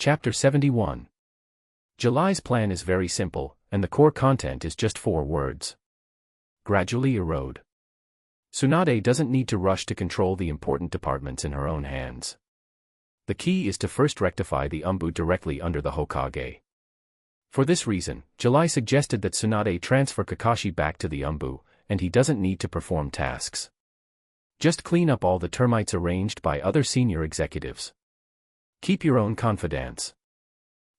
Chapter 71. July's plan is very simple, and the core content is just 4 words. Gradually erode. Tsunade doesn't need to rush to control the important departments in her own hands. The key is to first rectify the Umbu directly under the Hokage. For this reason, July suggested that Tsunade transfer Kakashi back to the Umbu, and he doesn't need to perform tasks. Just clean up all the termites arranged by other senior executives. Keep your own confidence.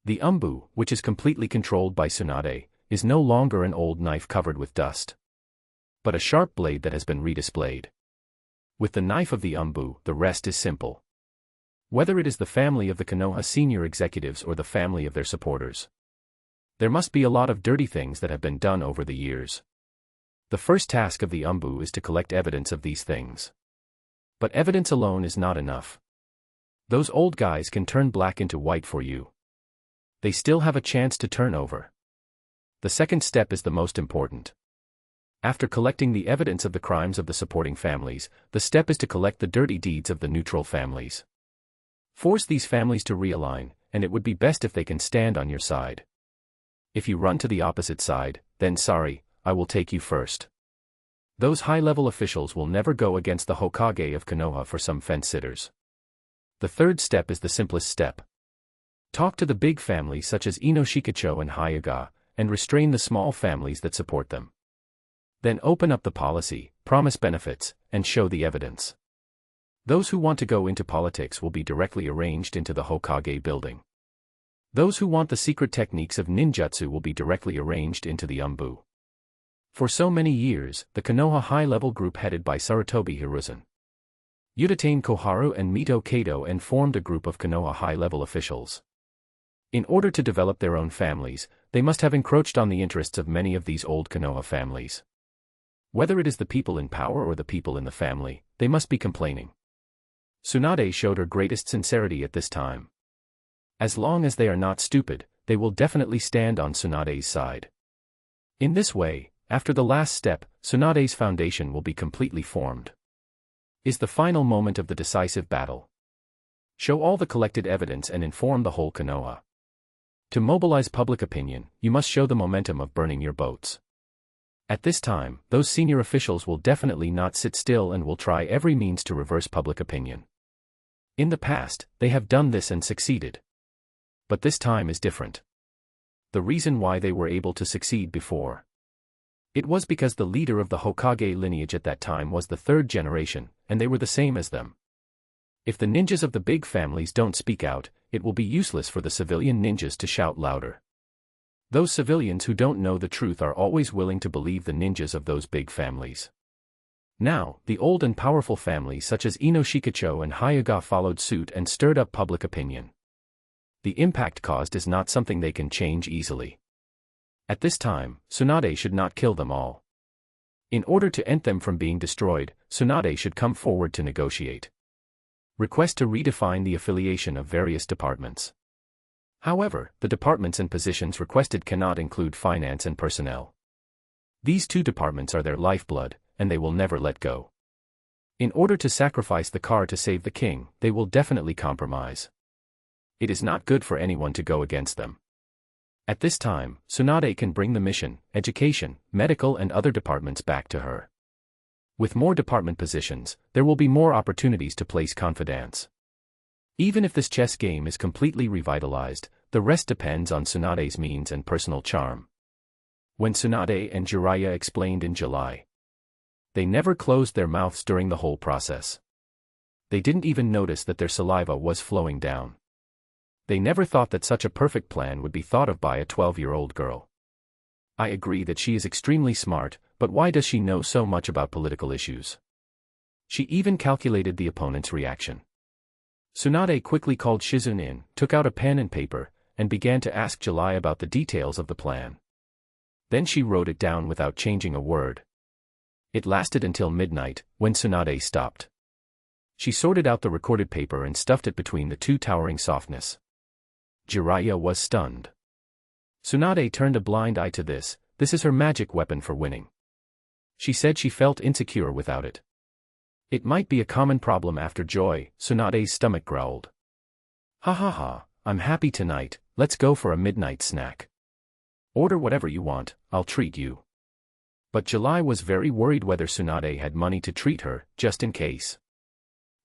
The Umbu, which is completely controlled by Tsunade, is no longer an old knife covered with dust, but a sharp blade that has been redisplayed. With the knife of the Umbu, the rest is simple. Whether it is the family of the Konoha senior executives or the family of their supporters, there must be a lot of dirty things that have been done over the years. The first task of the Umbu is to collect evidence of these things. But evidence alone is not enough. Those old guys can turn black into white for you. They still have a chance to turn over. The second step is the most important. After collecting the evidence of the crimes of the supporting families, the step is to collect the dirty deeds of the neutral families. Force these families to realign, and it would be best if they can stand on your side. If you run to the opposite side, then sorry, I will take you first. Those high-level officials will never go against the Hokage of Konoha for some fence-sitters. The third step is the simplest step. Talk to the big families such as Inoshikacho and Hyuga, and restrain the small families that support them. Then open up the policy, promise benefits, and show the evidence. Those who want to go into politics will be directly arranged into the Hokage building. Those who want the secret techniques of ninjutsu will be directly arranged into the Umbu. For so many years, the Konoha high-level group headed by Sarutobi Hiruzen, Udatane Koharu and Mito Kato and formed a group of Konoha high-level officials. In order to develop their own families, they must have encroached on the interests of many of these old Konoha families. Whether it is the people in power or the people in the family, they must be complaining. Tsunade showed her greatest sincerity at this time. As long as they are not stupid, they will definitely stand on Tsunade's side. In this way, after the last step, Tsunade's foundation will be completely formed. Is the final moment of the decisive battle. Show all the collected evidence and inform the whole Konoha. To mobilize public opinion, you must show the momentum of burning your boats. At this time, those senior officials will definitely not sit still and will try every means to reverse public opinion. In the past, they have done this and succeeded. But this time is different. The reason why they were able to succeed before. It was because the leader of the Hokage lineage at that time was the 3rd generation, and they were the same as them. If the ninjas of the big families don't speak out, it will be useless for the civilian ninjas to shout louder. Those civilians who don't know the truth are always willing to believe the ninjas of those big families. Now, the old and powerful families such as Inoshikacho and Hyuga followed suit and stirred up public opinion. The impact caused is not something they can change easily. At this time, Tsunade should not kill them all. In order to end them from being destroyed, Tsunade should come forward to negotiate. Request to redefine the affiliation of various departments. However, the departments and positions requested cannot include finance and personnel. These 2 departments are their lifeblood, and they will never let go. In order to sacrifice the car to save the king, they will definitely compromise. It is not good for anyone to go against them. At this time, Tsunade can bring the mission, education, medical and other departments back to her. With more department positions, there will be more opportunities to place confidence. Even if this chess game is completely revitalized, the rest depends on Tsunade's means and personal charm. When Tsunade and Jiraiya explained in July, they never closed their mouths during the whole process. They didn't even notice that their saliva was flowing down. They never thought that such a perfect plan would be thought of by a 12-year-old girl. I agree that she is extremely smart, but why does she know so much about political issues? She even calculated the opponent's reaction. Tsunade quickly called Shizune in, took out a pen and paper, and began to ask July about the details of the plan. Then she wrote it down without changing a word. It lasted until midnight, when Tsunade stopped. She sorted out the recorded paper and stuffed it between the 2 towering softness. Jiraiya was stunned. Tsunade turned a blind eye to this. This is her magic weapon for winning. She said she felt insecure without it. It might be a common problem after joy, Tsunade's stomach growled. Ha ha ha, I'm happy tonight, let's go for a midnight snack. Order whatever you want, I'll treat you. But July was very worried whether Tsunade had money to treat her, just in case.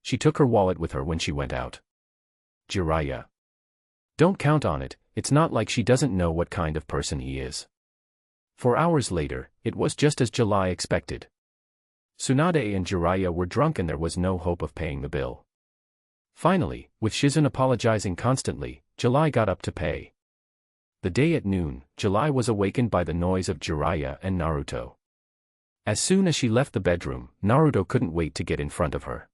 She took her wallet with her when she went out. Jiraiya. Don't count on it, it's not like she doesn't know what kind of person he is. 4 hours later, it was just as July expected. Tsunade and Jiraiya were drunk and there was no hope of paying the bill. Finally, with Shizun apologizing constantly, July got up to pay. The day at noon, July was awakened by the noise of Jiraiya and Naruto. As soon as she left the bedroom, Naruto couldn't wait to get in front of her.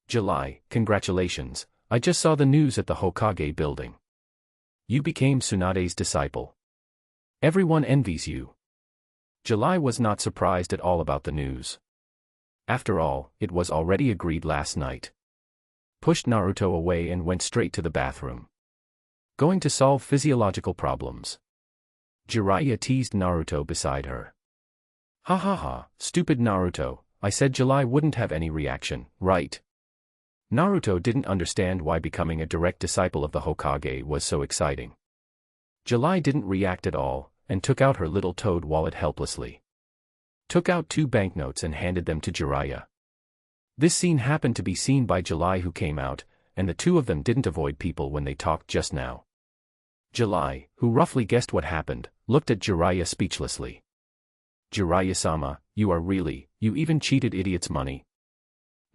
July, congratulations, I just saw the news at the Hokage building. You became Tsunade's disciple. Everyone envies you. July was not surprised at all about the news. After all, it was already agreed last night. Pushed Naruto away and went straight to the bathroom. Going to solve physiological problems. Jiraiya teased Naruto beside her. Ha ha ha, stupid Naruto, I said July wouldn't have any reaction, right? Naruto didn't understand why becoming a direct disciple of the Hokage was so exciting. July didn't react at all, and took out her little toad wallet helplessly. Took out 2 banknotes and handed them to Jiraiya. This scene happened to be seen by July, who came out, and the two of them didn't avoid people when they talked just now. July, who roughly guessed what happened, looked at Jiraiya speechlessly. Jiraiya-sama, you even cheated idiot's money.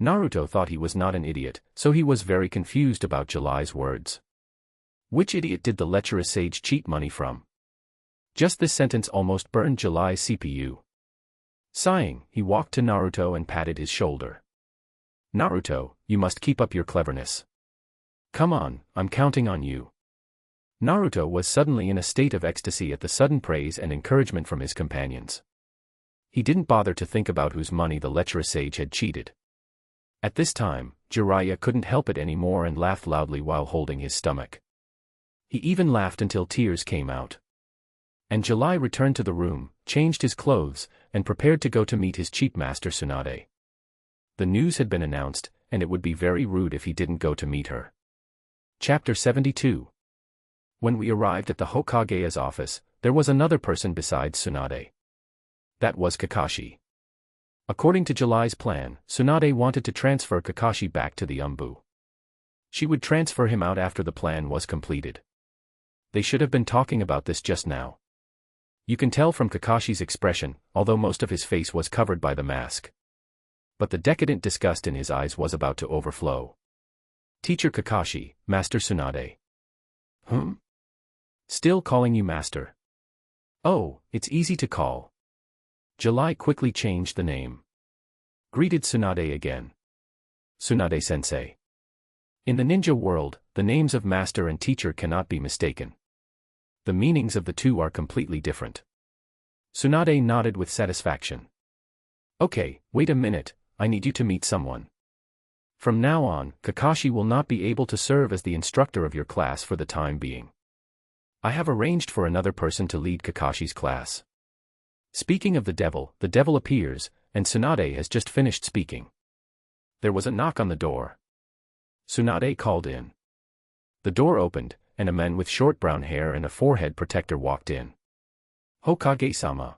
Naruto thought he was not an idiot, so he was very confused about July's words. Which idiot did the lecherous sage cheat money from? Just this sentence almost burned July's CPU. Sighing, he walked to Naruto and patted his shoulder. Naruto, you must keep up your cleverness. Come on, I'm counting on you. Naruto was suddenly in a state of ecstasy at the sudden praise and encouragement from his companions. He didn't bother to think about whose money the lecherous sage had cheated. At this time, Jiraiya couldn't help it anymore and laughed loudly while holding his stomach. He even laughed until tears came out. And July returned to the room, changed his clothes, and prepared to go to meet his cheat master Tsunade. The news had been announced, and it would be very rude if he didn't go to meet her. Chapter 72. When we arrived at the Hokage's office, there was another person besides Tsunade. That was Kakashi. According to July's plan, Tsunade wanted to transfer Kakashi back to the Umbu. She would transfer him out after the plan was completed. They should have been talking about this just now. You can tell from Kakashi's expression, although most of his face was covered by the mask. But the decadent disgust in his eyes was about to overflow. Teacher Kakashi, Master Tsunade. Still calling you Master? Oh, it's easy to call. July quickly changed the name. Greeted Tsunade again. Tsunade-sensei. In the ninja world, the names of master and teacher cannot be mistaken. The meanings of the two are completely different. Tsunade nodded with satisfaction. Okay, wait a minute, I need you to meet someone. From now on, Kakashi will not be able to serve as the instructor of your class for the time being. I have arranged for another person to lead Kakashi's class. Speaking of the devil appears, and Tsunade has just finished speaking. There was a knock on the door. Tsunade called in. The door opened, and a man with short brown hair and a forehead protector walked in. Hokage-sama.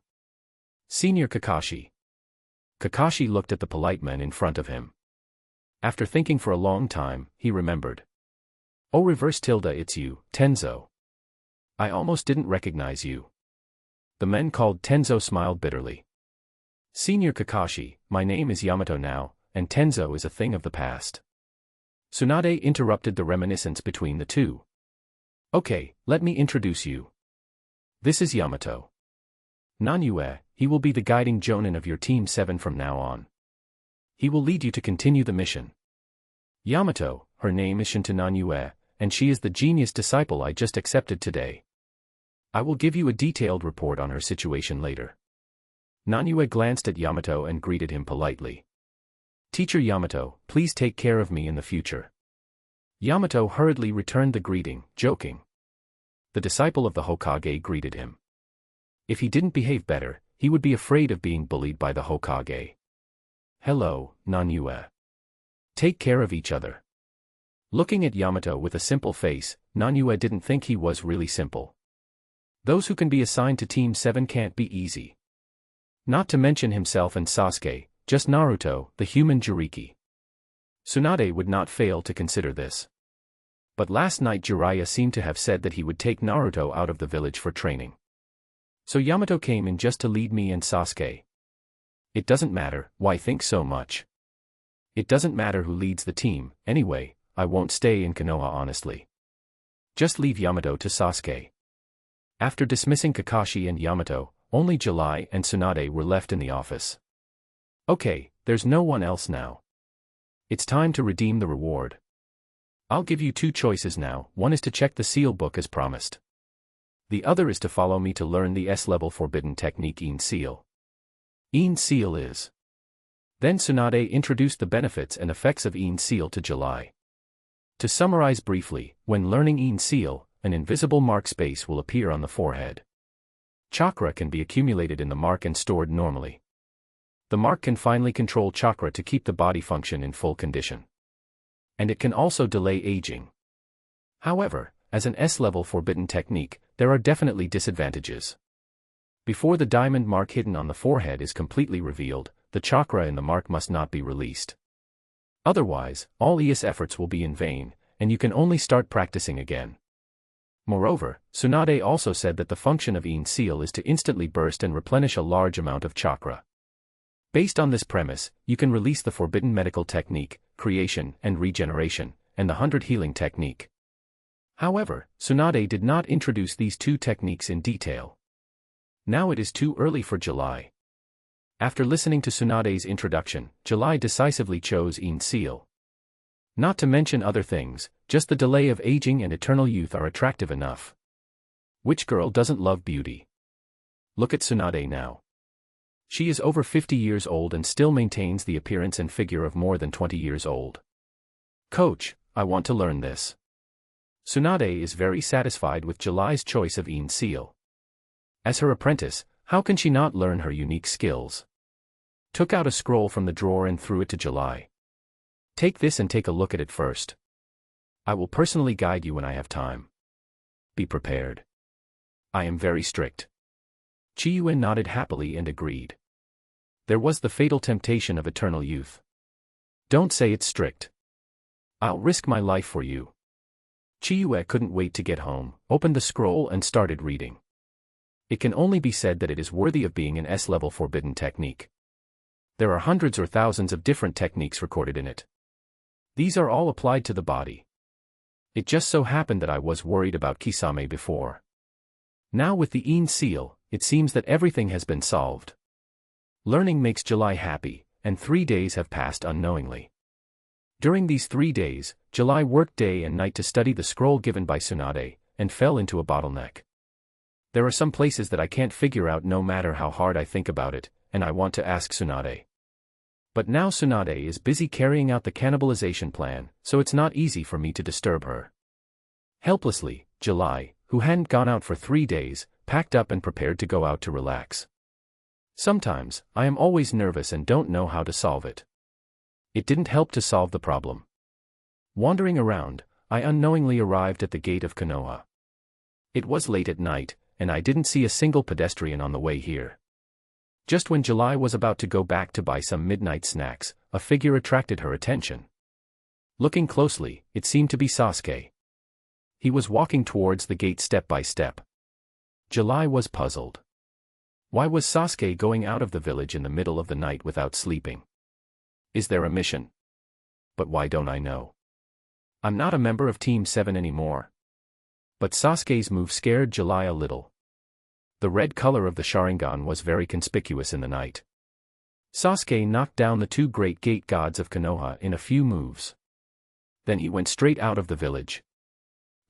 Senior Kakashi. Kakashi looked at the polite man in front of him. After thinking for a long time, he remembered. Oh, reverse tilde, it's you, Tenzo. I almost didn't recognize you. The man called Tenzo smiled bitterly. Senior Kakashi, my name is Yamato now, and Tenzo is a thing of the past. Tsunade interrupted the reminiscence between the two. Okay, let me introduce you. This is Yamato. Nanyue, he will be the guiding jonin of your Team 7 from now on. He will lead you to continue the mission. Yamato, her name is Shinto Nanyue, and she is the genius disciple I just accepted today. I will give you a detailed report on her situation later. Nanyue glanced at Yamato and greeted him politely. Teacher Yamato, please take care of me in the future. Yamato hurriedly returned the greeting, joking. The disciple of the Hokage greeted him. If he didn't behave better, he would be afraid of being bullied by the Hokage. Hello, Nanyue. Take care of each other. Looking at Yamato with a simple face, Nanyue didn't think he was really simple. Those who can be assigned to Team 7 can't be easy. Not to mention himself and Sasuke, just Naruto, the human Jiraiya. Tsunade would not fail to consider this. But last night Jiraiya seemed to have said that he would take Naruto out of the village for training. So Yamato came in just to lead me and Sasuke. It doesn't matter, why think so much? It doesn't matter who leads the team, anyway, I won't stay in Konoha honestly. Just leave Yamato to Sasuke. After dismissing Kakashi and Yamato, only July and Tsunade were left in the office. Okay, there's no one else now. It's time to redeem the reward. I'll give you two choices now, one is to check the seal book as promised. The other is to follow me to learn the S-level forbidden technique Een Seal. Een Seal is. Then Tsunade introduced the benefits and effects of Een Seal to July. To summarize briefly, when learning Een Seal, an invisible mark space will appear on the forehead. Chakra can be accumulated in the mark and stored normally. The mark can finally control chakra to keep the body function in full condition. And it can also delay aging. However, as an S-level forbidden technique, there are definitely disadvantages. Before the diamond mark hidden on the forehead is completely revealed, the chakra in the mark must not be released. Otherwise, all ES efforts will be in vain, and you can only start practicing again. Moreover, Tsunade also said that the function of Een Seal is to instantly burst and replenish a large amount of chakra. Based on this premise, you can release the forbidden medical technique, creation and regeneration, and the 100 healing technique. However, Tsunade did not introduce these two techniques in detail. Now it is too early for July. After listening to Tsunade's introduction, July decisively chose Een Seal. Not to mention other things, just the delay of aging and eternal youth are attractive enough. Which girl doesn't love beauty? Look at Tsunade now. She is over 50 years old and still maintains the appearance and figure of more than 20 years old. Coach, I want to learn this. Tsunade is very satisfied with July's choice of Een Seal. As her apprentice, how can she not learn her unique skills? Took out a scroll from the drawer and threw it to July. Take this and take a look at it first. I will personally guide you when I have time. Be prepared. I am very strict. Chiyue nodded happily and agreed. There was the fatal temptation of eternal youth. Don't say it's strict. I'll risk my life for you. Chiyue couldn't wait to get home, opened the scroll and started reading. It can only be said that it is worthy of being an S-level forbidden technique. There are hundreds or thousands of different techniques recorded in it. These are all applied to the body. It just so happened that I was worried about Kisame before. Now with the Een Seal, it seems that everything has been solved. Learning makes July happy, and 3 days have passed unknowingly. During these 3 days, July worked day and night to study the scroll given by Tsunade, and fell into a bottleneck. There are some places that I can't figure out no matter how hard I think about it, and I want to ask Tsunade. But now Tsunade is busy carrying out the cannibalization plan, so it's not easy for me to disturb her. Helplessly, July, who hadn't gone out for 3 days, packed up and prepared to go out to relax. Sometimes, I am always nervous and don't know how to solve it. It didn't help to solve the problem. Wandering around, I unknowingly arrived at the gate of Konoha. It was late at night, and I didn't see a single pedestrian on the way here. Just when July was about to go back to buy some midnight snacks, a figure attracted her attention. Looking closely, it seemed to be Sasuke. He was walking towards the gate step by step. July was puzzled. Why was Sasuke going out of the village in the middle of the night without sleeping? Is there a mission? But why don't I know? I'm not a member of Team 7 anymore. But Sasuke's move scared July a little. The red color of the Sharingan was very conspicuous in the night. Sasuke knocked down the 2 great gate gods of Konoha in a few moves. Then he went straight out of the village.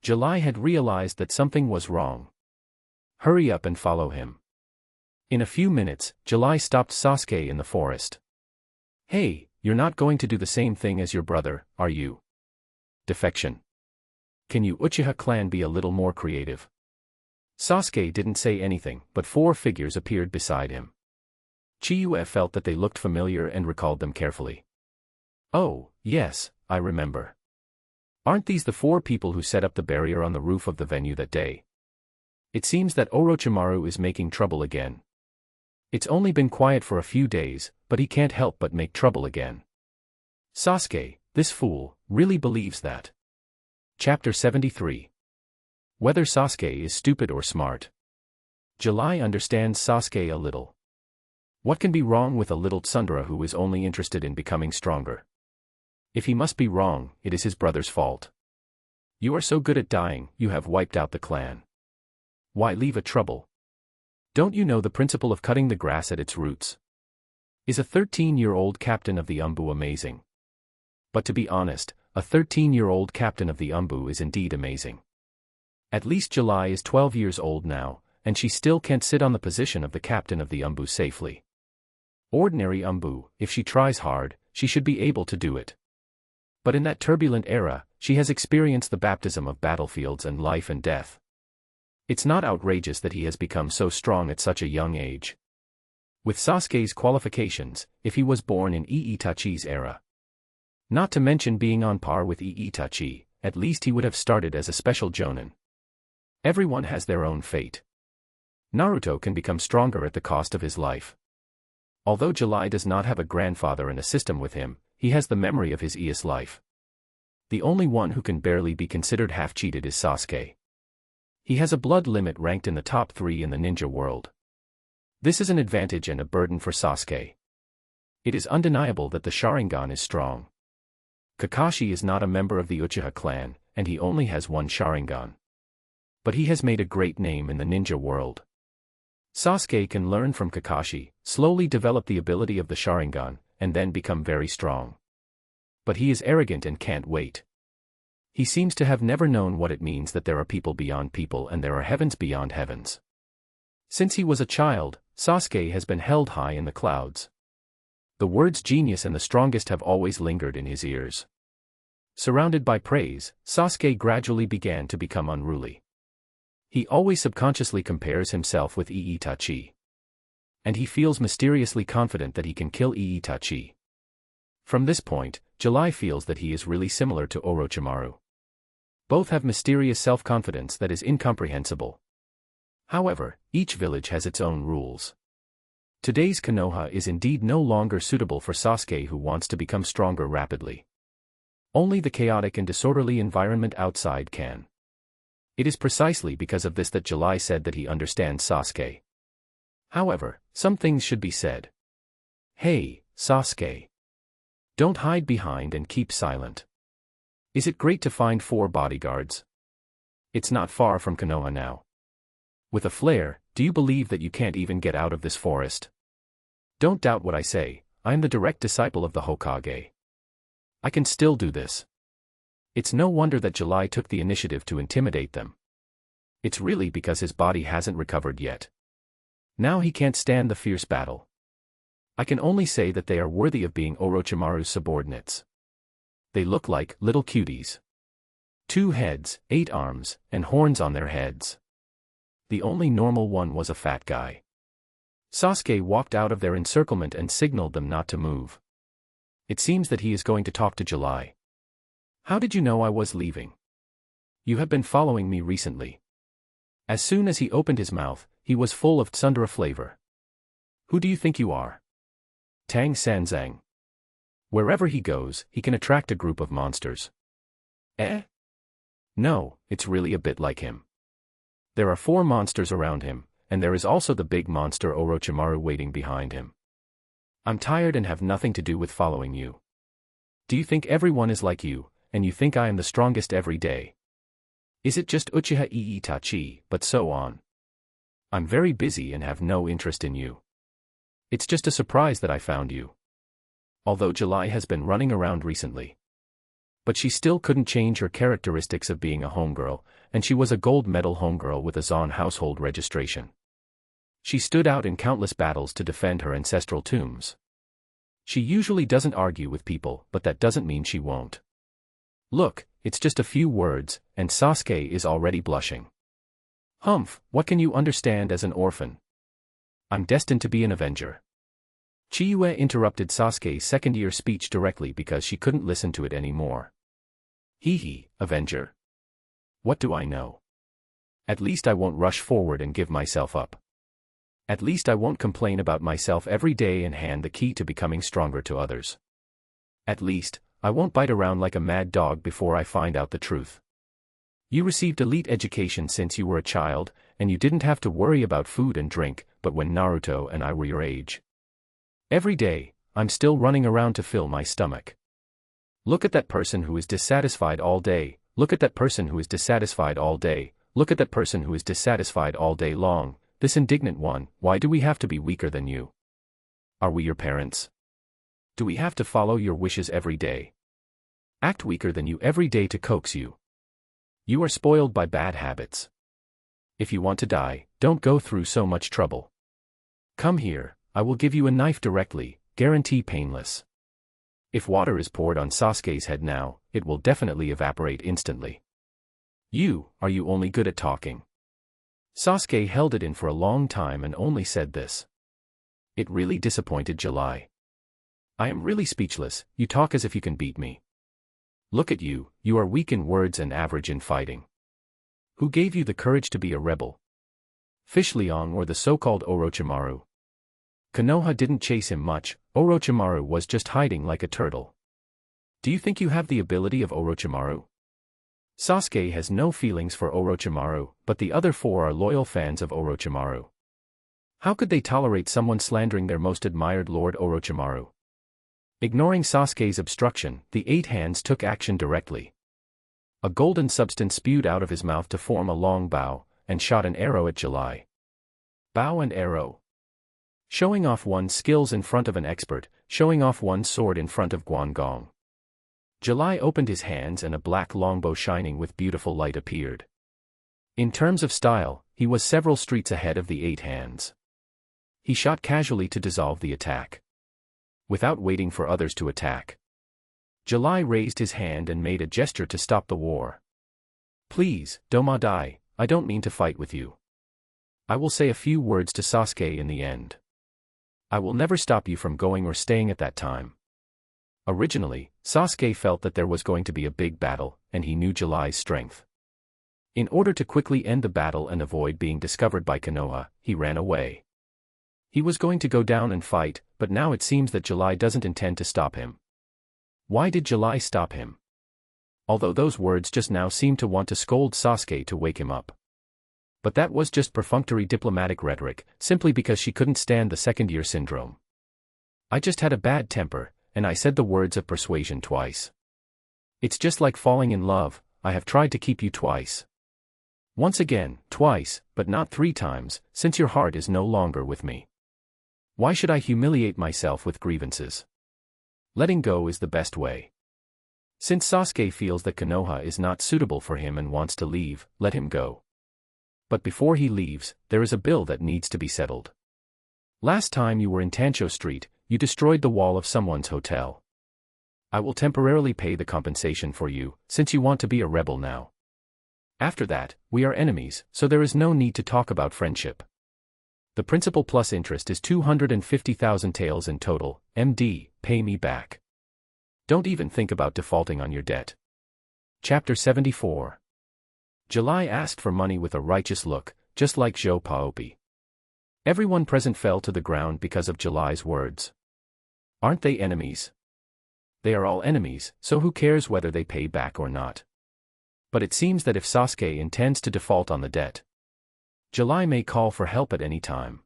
July had realized that something was wrong. Hurry up and follow him. In a few minutes, July stopped Sasuke in the forest. Hey, you're not going to do the same thing as your brother, are you? Defection. Can you Uchiha clan be a little more creative? Sasuke didn't say anything, but 4 figures appeared beside him. Chiyue felt that they looked familiar and recalled them carefully. Oh, yes, I remember. Aren't these the 4 people who set up the barrier on the roof of the venue that day? It seems that Orochimaru is making trouble again. It's only been quiet for a few days, but he can't help but make trouble again. Sasuke, this fool, really believes that. Chapter 73. Whether Sasuke is stupid or smart. July understands Sasuke a little. What can be wrong with a little tsundere who is only interested in becoming stronger? If he must be wrong, it is his brother's fault. You are so good at dying, you have wiped out the clan. Why leave a trouble? Don't you know the principle of cutting the grass at its roots? Is a 13-year-old captain of the Umbu amazing? But to be honest, a 13-year-old captain of the Umbu is indeed amazing. At least July is 12 years old now, and she still can't sit on the position of the captain of the Umbu safely. Ordinary Umbu, if she tries hard, she should be able to do it. But in that turbulent era, she has experienced the baptism of battlefields and life and death. It's not outrageous that he has become so strong at such a young age. With Sasuke's qualifications, if he was born in Itachi's era. Not to mention being on par with Itachi, at least he would have started as a special jonin. Everyone has their own fate. Naruto can become stronger at the cost of his life. Although July does not have a grandfather and a system with him, he has the memory of his Ius life. The only one who can barely be considered half-cheated is Sasuke. He has a blood limit ranked in the top 3 in the ninja world. This is an advantage and a burden for Sasuke. It is undeniable that the Sharingan is strong. Kakashi is not a member of the Uchiha clan, and he only has one Sharingan. But he has made a great name in the ninja world. Sasuke can learn from Kakashi, slowly develop the ability of the Sharingan, and then become very strong. But he is arrogant and can't wait. He seems to have never known what it means that there are people beyond people and there are heavens beyond heavens. Since he was a child, Sasuke has been held high in the clouds. The words genius and the strongest have always lingered in his ears. Surrounded by praise, Sasuke gradually began to become unruly. He always subconsciously compares himself with Itachi. And he feels mysteriously confident that he can kill Itachi. From this point, July feels that he is really similar to Orochimaru. Both have mysterious self-confidence that is incomprehensible. However, each village has its own rules. Today's Konoha is indeed no longer suitable for Sasuke, who wants to become stronger rapidly. Only the chaotic and disorderly environment outside can. It is precisely because of this that July said that he understands Sasuke. However, some things should be said. Hey, Sasuke. Don't hide behind and keep silent. Is it great to find 4 bodyguards? It's not far from Konoha now. With a flare, do you believe that you can't even get out of this forest? Don't doubt what I say, I am the direct disciple of the Hokage. I can still do this. It's no wonder that July took the initiative to intimidate them. It's really because his body hasn't recovered yet. Now he can't stand the fierce battle. I can only say that they are worthy of being Orochimaru's subordinates. They look like little cuties. 2 heads, 8 arms, and horns on their heads. The only normal one was a fat guy. Sasuke walked out of their encirclement and signaled them not to move. It seems that he is going to talk to July. How did you know I was leaving? You have been following me recently. As soon as he opened his mouth, he was full of tsundere flavor. Who do you think you are? Tang Sanzang. Wherever he goes, he can attract a group of monsters. Eh? No, it's really a bit like him. There are 4 monsters around him, and there is also the big monster Orochimaru waiting behind him. I'm tired and have nothing to do with following you. Do you think everyone is like you, and you think I am the strongest every day? Is it just Uchiha Itachi, but so on? I'm very busy and have no interest in you. It's just a surprise that I found you. Although July has been running around recently. But she still couldn't change her characteristics of being a homegirl, and she was a gold medal homegirl with a Zon household registration. She stood out in countless battles to defend her ancestral tombs. She usually doesn't argue with people, but that doesn't mean she won't. Look, it's just a few words, and Sasuke is already blushing. Humph, what can you understand as an orphan? I'm destined to be an avenger. Chiyue interrupted Sasuke's second-year speech directly because she couldn't listen to it anymore. Hee hee, Avenger. What do I know? At least I won't rush forward and give myself up. At least I won't complain about myself every day and hand the key to becoming stronger to others. At least, I won't bite around like a mad dog before I find out the truth. You received elite education since you were a child, and you didn't have to worry about food and drink, but when Naruto and I were your age. Every day, I'm still running around to fill my stomach. Look at that person who is dissatisfied all day, look at that person who is dissatisfied all day, look at that person who is dissatisfied all day long, this indignant one, why do we have to be weaker than you? Are we your parents? Do we have to follow your wishes every day? Act weaker than you every day to coax you? You are spoiled by bad habits. If you want to die, don't go through so much trouble. Come here, I will give you a knife directly, guarantee painless. If water is poured on Sasuke's head now, it will definitely evaporate instantly. Are you only good at talking? Sasuke held it in for a long time and only said this. It really disappointed July. I am really speechless, you talk as if you can beat me. Look at you, you are weak in words and average in fighting. Who gave you the courage to be a rebel? Fish Liang or the so-called Orochimaru? Konoha didn't chase him much, Orochimaru was just hiding like a turtle. Do you think you have the ability of Orochimaru? Sasuke has no feelings for Orochimaru, but the other four are loyal fans of Orochimaru. How could they tolerate someone slandering their most admired Lord Orochimaru? Ignoring Sasuke's obstruction, the eight hands took action directly. A golden substance spewed out of his mouth to form a long bow, and shot an arrow at July. Bow and arrow. Showing off one's skills in front of an expert, showing off one's sword in front of Guangong. July opened his hands and a black longbow shining with beautiful light appeared. In terms of style, he was several streets ahead of the eight hands. He shot casually to dissolve the attack. Without waiting for others to attack. July raised his hand and made a gesture to stop the war. Please, Doma Dai, I don't mean to fight with you. I will say a few words to Sasuke in the end. I will never stop you from going or staying at that time. Originally, Sasuke felt that there was going to be a big battle, and he knew July's strength. In order to quickly end the battle and avoid being discovered by Konoha, he ran away. He was going to go down and fight, but now it seems that July doesn't intend to stop him. Why did July stop him? Although those words just now seemed to want to scold Sasuke to wake him up. But that was just perfunctory diplomatic rhetoric, simply because she couldn't stand the second-year syndrome. I just had a bad temper, and I said the words of persuasion twice. It's just like falling in love, I have tried to keep you twice. Once again, twice, but not 3 times, since your heart is no longer with me. Why should I humiliate myself with grievances? Letting go is the best way. Since Sasuke feels that Konoha is not suitable for him and wants to leave, let him go. But before he leaves, there is a bill that needs to be settled. Last time you were in Tancho Street, you destroyed the wall of someone's hotel. I will temporarily pay the compensation for you, since you want to be a rebel now. After that, we are enemies, so there is no need to talk about friendship. The principal plus interest is 250,000 taels in total, MD, pay me back. Don't even think about defaulting on your debt. Chapter 74. July asked for money with a righteous look, just like Zhou Paopi. Everyone present fell to the ground because of July's words. Aren't they enemies? They are all enemies, so who cares whether they pay back or not? But it seems that if Sasuke intends to default on the debt, July may call for help at any time.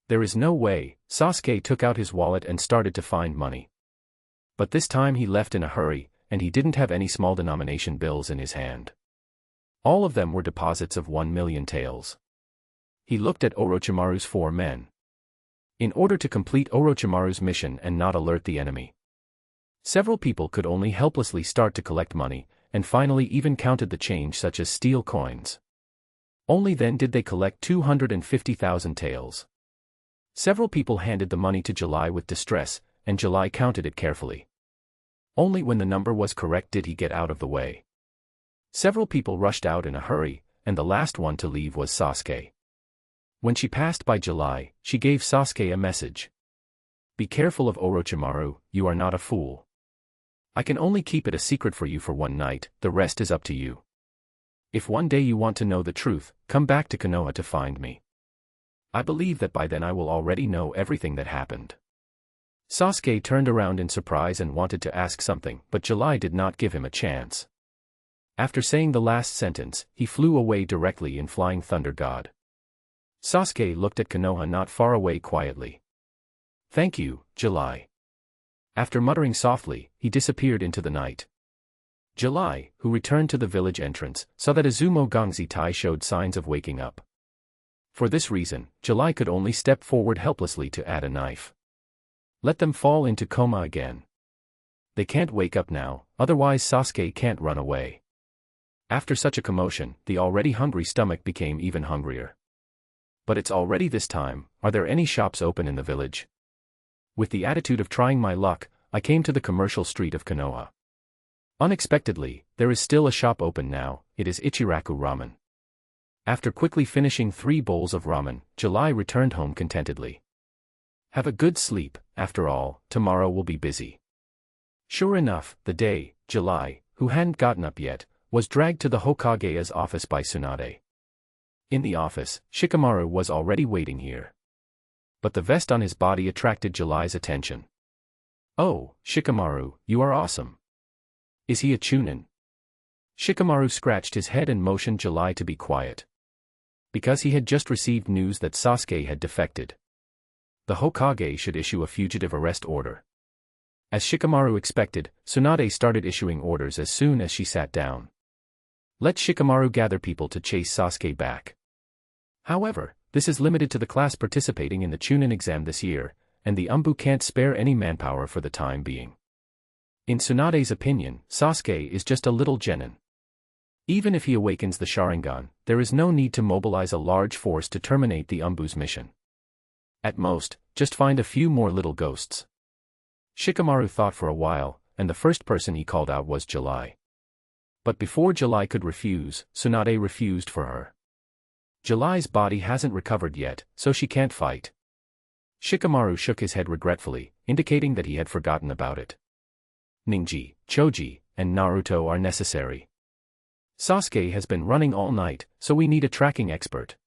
There is no way. Sasuke took out his wallet and started to find money. But this time he left in a hurry, and he didn't have any small denomination bills in his hand. All of them were deposits of 1 million taels. He looked at Orochimaru's 4 men. In order to complete Orochimaru's mission and not alert the enemy, several people could only helplessly start to collect money, and finally even counted the change such as steel coins. Only then did they collect 250,000 taels. Several people handed the money to July with distress, and July counted it carefully. Only when the number was correct did he get out of the way. Several people rushed out in a hurry, and the last one to leave was Sasuke. When she passed by July, she gave Sasuke a message. Be careful of Orochimaru, you are not a fool. I can only keep it a secret for you for one night, the rest is up to you. If one day you want to know the truth, come back to Konoha to find me. I believe that by then I will already know everything that happened. Sasuke turned around in surprise and wanted to ask something, but July did not give him a chance. After saying the last sentence, he flew away directly in Flying Thunder God. Sasuke looked at Konoha not far away quietly. Thank you, July. After muttering softly, he disappeared into the night. July, who returned to the village entrance, saw that Izumo Gongzi Tai showed signs of waking up. For this reason, July could only step forward helplessly to add a knife. Let them fall into coma again. They can't wake up now, otherwise Sasuke can't run away. After such a commotion, the already hungry stomach became even hungrier. But it's already this time, are there any shops open in the village? With the attitude of trying my luck, I came to the commercial street of Konoha. Unexpectedly, there is still a shop open now, it is Ichiraku Ramen. After quickly finishing 3 bowls of ramen, July returned home contentedly. Have a good sleep, after all, tomorrow will be busy. Sure enough, the day, July, who hadn't gotten up yet, was dragged to the Hokage's office by Tsunade. In the office, Shikamaru was already waiting here. But the vest on his body attracted July's attention. Oh, Shikamaru, you are awesome. Is he a chunin? Shikamaru scratched his head and motioned July to be quiet. Because he had just received news that Sasuke had defected. The Hokage should issue a fugitive arrest order. As Shikamaru expected, Tsunade started issuing orders as soon as she sat down. Let Shikamaru gather people to chase Sasuke back. However, this is limited to the class participating in the Chunin exam this year, and the Umbu can't spare any manpower for the time being. In Tsunade's opinion, Sasuke is just a little genin. Even if he awakens the Sharingan, there is no need to mobilize a large force to terminate the Umbu's mission. At most, just find a few more little ghosts. Shikamaru thought for a while, and the first person he called out was July. But before July could refuse, Tsunade refused for her. July's body hasn't recovered yet, so she can't fight. Shikamaru shook his head regretfully, indicating that he had forgotten about it. Ninji, Choji, and Naruto are necessary. Sasuke has been running all night, so we need a tracking expert.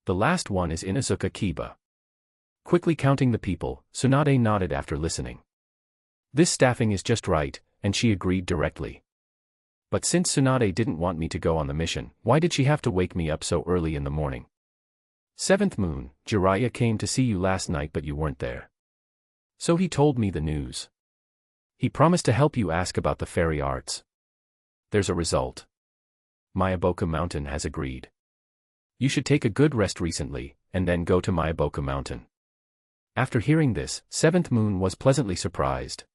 The last one is Inuzuka Kiba. Quickly counting the people, Tsunade nodded after listening. This staffing is just right, and she agreed directly. But since Tsunade didn't want me to go on the mission, why did she have to wake me up so early in the morning? 7th moon, Jiraiya came to see you last night but you weren't there. So he told me the news. He promised to help you ask about the fairy arts. There's a result. Myoboku Mountain has agreed. You should take a good rest recently, and then go to Myoboku Mountain. After hearing this, 7th moon was pleasantly surprised.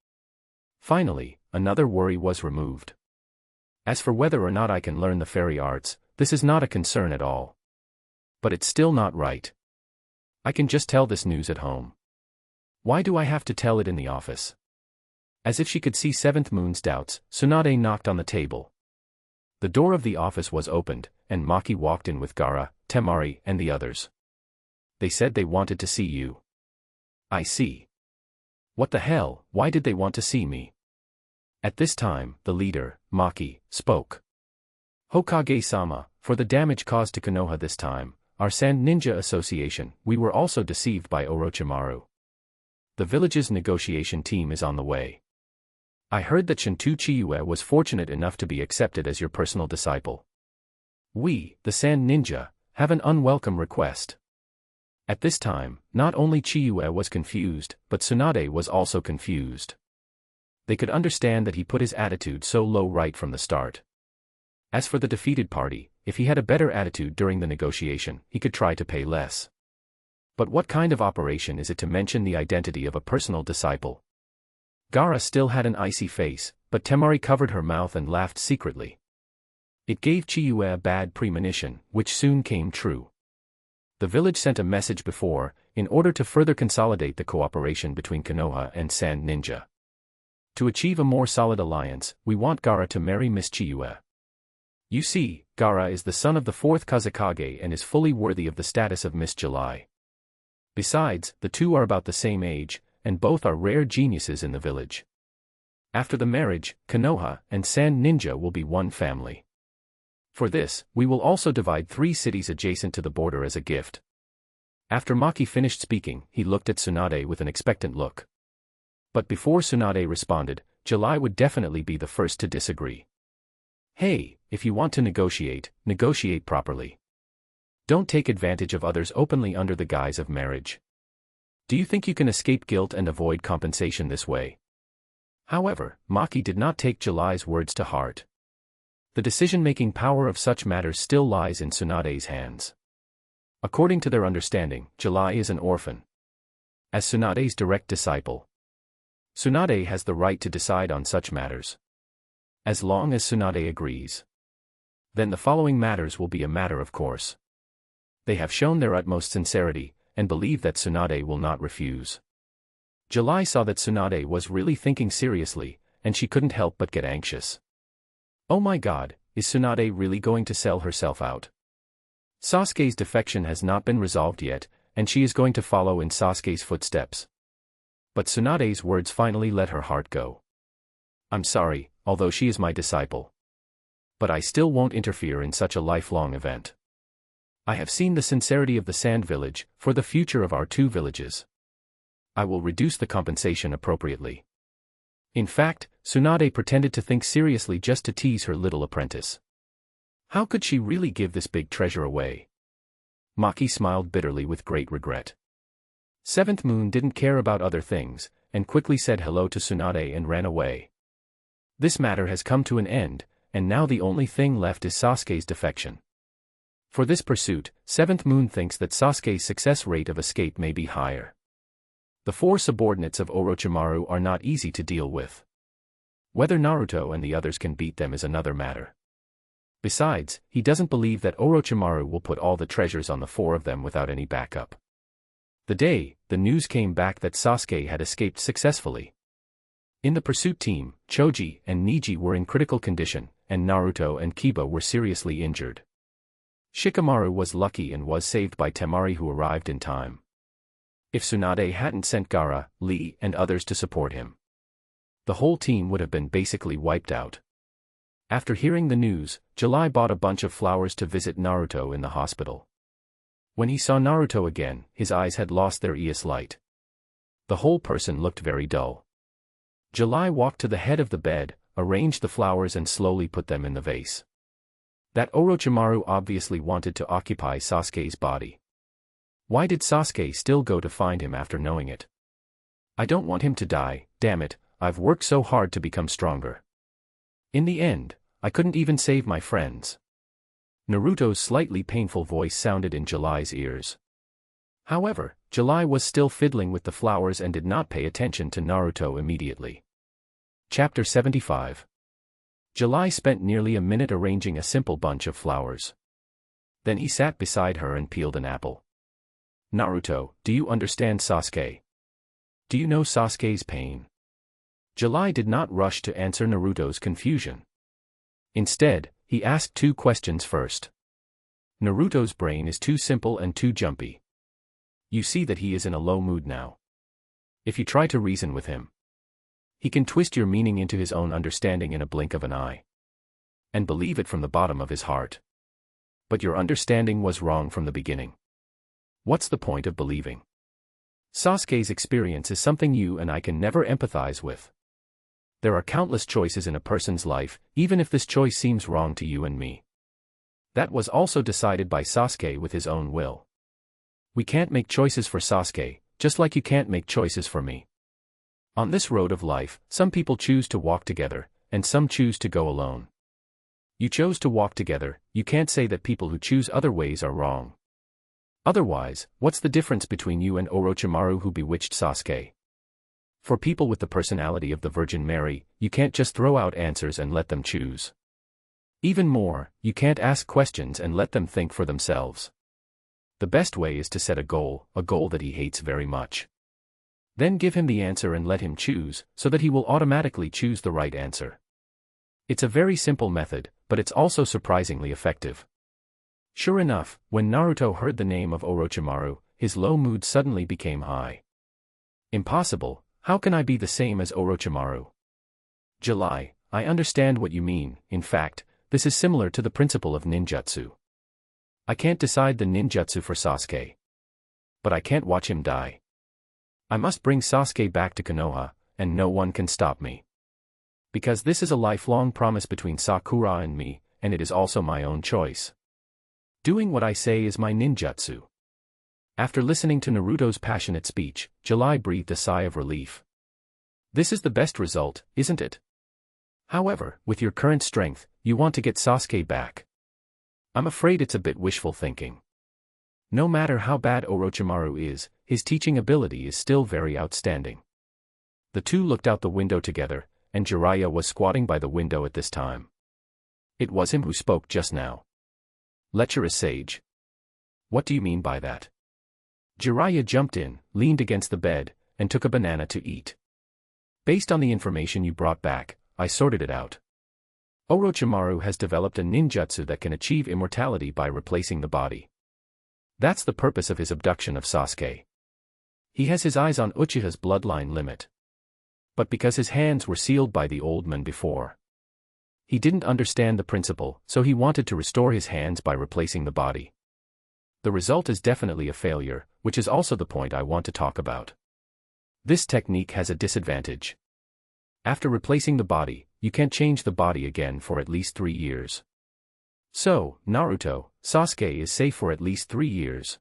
Finally, another worry was removed. As for whether or not I can learn the fairy arts, this is not a concern at all. But it's still not right. I can just tell this news at home. Why do I have to tell it in the office? As if she could see 7th moon's doubts, Tsunade knocked on the table. The door of the office was opened, and Maki walked in with Gaara, Temari, and the others. They said they wanted to see you. I see. What the hell, why did they want to see me? At this time, the leader, Maki, spoke. Hokage-sama, for the damage caused to Konoha this time, our Sand Ninja Association, we were also deceived by Orochimaru. The village's negotiation team is on the way. I heard that Shinto Chiyue was fortunate enough to be accepted as your personal disciple. We, the Sand Ninja, have an unwelcome request. At this time, not only Chiyue was confused, but Tsunade was also confused. They could understand that he put his attitude so low right from the start. As for the defeated party, if he had a better attitude during the negotiation, he could try to pay less. But what kind of operation is it to mention the identity of a personal disciple? Gaara still had an icy face, but Temari covered her mouth and laughed secretly. It gave Chiyue a bad premonition, which soon came true. The village sent a message before, in order to further consolidate the cooperation between Konoha and Sand Ninja. To achieve a more solid alliance, we want Gaara to marry Miss Chiyue. You see, Gaara is the son of the 4th Kazekage and is fully worthy of the status of Miss July. Besides, the two are about the same age, and both are rare geniuses in the village. After the marriage, Konoha and Sand Ninja will be one family. For this, we will also divide 3 cities adjacent to the border as a gift. After Maki finished speaking, he looked at Tsunade with an expectant look. But before Tsunade responded, July would definitely be the first to disagree. Hey, if you want to negotiate, negotiate properly. Don't take advantage of others openly under the guise of marriage. Do you think you can escape guilt and avoid compensation this way? However, Maki did not take July's words to heart. The decision-making power of such matters still lies in Tsunade's hands. According to their understanding, July is an orphan. As Tsunade's direct disciple, Tsunade has the right to decide on such matters. As long as Tsunade agrees, then the following matters will be a matter of course. They have shown their utmost sincerity, and believe that Tsunade will not refuse. July saw that Tsunade was really thinking seriously, and she couldn't help but get anxious. Oh my god, is Tsunade really going to sell herself out? Sasuke's defection has not been resolved yet, and she is going to follow in Sasuke's footsteps. But Tsunade's words finally let her heart go. I'm sorry, although she is my disciple. But I still won't interfere in such a lifelong event. I have seen the sincerity of the Sand Village, for the future of our 2 villages. I will reduce the compensation appropriately. In fact, Tsunade pretended to think seriously just to tease her little apprentice. How could she really give this big treasure away? Maki smiled bitterly with great regret. Seventh Moon didn't care about other things, and quickly said hello to Tsunade and ran away. This matter has come to an end, and now the only thing left is Sasuke's defection. For this pursuit, Seventh Moon thinks that Sasuke's success rate of escape may be higher. The 4 subordinates of Orochimaru are not easy to deal with. Whether Naruto and the others can beat them is another matter. Besides, he doesn't believe that Orochimaru will put all the treasures on the 4 of them without any backup. The day the news came back that Sasuke had escaped successfully. In the pursuit team, Choji and Neji were in critical condition, and Naruto and Kiba were seriously injured. Shikamaru was lucky and was saved by Temari, who arrived in time. If Tsunade hadn't sent Gaara, Lee and others to support him, the whole team would have been basically wiped out. After hearing the news, July bought a bunch of flowers to visit Naruto in the hospital. When he saw Naruto again, his eyes had lost their Eos light. The whole person looked very dull. July walked to the head of the bed, arranged the flowers and slowly put them in the vase. That Orochimaru obviously wanted to occupy Sasuke's body. Why did Sasuke still go to find him after knowing it? I don't want him to die, damn it, I've worked so hard to become stronger. In the end, I couldn't even save my friends. Naruto's slightly painful voice sounded in July's ears. However, July was still fiddling with the flowers and did not pay attention to Naruto immediately. Chapter 75. July spent nearly a minute arranging a simple bunch of flowers. Then he sat beside her and peeled an apple. Naruto, do you understand Sasuke? Do you know Sasuke's pain? July did not rush to answer Naruto's confusion. Instead, he asked 2 questions first. Naruto's brain is too simple and too jumpy. You see that he is in a low mood now. If you try to reason with him, he can twist your meaning into his own understanding in a blink of an eye. And believe it from the bottom of his heart. But your understanding was wrong from the beginning. What's the point of believing? Sasuke's experience is something you and I can never empathize with. There are countless choices in a person's life, even if this choice seems wrong to you and me. That was also decided by Sasuke with his own will. We can't make choices for Sasuke, just like you can't make choices for me. On this road of life, some people choose to walk together, and some choose to go alone. You chose to walk together, you can't say that people who choose other ways are wrong. Otherwise, what's the difference between you and Orochimaru who bewitched Sasuke? For people with the personality of the Virgin Mary, you can't just throw out answers and let them choose. Even more, you can't ask questions and let them think for themselves. The best way is to set a goal that he hates very much. Then give him the answer and let him choose, so that he will automatically choose the right answer. It's a very simple method, but it's also surprisingly effective. Sure enough, when Naruto heard the name of Orochimaru, his low mood suddenly became high. Impossible, how can I be the same as Orochimaru? July, I understand what you mean. In fact, this is similar to the principle of ninjutsu. I can't decide the ninjutsu for Sasuke. But I can't watch him die. I must bring Sasuke back to Konoha, and no one can stop me. Because this is a lifelong promise between Sakura and me, and it is also my own choice. Doing what I say is my ninjutsu. After listening to Naruto's passionate speech, July breathed a sigh of relief. This is the best result, isn't it? However, with your current strength, you want to get Sasuke back. I'm afraid it's a bit wishful thinking. No matter how bad Orochimaru is, his teaching ability is still very outstanding. The two looked out the window together, and Jiraiya was squatting by the window at this time. It was him who spoke just now. Lecherous sage. What do you mean by that? Jiraiya jumped in, leaned against the bed, and took a banana to eat. Based on the information you brought back, I sorted it out. Orochimaru has developed a ninjutsu that can achieve immortality by replacing the body. That's the purpose of his abduction of Sasuke. He has his eyes on Uchiha's bloodline limit. But because his hands were sealed by the old man before, he didn't understand the principle, so he wanted to restore his hands by replacing the body. The result is definitely a failure, which is also the point I want to talk about. This technique has a disadvantage. After replacing the body, you can't change the body again for at least 3 years. So, Naruto, Sasuke is safe for at least 3 years.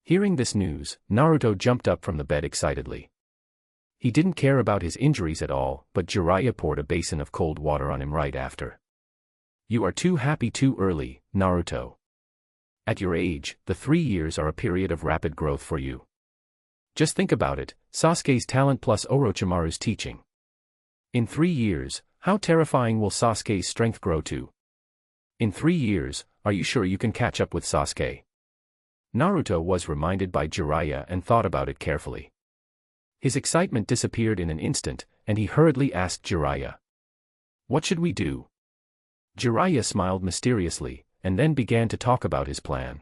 Hearing this news, Naruto jumped up from the bed excitedly. He didn't care about his injuries at all, but Jiraiya poured a basin of cold water on him right after. You are too happy too early, Naruto. At your age, the 3 years are a period of rapid growth for you. Just think about it, Sasuke's talent plus Orochimaru's teaching. In 3 years, how terrifying will Sasuke's strength grow to? In 3 years, are you sure you can catch up with Sasuke? Naruto was reminded by Jiraiya and thought about it carefully. His excitement disappeared in an instant, and he hurriedly asked Jiraiya. What should we do? Jiraiya smiled mysteriously, and then began to talk about his plan.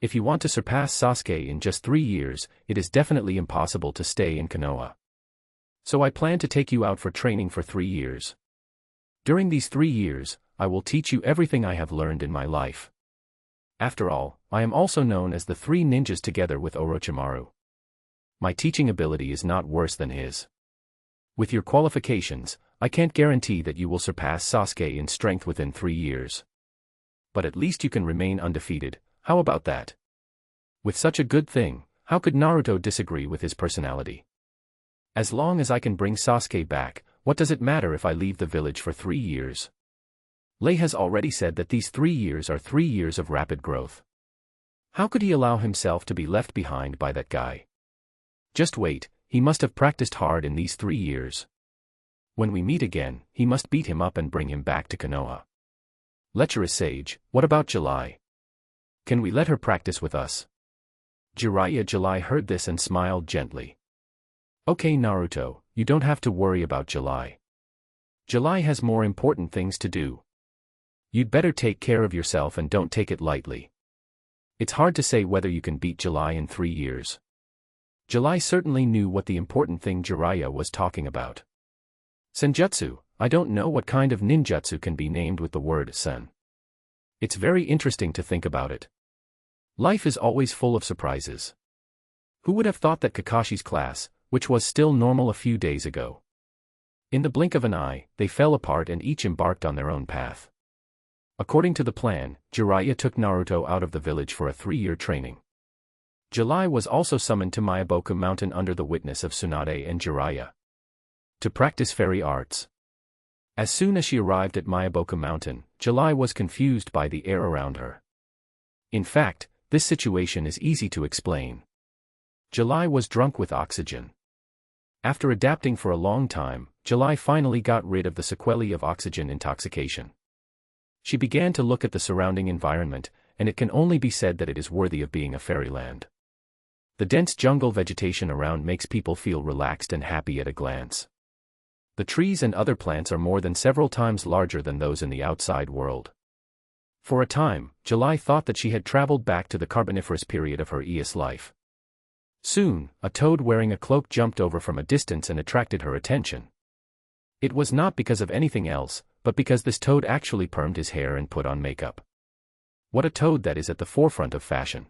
If you want to surpass Sasuke in just 3 years, it is definitely impossible to stay in Konoha. So I plan to take you out for training for 3 years. During these 3 years, I will teach you everything I have learned in my life. After all, I am also known as the 3 ninjas together with Orochimaru. My teaching ability is not worse than his. With your qualifications, I can't guarantee that you will surpass Sasuke in strength within 3 years. But at least you can remain undefeated, how about that? With such a good thing, how could Naruto disagree with his personality? As long as I can bring Sasuke back, what does it matter if I leave the village for 3 years? Lei has already said that these 3 years are 3 years of rapid growth. How could he allow himself to be left behind by that guy? Just wait, he must have practiced hard in these 3 years. When we meet again, he must beat him up and bring him back to Konoha. Lecherous sage, what about July? Can we let her practice with us? July heard this and smiled gently. Okay Naruto, you don't have to worry about July. July has more important things to do. You'd better take care of yourself and don't take it lightly. It's hard to say whether you can beat July in 3 years. July certainly knew what the important thing Jiraiya was talking about. Senjutsu, I don't know what kind of ninjutsu can be named with the word sen. It's very interesting to think about it. Life is always full of surprises. Who would have thought that Kakashi's class, which was still normal a few days ago, in the blink of an eye, they fell apart and each embarked on their own path. According to the plan, Jiraiya took Naruto out of the village for a 3-year training. July was also summoned to Myoboku Mountain under the witness of Tsunade and Jiraiya, to practice fairy arts. As soon as she arrived at Myoboku Mountain, July was confused by the air around her. In fact, this situation is easy to explain. July was drunk with oxygen. After adapting for a long time, July finally got rid of the sequelae of oxygen intoxication. She began to look at the surrounding environment, and it can only be said that it is worthy of being a fairyland. The dense jungle vegetation around makes people feel relaxed and happy at a glance. The trees and other plants are more than several times larger than those in the outside world. For a time, July thought that she had traveled back to the Carboniferous period of her Eos life. Soon, a toad wearing a cloak jumped over from a distance and attracted her attention. It was not because of anything else, but because this toad actually permed his hair and put on makeup. What a toad that is at the forefront of fashion.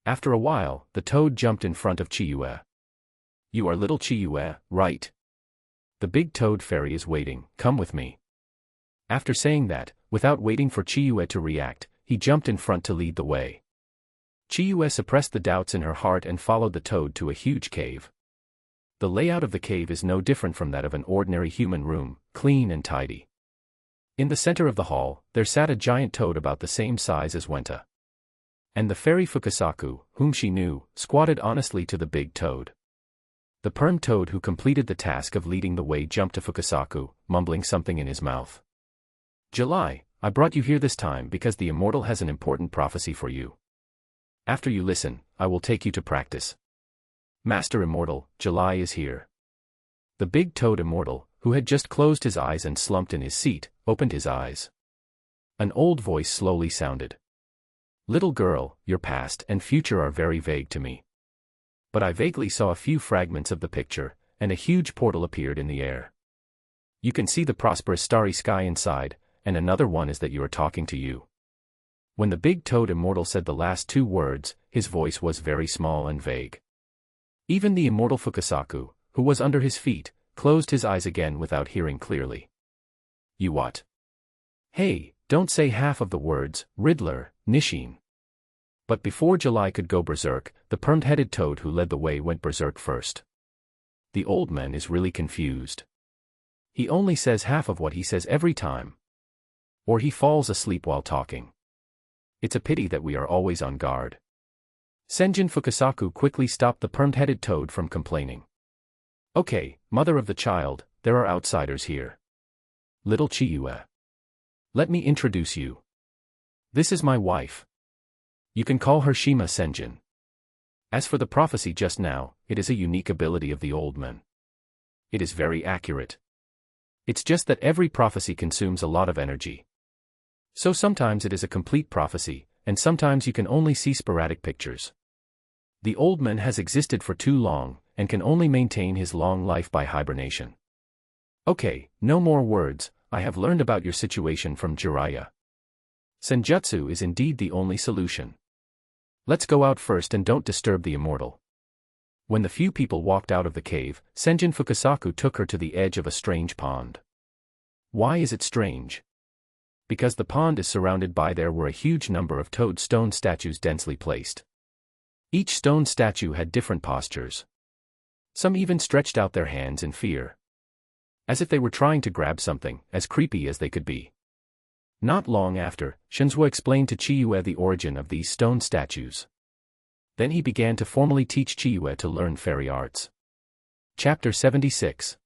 After a while, the toad jumped in front of Chiyue. You are little Chiyue, right? The big toad fairy is waiting, come with me. After saying that, without waiting for Chiyue to react, he jumped in front to lead the way. Chiyue suppressed the doubts in her heart and followed the toad to a huge cave. The layout of the cave is no different from that of an ordinary human room, clean and tidy. In the center of the hall, there sat a giant toad about the same size as Wenta. And the fairy Fukasaku, whom she knew, squatted honestly to the big toad. The perm toad who completed the task of leading the way jumped to Fukasaku, mumbling something in his mouth. July, I brought you here this time because the immortal has an important prophecy for you. After you listen, I will take you to practice. Master Immortal, July is here. The big toad immortal, who had just closed his eyes and slumped in his seat, opened his eyes. An old voice slowly sounded. Little girl, your past and future are very vague to me. But I vaguely saw a few fragments of the picture, and a huge portal appeared in the air. You can see the prosperous starry sky inside, and another one is that you are talking to you. When the big toad immortal said the last two words, his voice was very small and vague. Even the immortal Fukasaku, who was under his feet, closed his eyes again without hearing clearly. You what? Hey, don't say half of the words, Riddler, Nishin. But before July could go berserk, the permed-headed toad who led the way went berserk first. The old man is really confused. He only says half of what he says every time. Or he falls asleep while talking. It's a pity that we are always on guard. Senjin Fukasaku quickly stopped the permed-headed toad from complaining. Okay, mother of the child, there are outsiders here. Little Chiyue. Let me introduce you. This is my wife. You can call her Shima Senjin. As for the prophecy just now, it is a unique ability of the old man. It is very accurate. It's just that every prophecy consumes a lot of energy. So sometimes it is a complete prophecy, and sometimes you can only see sporadic pictures. The old man has existed for too long, and can only maintain his long life by hibernation. Okay, no more words, I have learned about your situation from Jiraiya. Senjutsu is indeed the only solution. Let's go out first and don't disturb the immortal. When the few people walked out of the cave, Senjin Fukasaku took her to the edge of a strange pond. Why is it strange? Because the pond is surrounded by there were a huge number of toad stone statues densely placed. Each stone statue had different postures. Some even stretched out their hands in fear. As if they were trying to grab something, as creepy as they could be. Not long after, Shinzue explained to Chiyue the origin of these stone statues. Then he began to formally teach Chiyue to learn fairy arts. Chapter 76.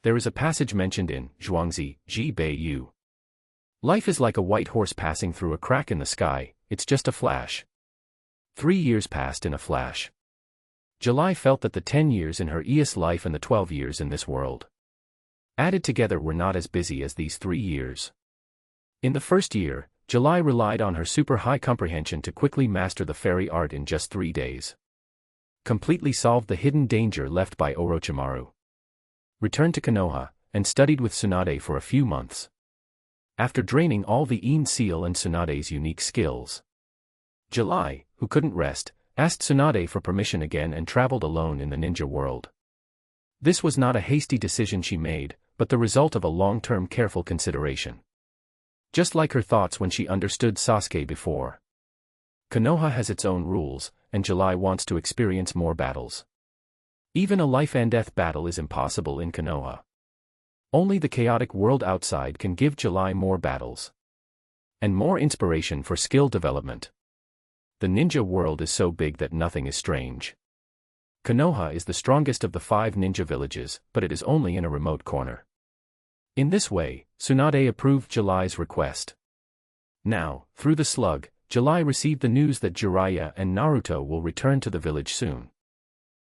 There is a passage mentioned in Zhuangzi, Ji Bei Yu. Life is like a white horse passing through a crack in the sky, it's just a flash. 3 years passed in a flash. July felt that the 10 years in her ES life and the 12 years in this world added together were not as busy as these 3 years. In the first year, July relied on her super high comprehension to quickly master the fairy art in just 3 days. Completely solved the hidden danger left by Orochimaru. Returned to Konoha, and studied with Tsunade for a few months. After draining all the Een Seal and Tsunade's unique skills, July, who couldn't rest, asked Tsunade for permission again and traveled alone in the ninja world. This was not a hasty decision she made, but the result of a long-term careful consideration. Just like her thoughts when she understood Sasuke before. Konoha has its own rules, and July wants to experience more battles. Even a life-and-death battle is impossible in Konoha. Only the chaotic world outside can give July more battles. And more inspiration for skill development. The ninja world is so big that nothing is strange. Konoha is the strongest of the 5 ninja villages, but it is only in a remote corner. In this way, Tsunade approved July's request. Now, through the slug, July received the news that Jiraiya and Naruto will return to the village soon.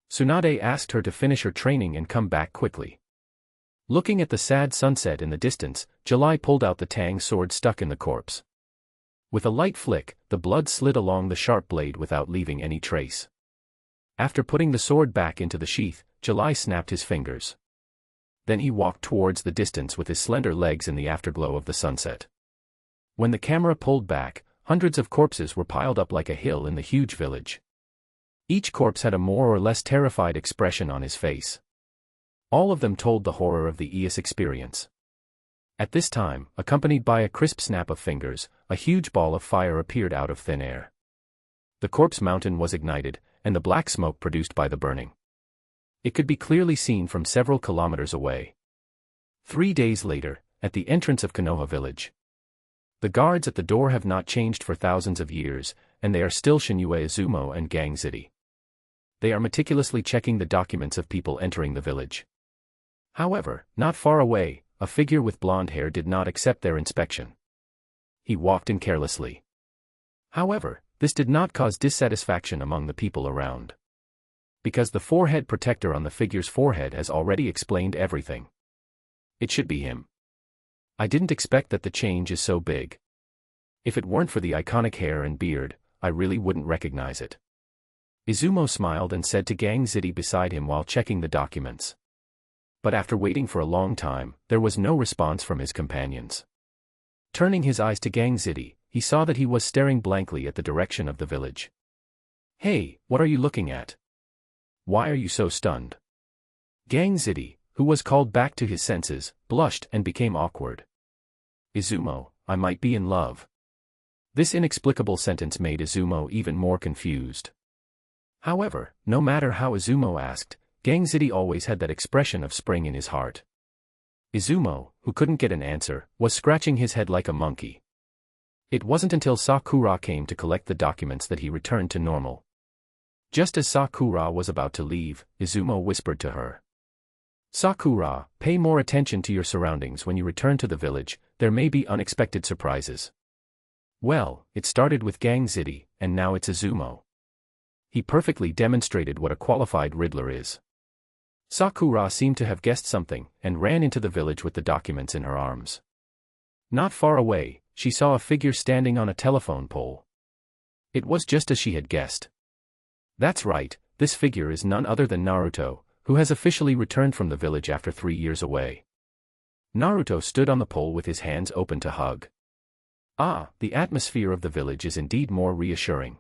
Tsunade asked her to finish her training and come back quickly. Looking at the sad sunset in the distance, July pulled out the tang sword stuck in the corpse. With a light flick, the blood slid along the sharp blade without leaving any trace. After putting the sword back into the sheath, July snapped his fingers. Then he walked towards the distance with his slender legs in the afterglow of the sunset. When the camera pulled back, hundreds of corpses were piled up like a hill in the huge village. Each corpse had a more or less terrified expression on his face. All of them told the horror of the EOS experience. At this time, accompanied by a crisp snap of fingers, a huge ball of fire appeared out of thin air. The corpse mountain was ignited, and the black smoke produced by the burning. It could be clearly seen from several kilometers away. 3 days later, at the entrance of Konoha village. The guards at the door have not changed for thousands of years, and they are still Shinue Izumo and Gang Zidi. They are meticulously checking the documents of people entering the village. However, not far away, a figure with blonde hair did not accept their inspection. He walked in carelessly. However, this did not cause dissatisfaction among the people around. Because the forehead protector on the figure's forehead has already explained everything. It should be him. I didn't expect that the change is so big. If it weren't for the iconic hair and beard, I really wouldn't recognize it. Izumo smiled and said to Gang Zidi beside him while checking the documents. But after waiting for a long time, there was no response from his companions. Turning his eyes to Gang Zidi, he saw that he was staring blankly at the direction of the village. "Hey, what are you looking at? Why are you so stunned?" Gang Zidi, who was called back to his senses, blushed and became awkward. "Izumo, I might be in love." This inexplicable sentence made Izumo even more confused. However, no matter how Izumo asked, Gang Zidi always had that expression of spring in his heart. Izumo, who couldn't get an answer, was scratching his head like a monkey. It wasn't until Sakura came to collect the documents that he returned to normal. Just as Sakura was about to leave, Izumo whispered to her. "Sakura, pay more attention to your surroundings when you return to the village, there may be unexpected surprises." Well, it started with Gang Zidi, and now it's Izumo. He perfectly demonstrated what a qualified Riddler is. Sakura seemed to have guessed something, and ran into the village with the documents in her arms. Not far away, she saw a figure standing on a telephone pole. It was just as she had guessed. That's right, this figure is none other than Naruto, who has officially returned from the village after 3 years away. Naruto stood on the pole with his hands open to hug. The atmosphere of the village is indeed more reassuring.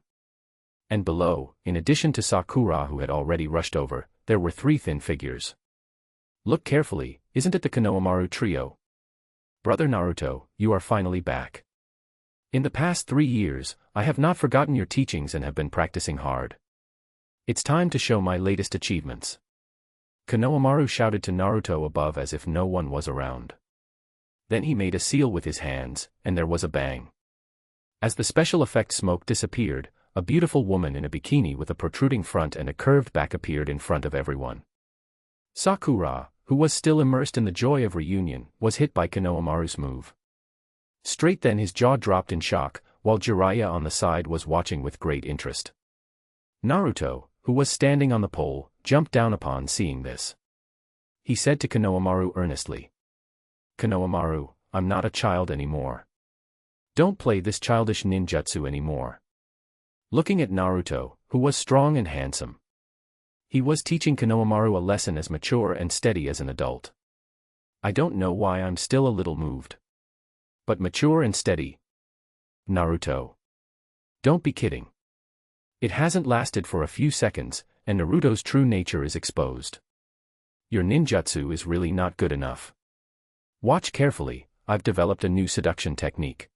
And below, in addition to Sakura who had already rushed over, there were 3 thin figures. Look carefully, isn't it the Konohamaru trio? Brother Naruto, you are finally back. In the past 3 years, I have not forgotten your teachings and have been practicing hard. It's time to show my latest achievements. Konohamaru shouted to Naruto above as if no one was around. Then he made a seal with his hands, and there was a bang. As the special effect smoke disappeared, a beautiful woman in a bikini with a protruding front and a curved back appeared in front of everyone. Sakura, who was still immersed in the joy of reunion, was hit by Konohamaru's move. Straight then his jaw dropped in shock, while Jiraiya on the side was watching with great interest. Naruto, who was standing on the pole, jumped down upon seeing this. He said to Konohamaru earnestly, "Konohamaru, I'm not a child anymore. Don't play this childish ninjutsu anymore." Looking at Naruto, who was strong and handsome. He was teaching Konohamaru a lesson as mature and steady as an adult. I don't know why I'm still a little moved. But mature and steady? Naruto. Don't be kidding. It hasn't lasted for a few seconds, and Naruto's true nature is exposed. Your ninjutsu is really not good enough. Watch carefully, I've developed a new seduction technique.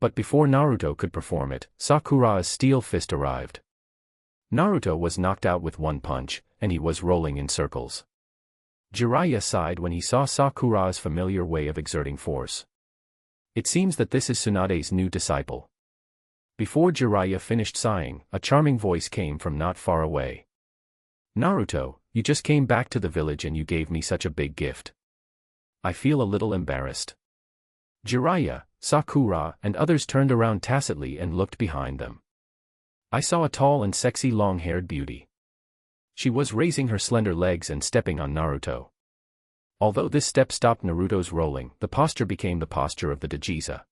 But before Naruto could perform it, Sakura's steel fist arrived. Naruto was knocked out with one punch, and he was rolling in circles. Jiraiya sighed when he saw Sakura's familiar way of exerting force. It seems that this is Tsunade's new disciple. Before Jiraiya finished sighing, a charming voice came from not far away. "Naruto, you just came back to the village and you gave me such a big gift. I feel a little embarrassed." Jiraiya, Sakura, and others turned around tacitly and looked behind them. I saw a tall and sexy long-haired beauty. She was raising her slender legs and stepping on Naruto. Although this step stopped Naruto's rolling, the posture became the posture of the Dajiza.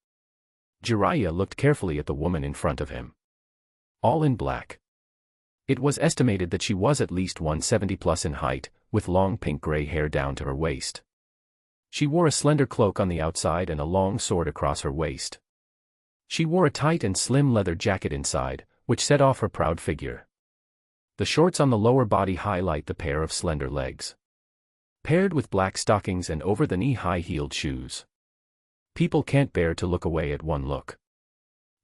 Jiraiya looked carefully at the woman in front of him. All in black. It was estimated that she was at least 170 plus in height, with long pink-gray hair down to her waist. She wore a slender cloak on the outside and a long sword across her waist. She wore a tight and slim leather jacket inside, which set off her proud figure. The shorts on the lower body highlight the pair of slender legs, paired with black stockings and over-the-knee high-heeled shoes. People can't bear to look away at one look.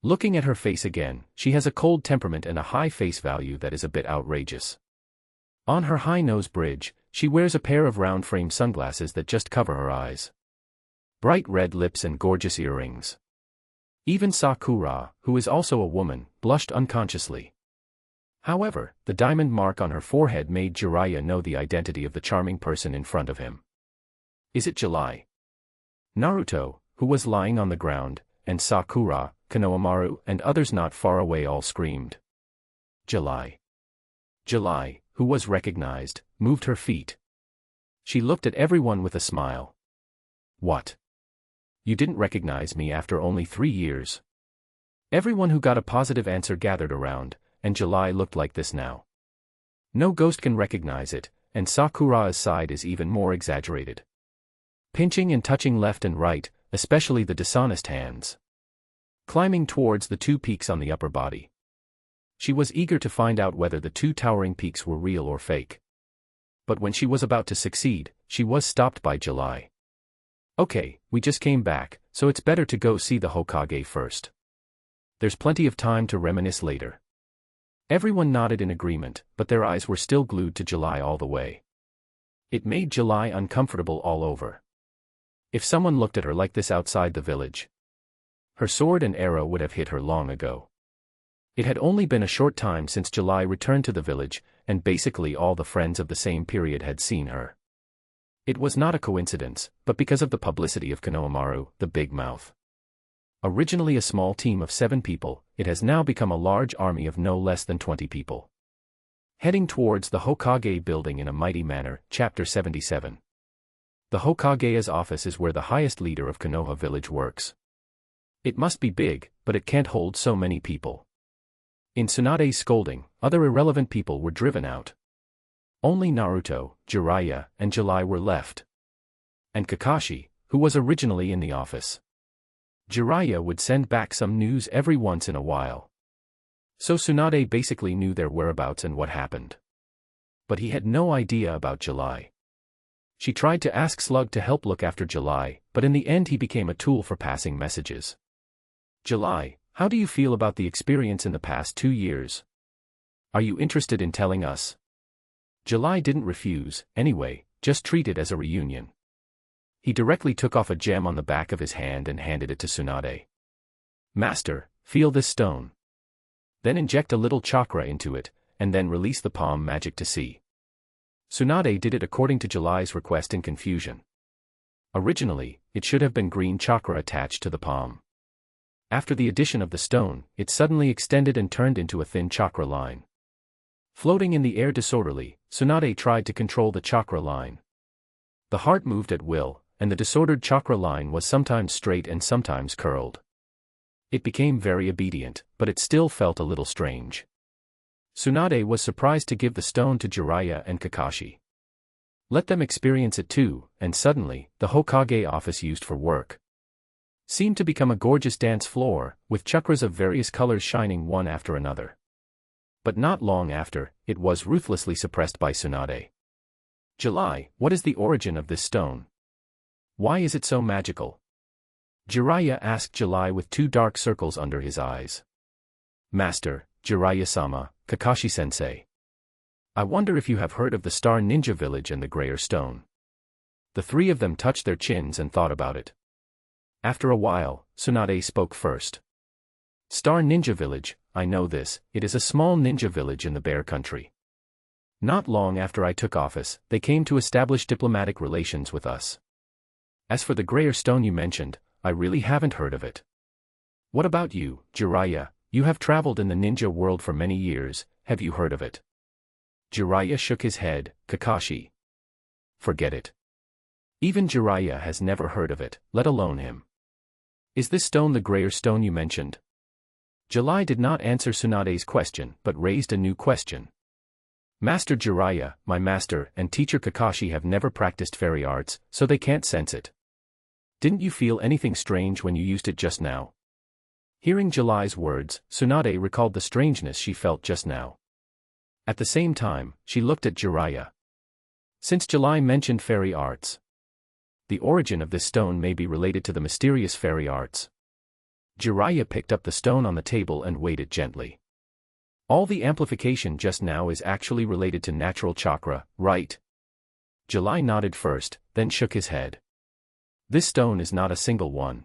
Looking at her face again, she has a cold temperament and a high face value that is a bit outrageous. On her high nose bridge, she wears a pair of round-frame sunglasses that just cover her eyes. Bright red lips and gorgeous earrings. Even Sakura, who is also a woman, blushed unconsciously. However, the diamond mark on her forehead made Jiraiya know the identity of the charming person in front of him. Is it July? Naruto, who was lying on the ground, and Sakura, Konohamaru, and others not far away all screamed. July. July, who was recognized, moved her feet. She looked at everyone with a smile. What? You didn't recognize me after only 3 years? Everyone who got a positive answer gathered around, and July looked like this now. No ghost can recognize it, and Sakura's side is even more exaggerated. Pinching and touching left and right, especially the dishonest hands. Climbing towards the 2 peaks on the upper body. She was eager to find out whether the 2 towering peaks were real or fake. But when she was about to succeed, she was stopped by July. Okay, we just came back, so it's better to go see the Hokage first. There's plenty of time to reminisce later. Everyone nodded in agreement, but their eyes were still glued to July all the way. It made July uncomfortable all over. If someone looked at her like this outside the village, her sword and arrow would have hit her long ago. It had only been a short time since July returned to the village, and basically all the friends of the same period had seen her. It was not a coincidence, but because of the publicity of Konohamaru, the Big Mouth. Originally a small team of 7 people, it has now become a large army of no less than 20 people. Heading towards the Hokage building in a mighty manner, Chapter 77. The Hokage's office is where the highest leader of Konoha village works. It must be big, but it can't hold so many people. In Tsunade's scolding, other irrelevant people were driven out. Only Naruto, Jiraiya, and July were left. And Kakashi, who was originally in the office. Jiraiya would send back some news every once in a while. So Tsunade basically knew their whereabouts and what happened. But he had no idea about July. She tried to ask Slug to help look after July, but in the end he became a tool for passing messages. July, how do you feel about the experience in the past 2 years? Are you interested in telling us? July didn't refuse, anyway, just treat it as a reunion. He directly took off a gem on the back of his hand and handed it to Tsunade. Master, feel this stone. Then inject a little chakra into it, and then release the palm magic to see. Tsunade did it according to July's request in confusion. Originally, it should have been green chakra attached to the palm. After the addition of the stone, it suddenly extended and turned into a thin chakra line. Floating in the air disorderly, Tsunade tried to control the chakra line. The heart moved at will, and the disordered chakra line was sometimes straight and sometimes curled. It became very obedient, but it still felt a little strange. Tsunade was surprised to give the stone to Jiraiya and Kakashi. Let them experience it too, and suddenly, the Hokage office used for work seemed to become a gorgeous dance floor, with chakras of various colors shining one after another. But not long after, it was ruthlessly suppressed by Tsunade. July, what is the origin of this stone? Why is it so magical? Jiraiya asked July with 2 dark circles under his eyes. Master, Jiraiya-sama, Kakashi-sensei. I wonder if you have heard of the Star Ninja Village and the Grayer Stone. The 3 of them touched their chins and thought about it. After a while, Tsunade spoke first. Star Ninja Village, I know this, it is a small ninja village in the Bear Country. Not long after I took office, they came to establish diplomatic relations with us. As for the Grayer Stone you mentioned, I really haven't heard of it. What about you, Jiraiya? You have traveled in the ninja world for many years, have you heard of it? Jiraiya shook his head. Kakashi. Forget it. Even Jiraiya has never heard of it, let alone him. Is this stone the Grayer Stone you mentioned? July did not answer Tsunade's question but raised a new question. Master Jiraiya, my master, and teacher Kakashi have never practiced fairy arts, so they can't sense it. Didn't you feel anything strange when you used it just now? Hearing July's words, Tsunade recalled the strangeness she felt just now. At the same time, she looked at Jiraiya. Since July mentioned fairy arts, the origin of this stone may be related to the mysterious fairy arts. Jiraiya picked up the stone on the table and weighed it gently. All the amplification just now is actually related to natural chakra, right? July nodded first, then shook his head. This stone is not a single one.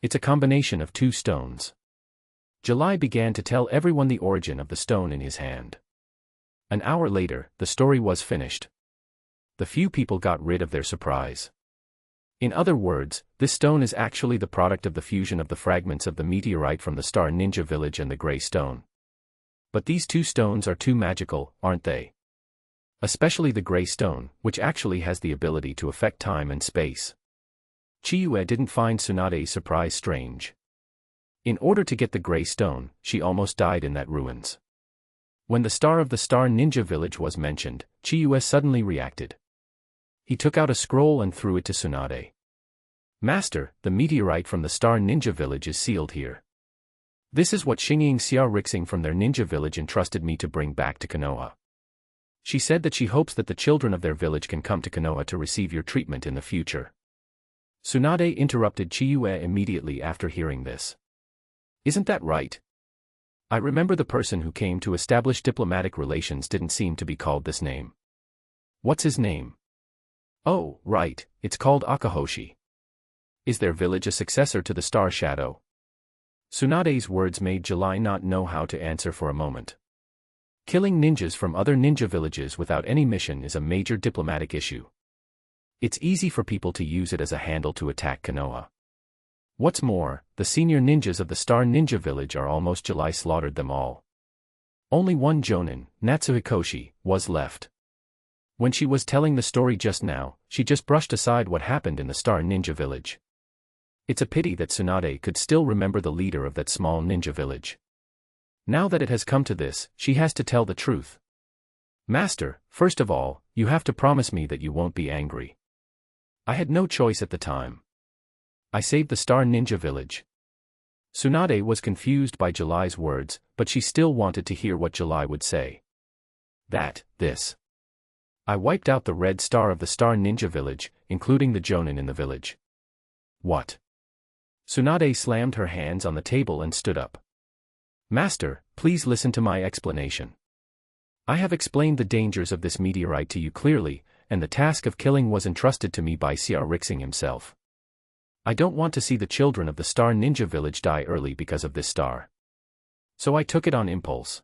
It's a combination of two stones. July began to tell everyone the origin of the stone in his hand. An hour later, the story was finished. The few people got rid of their surprise. In other words, this stone is actually the product of the fusion of the fragments of the meteorite from the Star Ninja Village and the Grey Stone. But these two stones are too magical, aren't they? Especially the Grey Stone, which actually has the ability to affect time and space. Chiyue didn't find Tsunade's surprise strange. In order to get the Grey Stone, she almost died in that ruins. When the star of the Star Ninja Village was mentioned, Chiyue suddenly reacted. He took out a scroll and threw it to Tsunade. Master, the meteorite from the Star Ninja Village is sealed here. This is what Xingyin Xiaorixing from their ninja village entrusted me to bring back to Konoha. She said that she hopes that the children of their village can come to Konoha to receive your treatment in the future. Tsunade interrupted Chiyue immediately after hearing this. Isn't that right? I remember the person who came to establish diplomatic relations didn't seem to be called this name. What's his name? Oh, right, it's called Akahoshi. Is their village a successor to the Star Shadow? Tsunade's words made July not know how to answer for a moment. Killing ninjas from other ninja villages without any mission is a major diplomatic issue. It's easy for people to use it as a handle to attack Konoha. What's more, the senior ninjas of the Star Ninja Village are almost July slaughtered them all. Only one jonin, Natsuhikoshi, was left. When she was telling the story just now, she just brushed aside what happened in the Star Ninja Village. It's a pity that Tsunade could still remember the leader of that small ninja village. Now that it has come to this, she has to tell the truth. Master, first of all, you have to promise me that you won't be angry. I had no choice at the time. I saved the Star Ninja Village. Tsunade was confused by July's words, but she still wanted to hear what July would say. This. I wiped out the red star of the Star Ninja Village, including the jonin in the village. What? Tsunade slammed her hands on the table and stood up. Master, please listen to my explanation. I have explained the dangers of this meteorite to you clearly, and the task of killing was entrusted to me by Xiaorixing himself. I don't want to see the children of the Star Ninja Village die early because of this star. So I took it on impulse.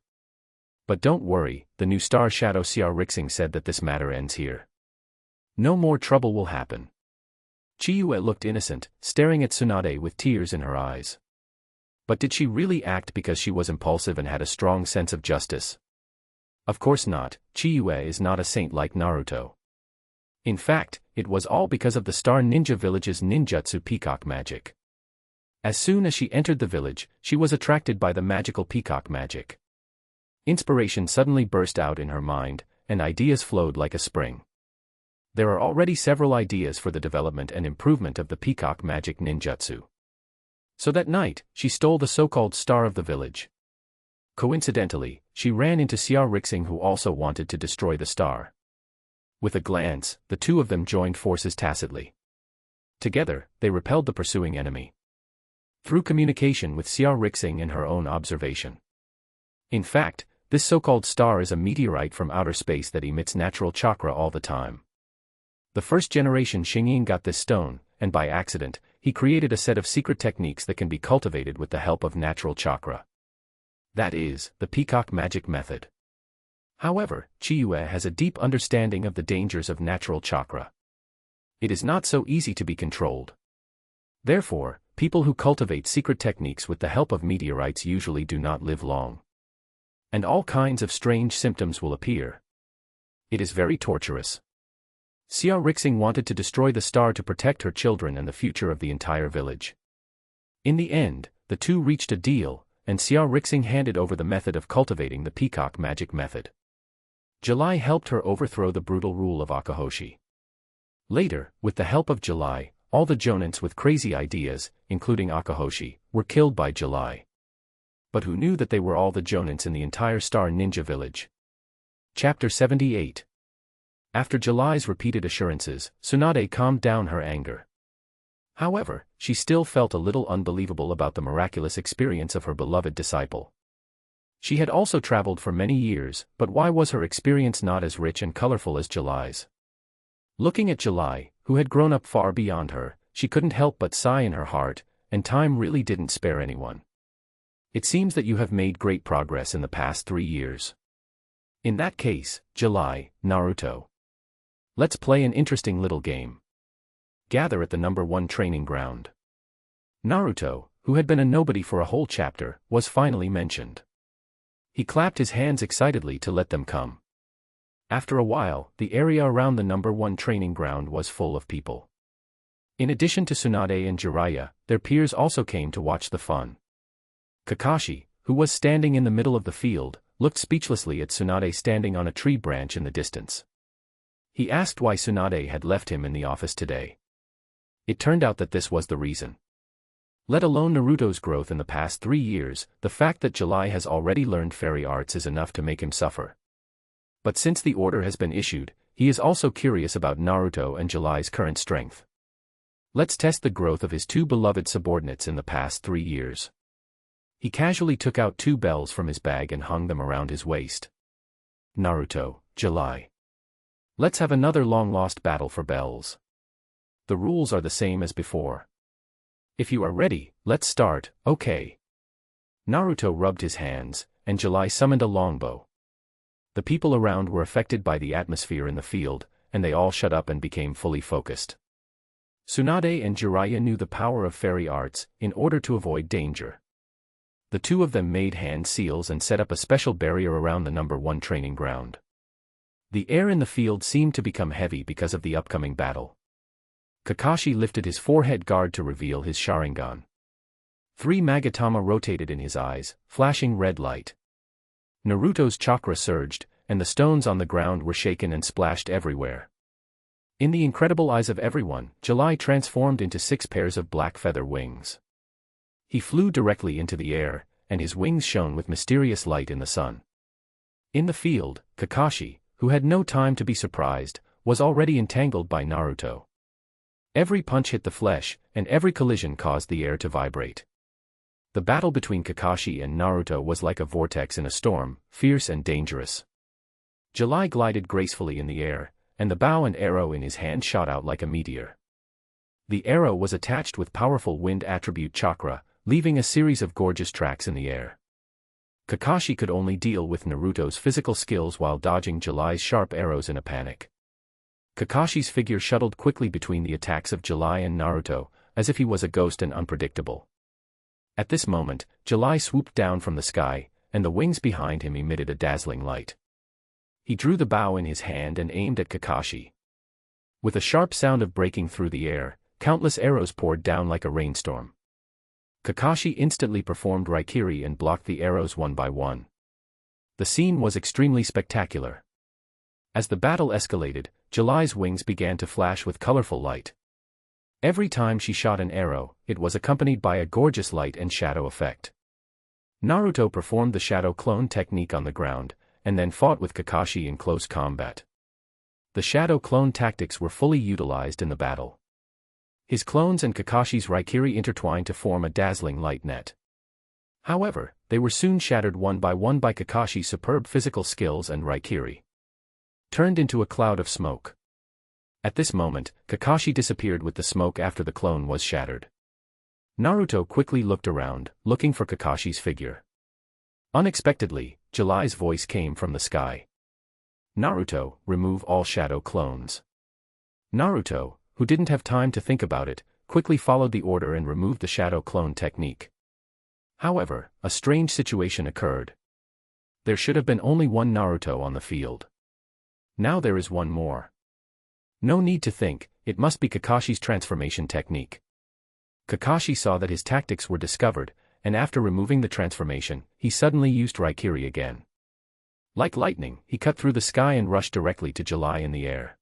But don't worry, the new Star Shadow Xiaorixing said that this matter ends here. No more trouble will happen. Chiyue looked innocent, staring at Tsunade with tears in her eyes. But did she really act because she was impulsive and had a strong sense of justice? Of course not, Chiyue is not a saint like Naruto. In fact, it was all because of the Star Ninja Village's ninjutsu peacock magic. As soon as she entered the village, she was attracted by the magical peacock magic. Inspiration suddenly burst out in her mind, and ideas flowed like a spring. There are already several ideas for the development and improvement of the peacock magic ninjutsu. So that night, she stole the so-called star of the village. Coincidentally, she ran into Xiaorixing, who also wanted to destroy the star. With a glance, the two of them joined forces tacitly. Together, they repelled the pursuing enemy. Through communication with Xiaorixing and her own observation. In fact, this so-called star is a meteorite from outer space that emits natural chakra all the time. The first generation Xingyin got this stone, and by accident, he created a set of secret techniques that can be cultivated with the help of natural chakra. That is, the peacock magic method. However, Chiyue has a deep understanding of the dangers of natural chakra. It is not so easy to be controlled. Therefore, people who cultivate secret techniques with the help of meteorites usually do not live long. And all kinds of strange symptoms will appear. It is very torturous. Xiaorixing wanted to destroy the star to protect her children and the future of the entire village. In the end, the two reached a deal, and Xiaorixing handed over the method of cultivating the peacock magic method. July helped her overthrow the brutal rule of Akahoshi. Later, with the help of July, all the jonins with crazy ideas, including Akahoshi, were killed by July. But who knew that they were all the jonins in the entire Star Ninja Village? Chapter 78. After July's repeated assurances, Tsunade calmed down her anger. However, she still felt a little unbelievable about the miraculous experience of her beloved disciple. She had also traveled for many years, but why was her experience not as rich and colorful as July's? Looking at July, who had grown up far beyond her, she couldn't help but sigh in her heart, and time really didn't spare anyone. It seems that you have made great progress in the past 3 years. In that case, July, Naruto. Let's play an interesting little game. Gather at the number 1 training ground. Naruto, who had been a nobody for a whole chapter, was finally mentioned. He clapped his hands excitedly to let them come. After a while, the area around the number 1 training ground was full of people. In addition to Tsunade and Jiraiya, their peers also came to watch the fun. Kakashi, who was standing in the middle of the field, looked speechlessly at Tsunade standing on a tree branch in the distance. He asked why Tsunade had left him in the office today. It turned out that this was the reason. Let alone Naruto's growth in the past 3 years, the fact that July has already learned fairy arts is enough to make him suffer. But since the order has been issued, he is also curious about Naruto and July's current strength. Let's test the growth of his 2 beloved subordinates in the past 3 years. He casually took out 2 bells from his bag and hung them around his waist. Naruto, July. Let's have another long-lost battle for bells. The rules are the same as before. If you are ready, let's start, okay. Naruto rubbed his hands, and July summoned a longbow. The people around were affected by the atmosphere in the field, and they all shut up and became fully focused. Tsunade and Jiraiya knew the power of fairy arts, in order to avoid danger. The 2 of them made hand seals and set up a special barrier around the number 1 training ground. The air in the field seemed to become heavy because of the upcoming battle. Kakashi lifted his forehead guard to reveal his Sharingan. 3 Magatama rotated in his eyes, flashing red light. Naruto's chakra surged, and the stones on the ground were shaken and splashed everywhere. In the incredible eyes of everyone, July transformed into 6 pairs of black feather wings. He flew directly into the air, and his wings shone with mysterious light in the sun. In the field, Kakashi, who had no time to be surprised, was already entangled by Naruto. Every punch hit the flesh, and every collision caused the air to vibrate. The battle between Kakashi and Naruto was like a vortex in a storm, fierce and dangerous. July glided gracefully in the air, and the bow and arrow in his hand shot out like a meteor. The arrow was attached with powerful wind attribute chakra, leaving a series of gorgeous tracks in the air. Kakashi could only deal with Naruto's physical skills while dodging July's sharp arrows in a panic. Kakashi's figure shuttled quickly between the attacks of July and Naruto, as if he was a ghost and unpredictable. At this moment, July swooped down from the sky, and the wings behind him emitted a dazzling light. He drew the bow in his hand and aimed at Kakashi. With a sharp sound of breaking through the air, countless arrows poured down like a rainstorm. Kakashi instantly performed Raikage and blocked the arrows one by one. The scene was extremely spectacular. As the battle escalated, July's wings began to flash with colorful light. Every time she shot an arrow, it was accompanied by a gorgeous light and shadow effect. Naruto performed the shadow clone technique on the ground, and then fought with Kakashi in close combat. The shadow clone tactics were fully utilized in the battle. His clones and Kakashi's Raikage intertwined to form a dazzling light net. However, they were soon shattered one by Kakashi's superb physical skills and Raikage turned into a cloud of smoke. At this moment, Kakashi disappeared with the smoke after the clone was shattered. Naruto quickly looked around, looking for Kakashi's figure. Unexpectedly, July's voice came from the sky. Naruto, remove all shadow clones. Naruto, who didn't have time to think about it, quickly followed the order and removed the shadow clone technique. However, a strange situation occurred. There should have been only one Naruto on the field. Now there is one more. No need to think, it must be Kakashi's transformation technique. Kakashi saw that his tactics were discovered, and after removing the transformation, he suddenly used Raikage again. Like lightning, he cut through the sky and rushed directly to July in the air.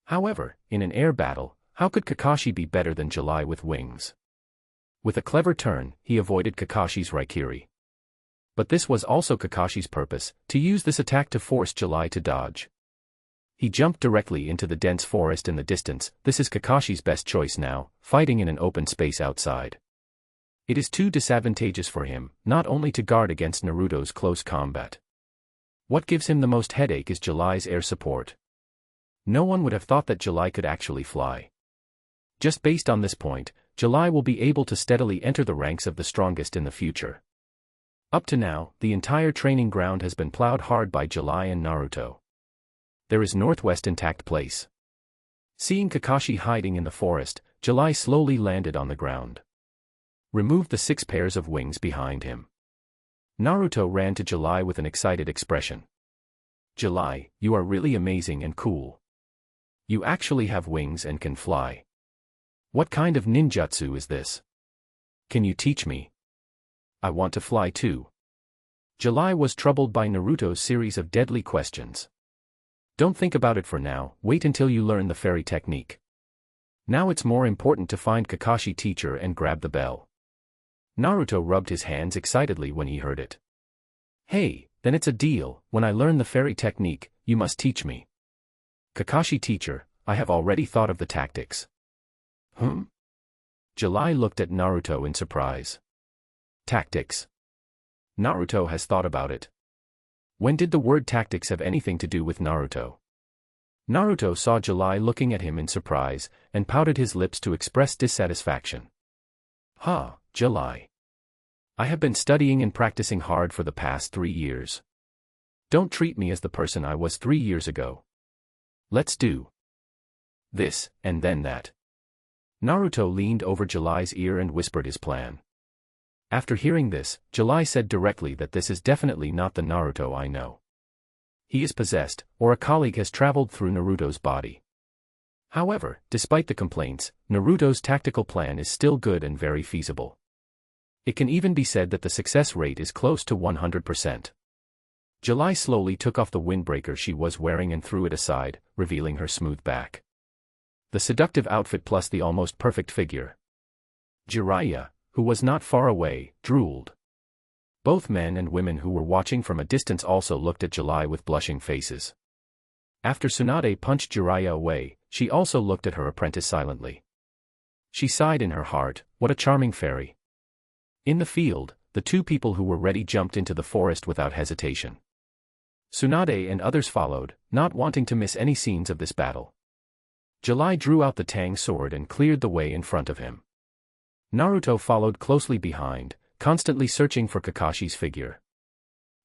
However, in an air battle, how could Kakashi be better than July with wings? With a clever turn, he avoided Kakashi's Raikage. But this was also Kakashi's purpose, to use this attack to force July to dodge. He jumped directly into the dense forest in the distance. This is Kakashi's best choice now, fighting in an open space outside. It is too disadvantageous for him, not only to guard against Naruto's close combat. What gives him the most headache is July's air support. No one would have thought that July could actually fly. Just based on this point, July will be able to steadily enter the ranks of the strongest in the future. Up to now, the entire training ground has been plowed hard by July and Naruto. There is northwest intact place. Seeing Kakashi hiding in the forest, July slowly landed on the ground. Removed the 6 pairs of wings behind him. Naruto ran to July with an excited expression. July, you are really amazing and cool. You actually have wings and can fly. What kind of ninjutsu is this? Can you teach me? I want to fly too. July was troubled by Naruto's series of deadly questions. Don't think about it for now, wait until you learn the fairy technique. Now it's more important to find Kakashi teacher and grab the bell. Naruto rubbed his hands excitedly when he heard it. Hey, then it's a deal, when I learn the fairy technique, you must teach me. Kakashi teacher, I have already thought of the tactics. July looked at Naruto in surprise. Tactics. Naruto has thought about it. When did the word tactics have anything to do with Naruto? Naruto saw July looking at him in surprise, and pouted his lips to express dissatisfaction. July. I have been studying and practicing hard for the past 3 years. Don't treat me as the person I was 3 years ago. Let's do this, and then that. Naruto leaned over July's ear and whispered his plan. After hearing this, July said directly that this is definitely not the Naruto I know. He is possessed, or a colleague has traveled through Naruto's body. However, despite the complaints, Naruto's tactical plan is still good and very feasible. It can even be said that the success rate is close to 100%. July slowly took off the windbreaker she was wearing and threw it aside, revealing her smooth back. The seductive outfit plus the almost perfect figure. Jiraiya, who was not far away, drooled. Both men and women who were watching from a distance also looked at July with blushing faces. After Tsunade punched Jiraiya away, she also looked at her apprentice silently. She sighed in her heart, what a charming fairy. In the field, the 2 people who were ready jumped into the forest without hesitation. Tsunade and others followed, not wanting to miss any scenes of this battle. July drew out the Tang sword and cleared the way in front of him. Naruto followed closely behind, constantly searching for Kakashi's figure.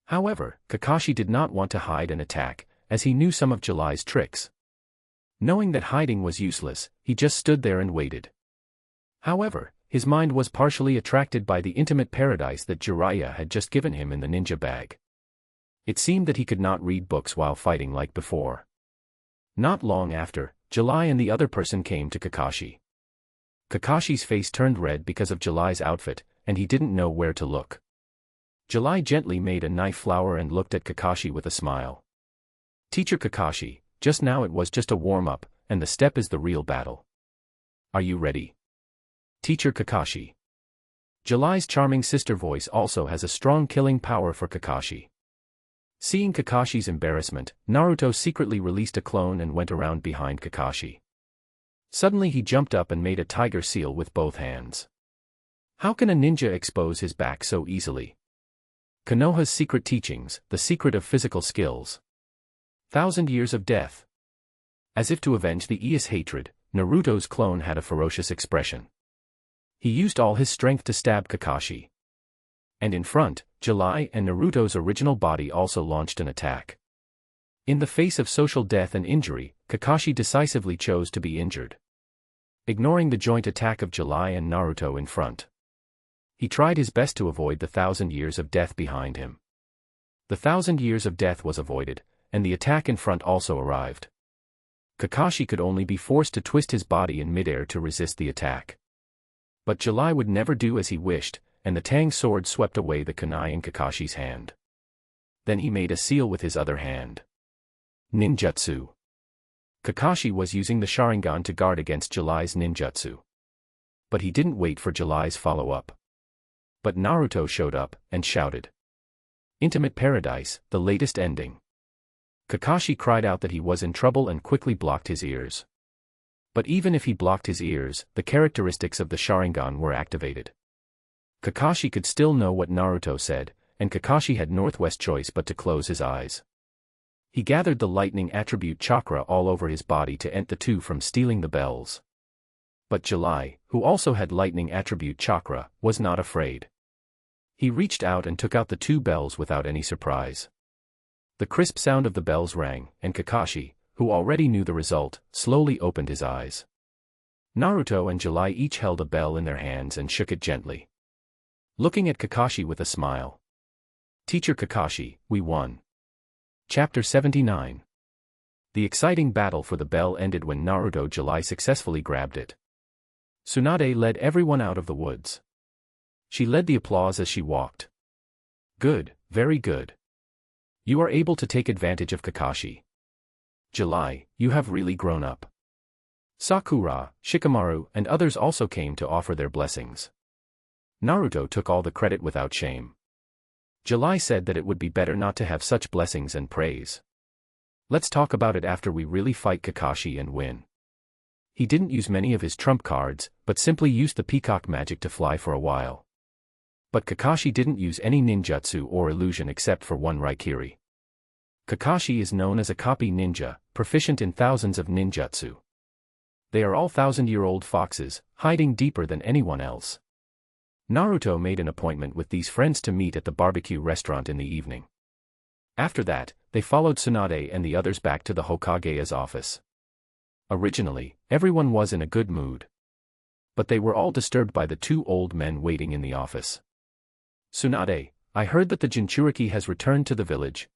However, Kakashi did not want to hide and attack, as he knew some of July's tricks. Knowing that hiding was useless, he just stood there and waited. However, his mind was partially attracted by the intimate paradise that Jiraiya had just given him in the ninja bag. It seemed that he could not read books while fighting like before. Not long after, July and the other person came to Kakashi. Kakashi's face turned red because of July's outfit, and he didn't know where to look. July gently made a knife flower and looked at Kakashi with a smile. Teacher Kakashi, just now it was just a warm-up, and the step is the real battle. Are you ready? Teacher Kakashi. July's charming sister voice also has a strong killing power for Kakashi. Seeing Kakashi's embarrassment, Naruto secretly released a clone and went around behind Kakashi. Suddenly he jumped up and made a tiger seal with both hands. How can a ninja expose his back so easily? Konoha's secret teachings, the secret of physical skills. 1,000 years of death. As if to avenge the Ius hatred, Naruto's clone had a ferocious expression. He used all his strength to stab Kakashi. And in front, July and Naruto's original body also launched an attack. In the face of social death and injury, Kakashi decisively chose to be injured. Ignoring the joint attack of July and Naruto in front, he tried his best to avoid the 1,000 years of death behind him. The 1,000 years of death was avoided, and the attack in front also arrived. Kakashi could only be forced to twist his body in midair to resist the attack. But July would never do as he wished, and the Tang sword swept away the kunai in Kakashi's hand. Then he made a seal with his other hand. Ninjutsu. Kakashi was using the Sharingan to guard against July's ninjutsu. But he didn't wait for July's follow-up. But Naruto showed up, and shouted. Intimate Paradise, the latest ending. Kakashi cried out that he was in trouble and quickly blocked his ears. But even if he blocked his ears, the characteristics of the Sharingan were activated. Kakashi could still know what Naruto said, and Kakashi had Northwest choice but to close his eyes. He gathered the lightning attribute Chakra all over his body to end the two from stealing the bells. But July, who also had lightning attribute Chakra, was not afraid. He reached out and took out the two bells without any surprise. The crisp sound of the bells rang, and Kakashi, who already knew the result, slowly opened his eyes. Naruto and July each held a bell in their hands and shook it gently. Looking at Kakashi with a smile. Teacher Kakashi, we won. Chapter 79. The exciting battle for the bell ended when Naruto July successfully grabbed it. Tsunade led everyone out of the woods. She led the applause as she walked. Good, very good. You are able to take advantage of Kakashi. July, you have really grown up. Sakura, Shikamaru, and others also came to offer their blessings. Naruto took all the credit without shame. July said that it would be better not to have such blessings and praise. Let's talk about it after we really fight Kakashi and win. He didn't use many of his trump cards, but simply used the peacock magic to fly for a while. But Kakashi didn't use any ninjutsu or illusion except for one Raikage. Kakashi is known as a copy ninja, proficient in thousands of ninjutsu. They are all thousand-year-old foxes, hiding deeper than anyone else. Naruto made an appointment with these friends to meet at the barbecue restaurant in the evening. After that, they followed Tsunade and the others back to the Hokage's office. Originally, everyone was in a good mood. But they were all disturbed by the two old men waiting in the office. Tsunade, I heard that the Jinchuriki has returned to the village.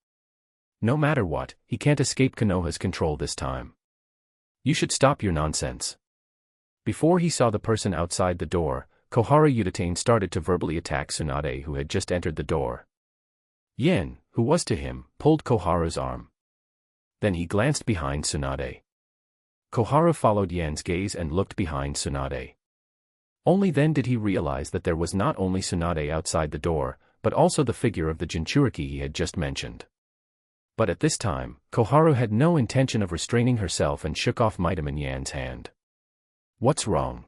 No matter what, he can't escape Konoha's control this time. You should stop your nonsense. Before he saw the person outside the door, Kohara Udatane started to verbally attack Tsunade, who had just entered the door. Yen, who was to him, pulled Kohara's arm. Then he glanced behind Tsunade. Kohara followed Yen's gaze and looked behind Tsunade. Only then did he realize that there was not only Tsunade outside the door, but also the figure of the Jinchuriki he had just mentioned. But at this time, Kohara had no intention of restraining herself and shook off Mitaman Yan's hand. What's wrong?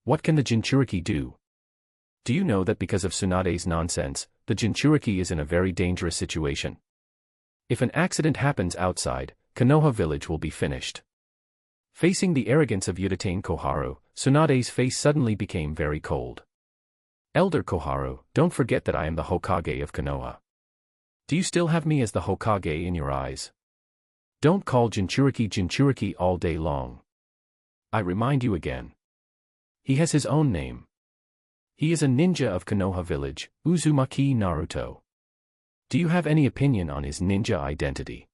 What can the Jinchuriki do? Do you know that because of Tsunade's nonsense, the Jinchuriki is in a very dangerous situation? If an accident happens outside, Konoha village will be finished. Facing the arrogance of Udatane Koharu, Tsunade's face suddenly became very cold. Elder Koharu, don't forget that I am the Hokage of Konoha. Do you still have me as the Hokage in your eyes? Don't call Jinchuriki Jinchuriki all day long. I remind you again. He has his own name. He is a ninja of Konoha village, Uzumaki Naruto. Do you have any opinion on his ninja identity?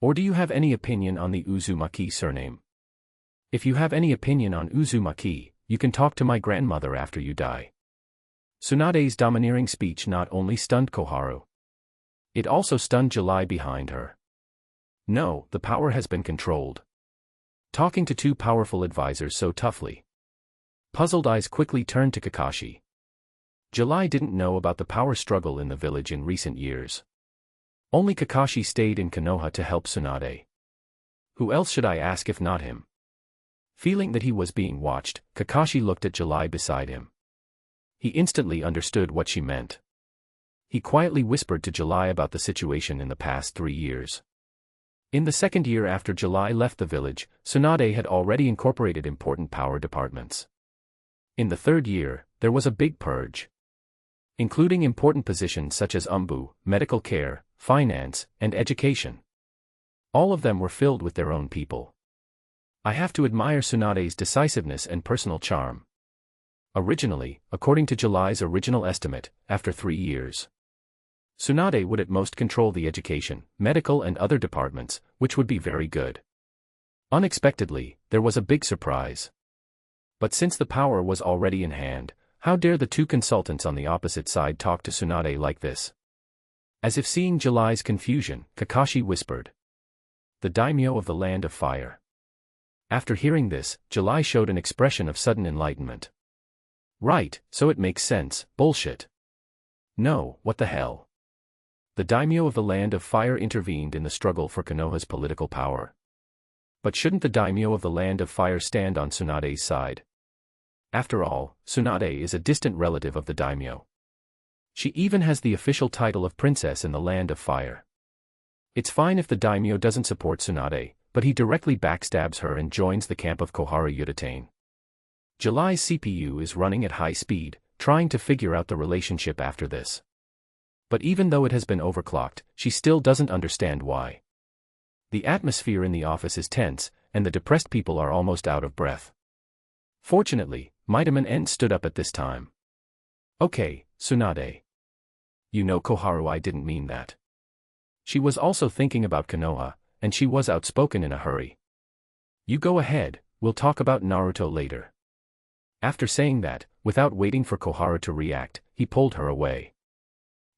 Or do you have any opinion on the Uzumaki surname? If you have any opinion on Uzumaki, you can talk to my grandmother after you die. Tsunade's domineering speech not only stunned Koharu. It also stunned July behind her. No, the power has been controlled. Talking to two powerful advisors so toughly. Puzzled eyes quickly turned to Kakashi. July didn't know about the power struggle in the village in recent years. Only Kakashi stayed in Konoha to help Tsunade. Who else should I ask if not him? Feeling that he was being watched, Kakashi looked at July beside him. He instantly understood what she meant. He quietly whispered to July about the situation in the past 3 years. In the second year after July left the village, Tsunade had already incorporated important power departments. In the third year, there was a big purge. Including important positions such as Umbu, medical care, finance, and education. All of them were filled with their own people. I have to admire Tsunade's decisiveness and personal charm. Originally, according to July's original estimate, after 3 years, Tsunade would at most control the education, medical and other departments, which would be very good. Unexpectedly, there was a big surprise. But since the power was already in hand, how dare the two consultants on the opposite side talk to Tsunade like this? As if seeing July's confusion, Kakashi whispered. The daimyo of the Land of Fire. After hearing this, July showed an expression of sudden enlightenment. Right, so it makes sense, bullshit. No, what the hell? The daimyo of the Land of Fire intervened in the struggle for Konoha's political power. But shouldn't the daimyo of the Land of Fire stand on Tsunade's side? After all, Tsunade is a distant relative of the daimyo. She even has the official title of princess in the Land of Fire. It's fine if the daimyo doesn't support Tsunade, but he directly backstabs her and joins the camp of Kohara Yutane. July's CPU is running at high speed, trying to figure out the relationship after this. But even though it has been overclocked, she still doesn't understand why. The atmosphere in the office is tense, and the depressed people are almost out of breath. Fortunately, Midaman N stood up at this time. Okay, Tsunade. You know Koharu, I didn't mean that. She was also thinking about Konoha, and she was outspoken in a hurry. You go ahead, we'll talk about Naruto later. After saying that, without waiting for Koharu to react, he pulled her away.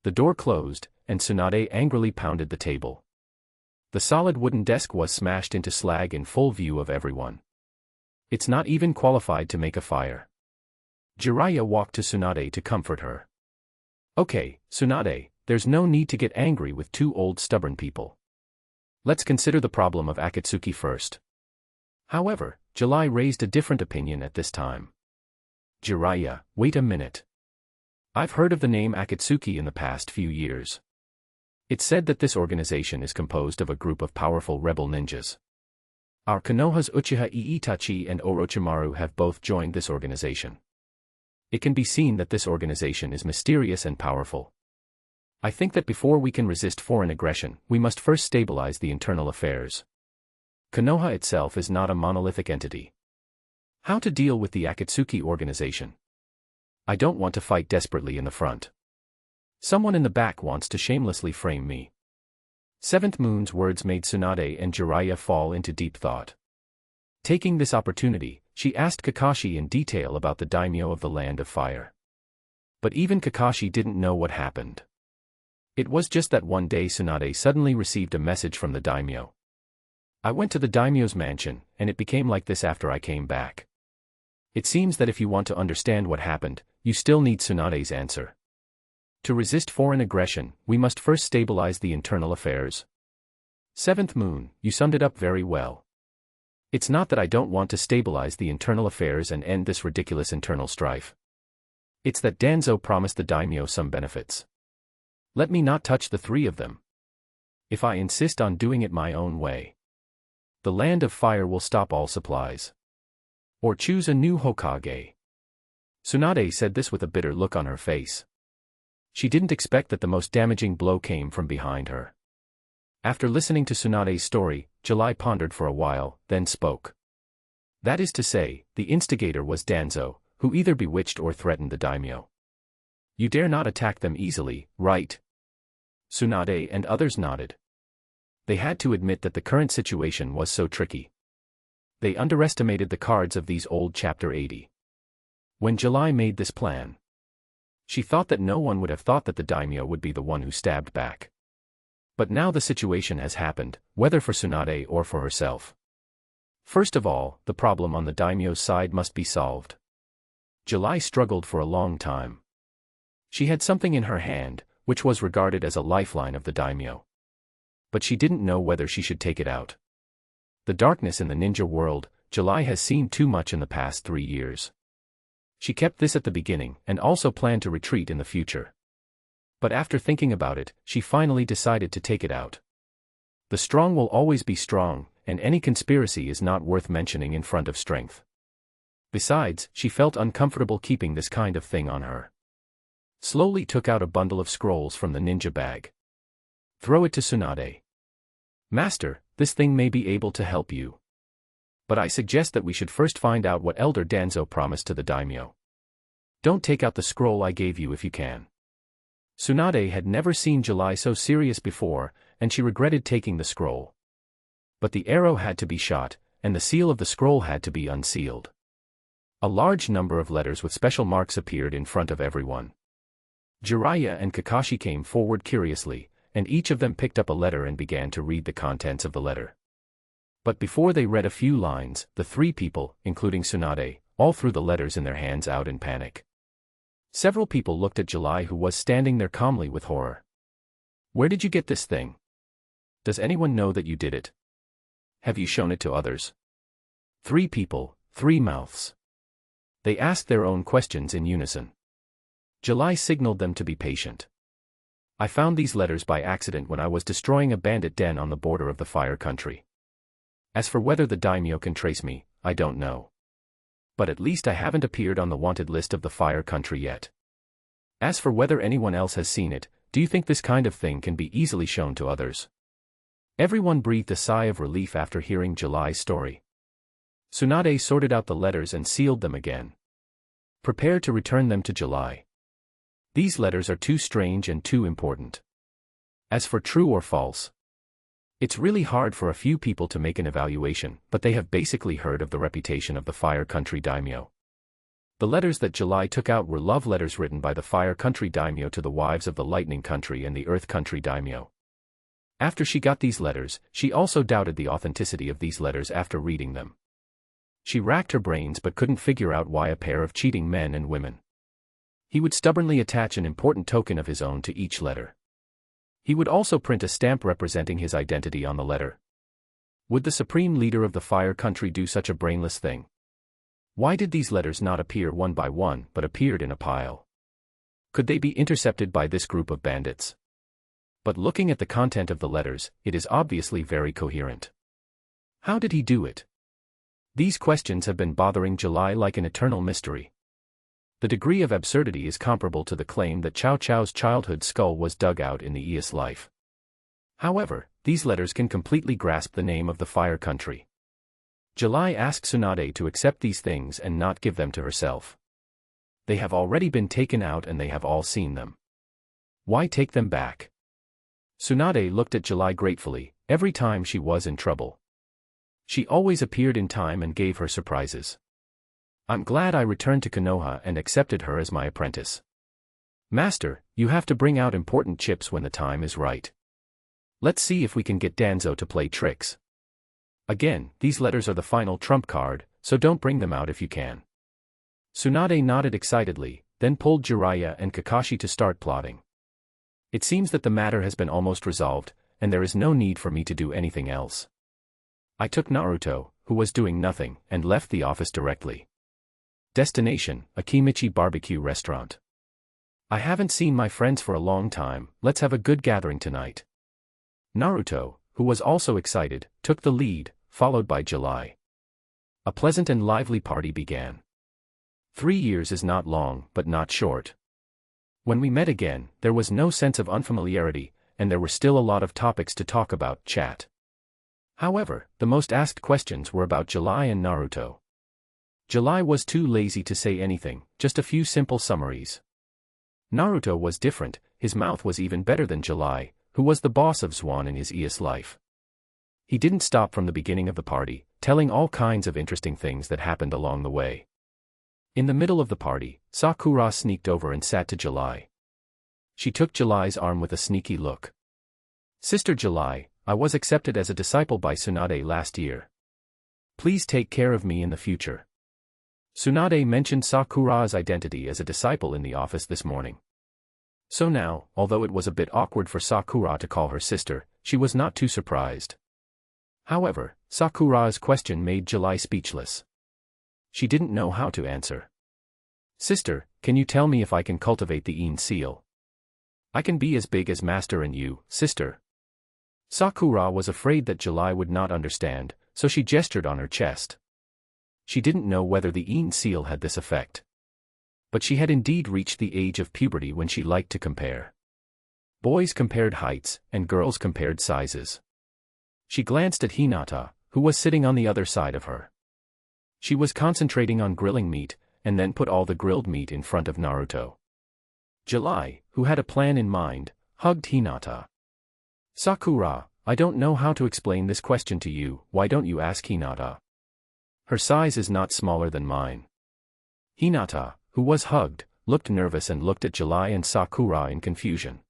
The door closed, and Tsunade angrily pounded the table. The solid wooden desk was smashed into slag in full view of everyone. It's not even qualified to make a fire. Jiraiya walked to Tsunade to comfort her. Okay, Tsunade, there's no need to get angry with two old stubborn people. Let's consider the problem of Akatsuki first. However, July raised a different opinion at this time. Jiraiya, wait a minute. I've heard of the name Akatsuki in the past few years. It's said that this organization is composed of a group of powerful rebel ninjas. Our Konoha's Uchiha Itachi and Orochimaru have both joined this organization. It can be seen that this organization is mysterious and powerful. I think that before we can resist foreign aggression, we must first stabilize the internal affairs. Konoha itself is not a monolithic entity. How to deal with the Akatsuki organization? I don't want to fight desperately in the front. Someone in the back wants to shamelessly frame me. Seventh Moon's words made Tsunade and Jiraiya fall into deep thought. Taking this opportunity, she asked Kakashi in detail about the daimyo of the Land of Fire. But even Kakashi didn't know what happened. It was just that one day Tsunade suddenly received a message from the daimyo. I went to the daimyo's mansion, and it became like this after I came back. It seems that if you want to understand what happened, you still need Tsunade's answer. To resist foreign aggression, we must first stabilize the internal affairs. Seventh Moon, you summed it up very well. It's not that I don't want to stabilize the internal affairs and end this ridiculous internal strife. It's that Danzo promised the daimyo some benefits. Let me not touch the three of them. If I insist on doing it my own way, the Land of Fire will stop all supplies. Or choose a new Hokage. Tsunade said this with a bitter look on her face. She didn't expect that the most damaging blow came from behind her. After listening to Tsunade's story, July pondered for a while, then spoke. That is to say, the instigator was Danzo, who either bewitched or threatened the daimyo. You dare not attack them easily, right? Tsunade and others nodded. They had to admit that the current situation was so tricky. They underestimated the cards of these old Chapter 80. When July made this plan, she thought that no one would have thought that the daimyo would be the one who stabbed back. But now the situation has happened, whether for Tsunade or for herself. First of all, the problem on the daimyo's side must be solved. July struggled for a long time. She had something in her hand, which was regarded as a lifeline of the daimyo. But she didn't know whether she should take it out. The darkness in the ninja world, July has seen too much in the past 3 years. She kept this at the beginning and also planned to retreat in the future. But after thinking about it, she finally decided to take it out. The strong will always be strong, and any conspiracy is not worth mentioning in front of strength. Besides, she felt uncomfortable keeping this kind of thing on her. Slowly took out a bundle of scrolls from the ninja bag. Throw it to Tsunade. Master, this thing may be able to help you. But I suggest that we should first find out what Elder Danzo promised to the daimyo. Don't take out the scroll I gave you if you can. Tsunade had never seen July so serious before, and she regretted taking the scroll. But the arrow had to be shot, and the seal of the scroll had to be unsealed. A large number of letters with special marks appeared in front of everyone. Jiraiya and Kakashi came forward curiously, and each of them picked up a letter and began to read the contents of the letter. But before they read a few lines, the three people, including Tsunade, all threw the letters in their hands out in panic. Several people looked at July, who was standing there calmly with horror. "Where did you get this thing? Does anyone know that you did it? Have you shown it to others?" Three people, three mouths. They asked their own questions in unison. July signaled them to be patient. "I found these letters by accident when I was destroying a bandit den on the border of the Fire Country. As for whether the daimyo can trace me, I don't know. But at least I haven't appeared on the wanted list of the Fire Country yet. As for whether anyone else has seen it, do you think this kind of thing can be easily shown to others?" Everyone breathed a sigh of relief after hearing July's story. Tsunade sorted out the letters and sealed them again. "Prepare to return them to July. These letters are too strange and too important. As for true or false, it's really hard for a few people to make an evaluation, but they have basically heard of the reputation of the Fire Country daimyo." The letters that July took out were love letters written by the Fire Country daimyo to the wives of the Lightning Country and the Earth Country daimyo. After she got these letters, she also doubted the authenticity of these letters after reading them. She racked her brains but couldn't figure out why a pair of cheating men and women. He would stubbornly attach an important token of his own to each letter. He would also print a stamp representing his identity on the letter. Would the supreme leader of the Fire Country do such a brainless thing? Why did these letters not appear one by one but appeared in a pile? Could they be intercepted by this group of bandits? But looking at the content of the letters, it is obviously very coherent. How did he do it? These questions have been bothering July like an eternal mystery. The degree of absurdity is comparable to the claim that Cao Cao's childhood skull was dug out in the East life. However, these letters can completely grasp the name of the Fire Country. July asked Tsunade to accept these things and not give them to herself. They have already been taken out and they have all seen them. Why take them back? Tsunade looked at July gratefully. Every time she was in trouble, she always appeared in time and gave her surprises. "I'm glad I returned to Konoha and accepted her as my apprentice. Master, you have to bring out important chips when the time is right. Let's see if we can get Danzo to play tricks. Again, these letters are the final trump card, so don't bring them out if you can." Tsunade nodded excitedly, then pulled Jiraiya and Kakashi to start plotting. "It seems that the matter has been almost resolved, and there is no need for me to do anything else. I took Naruto, who was doing nothing, and left the office directly. Destination, a Kimichi barbecue restaurant. I haven't seen my friends for a long time, let's have a good gathering tonight." Naruto, who was also excited, took the lead, followed by July. A pleasant and lively party began. 3 years is not long, but not short. When we met again, there was no sense of unfamiliarity, and there were still a lot of topics to talk about, chat. However, the most asked questions were about July and Naruto. July was too lazy to say anything, just a few simple summaries. Naruto was different, his mouth was even better than July, who was the boss of Swan in his ES life. He didn't stop from the beginning of the party, telling all kinds of interesting things that happened along the way. In the middle of the party, Sakura sneaked over and sat to July. She took July's arm with a sneaky look. "Sister July, I was accepted as a disciple by Tsunade last year. Please take care of me in the future." Tsunade mentioned Sakura's identity as a disciple in the office this morning. So now, although it was a bit awkward for Sakura to call her sister, she was not too surprised. However, Sakura's question made July speechless. She didn't know how to answer. "Sister, can you tell me if I can cultivate the Een seal? I can be as big as Master and you, sister." Sakura was afraid that July would not understand, so she gestured on her chest. She didn't know whether the Een seal had this effect. But she had indeed reached the age of puberty when she liked to compare. Boys compared heights, and girls compared sizes. She glanced at Hinata, who was sitting on the other side of her. She was concentrating on grilling meat, and then put all the grilled meat in front of Naruto. July, who had a plan in mind, hugged Hinata. "Sakura, I don't know how to explain this question to you, why don't you ask Hinata? Her size is not smaller than mine." Hinata, who was hugged, looked nervous and looked at July and Sakura in confusion.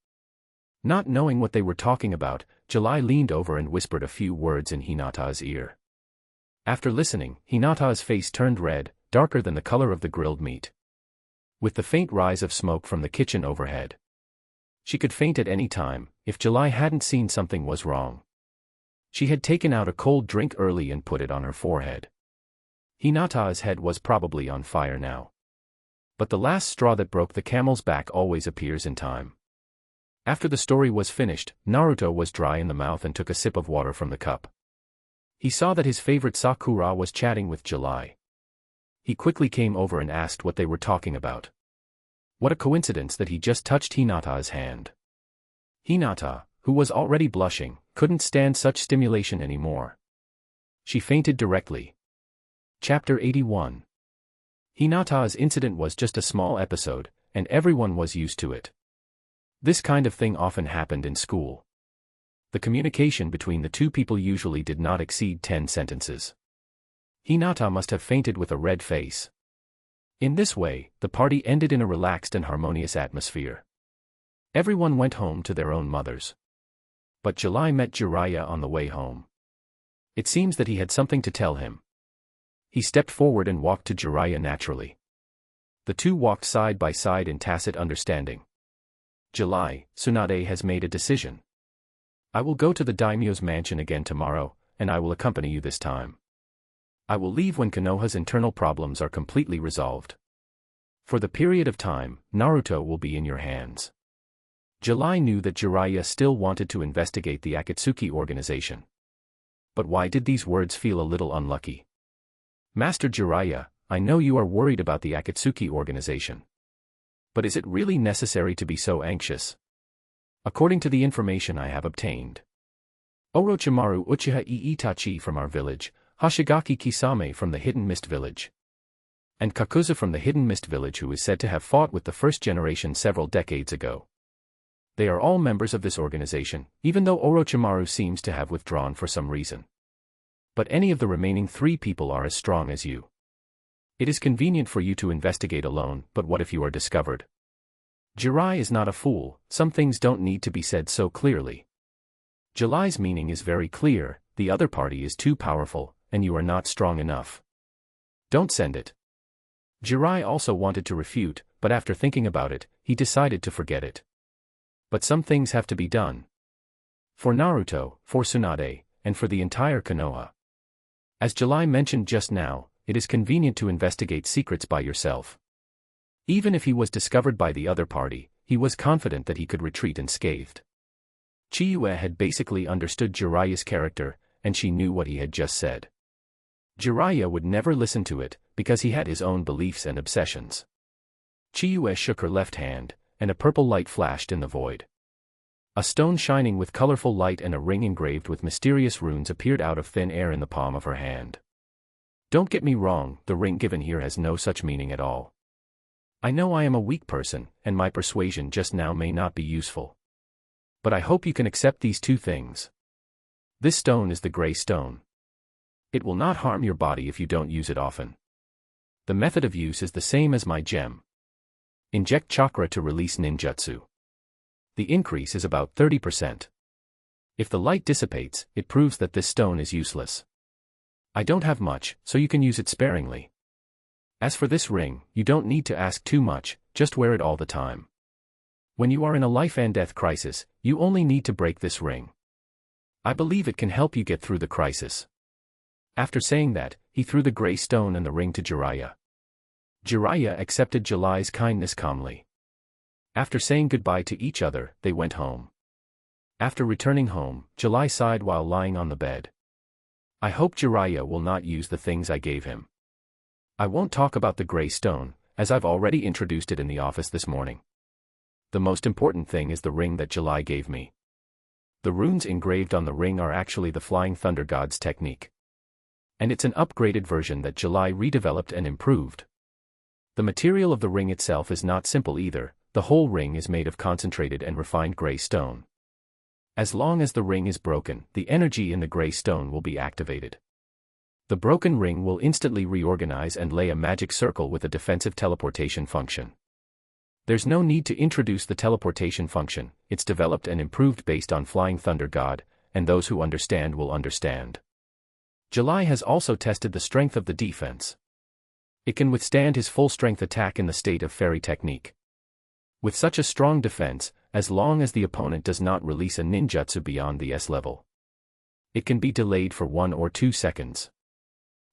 Not knowing what they were talking about, July leaned over and whispered a few words in Hinata's ear. After listening, Hinata's face turned red, darker than the color of the grilled meat. With the faint rise of smoke from the kitchen overhead. She could faint at any time, if July hadn't seen something was wrong. She had taken out a cold drink early and put it on her forehead. Hinata's head was probably on fire now. But the last straw that broke the camel's back always appears in time. After the story was finished, Naruto was dry in the mouth and took a sip of water from the cup. He saw that his favorite Sakura was chatting with July. He quickly came over and asked what they were talking about. What a coincidence that he just touched Hinata's hand. Hinata, who was already blushing, couldn't stand such stimulation anymore. She fainted directly. Chapter 81. Hinata's incident was just a small episode, and everyone was used to it. This kind of thing often happened in school. The communication between the two people usually did not exceed 10 sentences. Hinata must have fainted with a red face. In this way, the party ended in a relaxed and harmonious atmosphere. Everyone went home to their own mothers. But July met Jiraiya on the way home. It seems that he had something to tell him. He stepped forward and walked to Jiraiya naturally. The two walked side by side in tacit understanding. July, Tsunade has made a decision. I will go to the daimyo's mansion again tomorrow, and I will accompany you this time. I will leave when Konoha's internal problems are completely resolved. For the period of time, Naruto will be in your hands. July knew that Jiraiya still wanted to investigate the Akatsuki organization. But why did these words feel a little unlucky? Master Jiraiya, I know you are worried about the Akatsuki organization. But is it really necessary to be so anxious? According to the information I have obtained, Orochimaru Uchiha Itachi from our village, Hoshigaki Kisame from the Hidden Mist village, and Kakuza from the Hidden Mist village, who is said to have fought with the first generation several decades ago. They are all members of this organization, even though Orochimaru seems to have withdrawn for some reason. But any of the remaining 3 people are as strong as you. It is convenient for you to investigate alone, but what if you are discovered? Jirai is not a fool, some things don't need to be said so clearly. Julai's meaning is very clear, the other party is too powerful, and you are not strong enough. Don't send it. Jirai also wanted to refute, but after thinking about it, he decided to forget it. But some things have to be done. For Naruto, for Tsunade, and for the entire Konoha. As July mentioned just now, it is convenient to investigate secrets by yourself. Even if he was discovered by the other party, he was confident that he could retreat unscathed. Chiyue had basically understood Jiraiya's character, and she knew what he had just said. Jiraiya would never listen to it, because he had his own beliefs and obsessions. Chiyue shook her left hand, and a purple light flashed in the void. A stone shining with colorful light and a ring engraved with mysterious runes appeared out of thin air in the palm of her hand. Don't get me wrong, the ring given here has no such meaning at all. I know I am a weak person, and my persuasion just now may not be useful. But I hope you can accept these 2 things. This stone is the gray stone. It will not harm your body if you don't use it often. The method of use is the same as my gem. Inject chakra to release ninjutsu. The increase is about 30%. If the light dissipates, it proves that this stone is useless. I don't have much, so you can use it sparingly. As for this ring, you don't need to ask too much, just wear it all the time. When you are in a life and death crisis, you only need to break this ring. I believe it can help you get through the crisis. After saying that, he threw the gray stone and the ring to Jiraiya. Jiraiya accepted Julai's kindness calmly. After saying goodbye to each other, they went home. After returning home, July sighed while lying on the bed. I hope Jiraiya will not use the things I gave him. I won't talk about the gray stone, as I've already introduced it in the office this morning. The most important thing is the ring that July gave me. The runes engraved on the ring are actually the Flying Thunder God's technique. And it's an upgraded version that July redeveloped and improved. The material of the ring itself is not simple either, the whole ring is made of concentrated and refined gray stone. As long as the ring is broken, the energy in the gray stone will be activated. The broken ring will instantly reorganize and lay a magic circle with a defensive teleportation function. There's no need to introduce the teleportation function, it's developed and improved based on Flying Thunder God, and those who understand will understand. July has also tested the strength of the defense. It can withstand his full-strength attack in the state of fairy technique. With such a strong defense, as long as the opponent does not release a ninjutsu beyond the S level, it can be delayed for 1 or 2 seconds.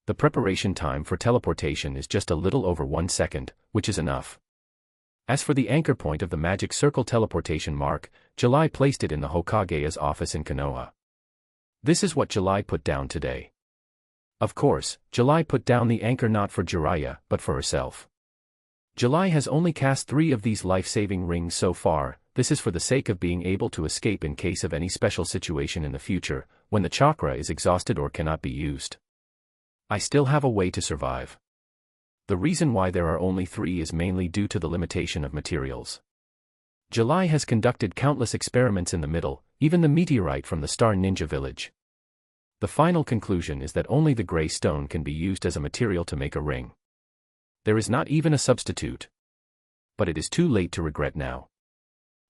The preparation time for teleportation is just a little over 1 second, which is enough. As for the anchor point of the magic circle teleportation mark, July placed it in the Hokage's office in Konoha. This is what July put down today. Of course, July put down the anchor not for Jiraiya, but for herself. July has only cast 3 of these life-saving rings so far. This is for the sake of being able to escape in case of any special situation in the future, when the chakra is exhausted or cannot be used. I still have a way to survive. The reason why there are only 3 is mainly due to the limitation of materials. July has conducted countless experiments in the middle, even the meteorite from the Star Ninja Village. The final conclusion is that only the gray stone can be used as a material to make a ring. There is not even a substitute. But it is too late to regret now.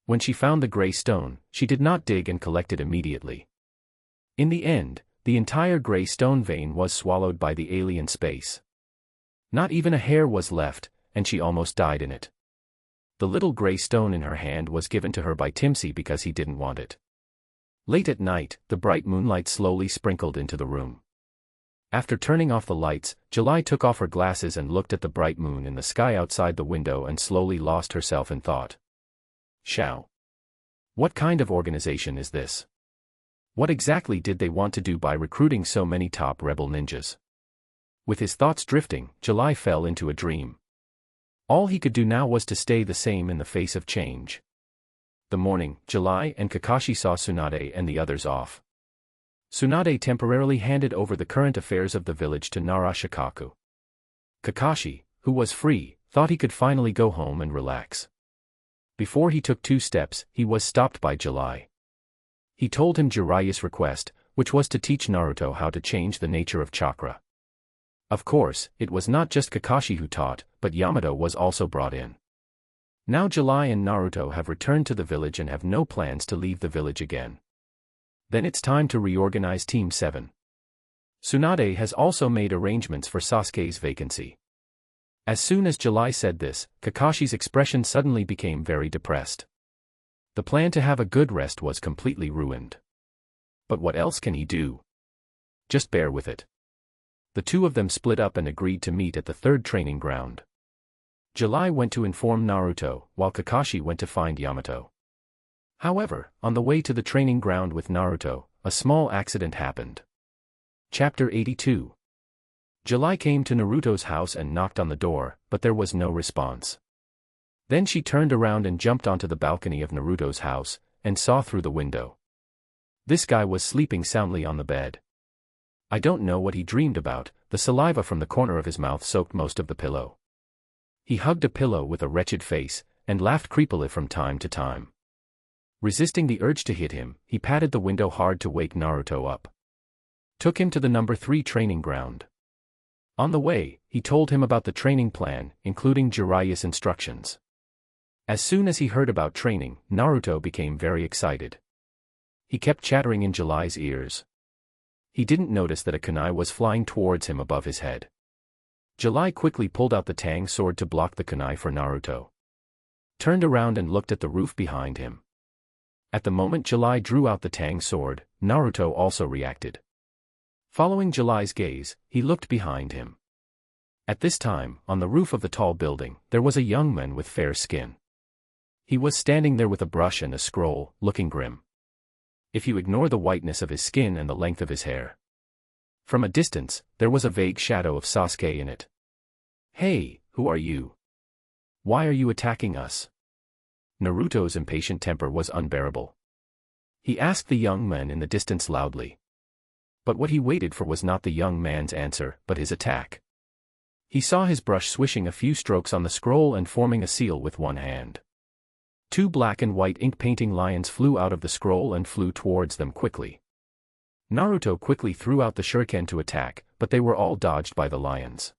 When she found the gray stone, she did not dig and collect it immediately. In the end, the entire gray stone vein was swallowed by the alien space. Not even a hair was left, and she almost died in it. The little gray stone in her hand was given to her by Timsy because he didn't want it. Late at night, the bright moonlight slowly sprinkled into the room. After turning off the lights, July took off her glasses and looked at the bright moon in the sky outside the window and slowly lost herself in thought. Shao. What kind of organization is this? What exactly did they want to do by recruiting so many top rebel ninjas? With his thoughts drifting, July fell into a dream. All he could do now was to stay the same in the face of change. The morning, July and Kakashi saw Tsunade and the others off. Tsunade temporarily handed over the current affairs of the village to Narashikaku. Kakashi, who was free, thought he could finally go home and relax. Before he took 2 steps, he was stopped by July. He told him Jiraiya's request, which was to teach Naruto how to change the nature of chakra. Of course, it was not just Kakashi who taught, but Yamato was also brought in. Now July and Naruto have returned to the village and have no plans to leave the village again. Then it's time to reorganize Team 7. Tsunade has also made arrangements for Sasuke's vacancy. As soon as July said this, Kakashi's expression suddenly became very depressed. The plan to have a good rest was completely ruined. But what else can he do? Just bear with it. The 2 of them split up and agreed to meet at the 3rd training ground. July went to inform Naruto, while Kakashi went to find Yamato. However, on the way to the training ground with Naruto, a small accident happened. Chapter 82. July came to Naruto's house and knocked on the door, but there was no response. Then she turned around and jumped onto the balcony of Naruto's house, and saw through the window. This guy was sleeping soundly on the bed. I don't know what he dreamed about, the saliva from the corner of his mouth soaked most of the pillow. He hugged a pillow with a wretched face, and laughed creepily from time to time. Resisting the urge to hit him, he patted the window hard to wake Naruto up. Took him to the number 3 training ground. On the way, he told him about the training plan, including Jiraiya's instructions. As soon as he heard about training, Naruto became very excited. He kept chattering in July's ears. He didn't notice that a kunai was flying towards him above his head. July quickly pulled out the Tang sword to block the kunai for Naruto. Turned around and looked at the roof behind him. At the moment July drew out the Tang sword, Naruto also reacted. Following July's gaze, he looked behind him. At this time, on the roof of the tall building, there was a young man with fair skin. He was standing there with a brush and a scroll, looking grim. If you ignore the whiteness of his skin and the length of his hair. From a distance, there was a vague shadow of Sasuke in it. Hey, who are you? Why are you attacking us? Naruto's impatient temper was unbearable. He asked the young man in the distance loudly. But what he waited for was not the young man's answer, but his attack. He saw his brush swishing a few strokes on the scroll and forming a seal with one hand. 2 black and white ink painting lions flew out of the scroll and flew towards them quickly. Naruto quickly threw out the shuriken to attack, but they were all dodged by the lions.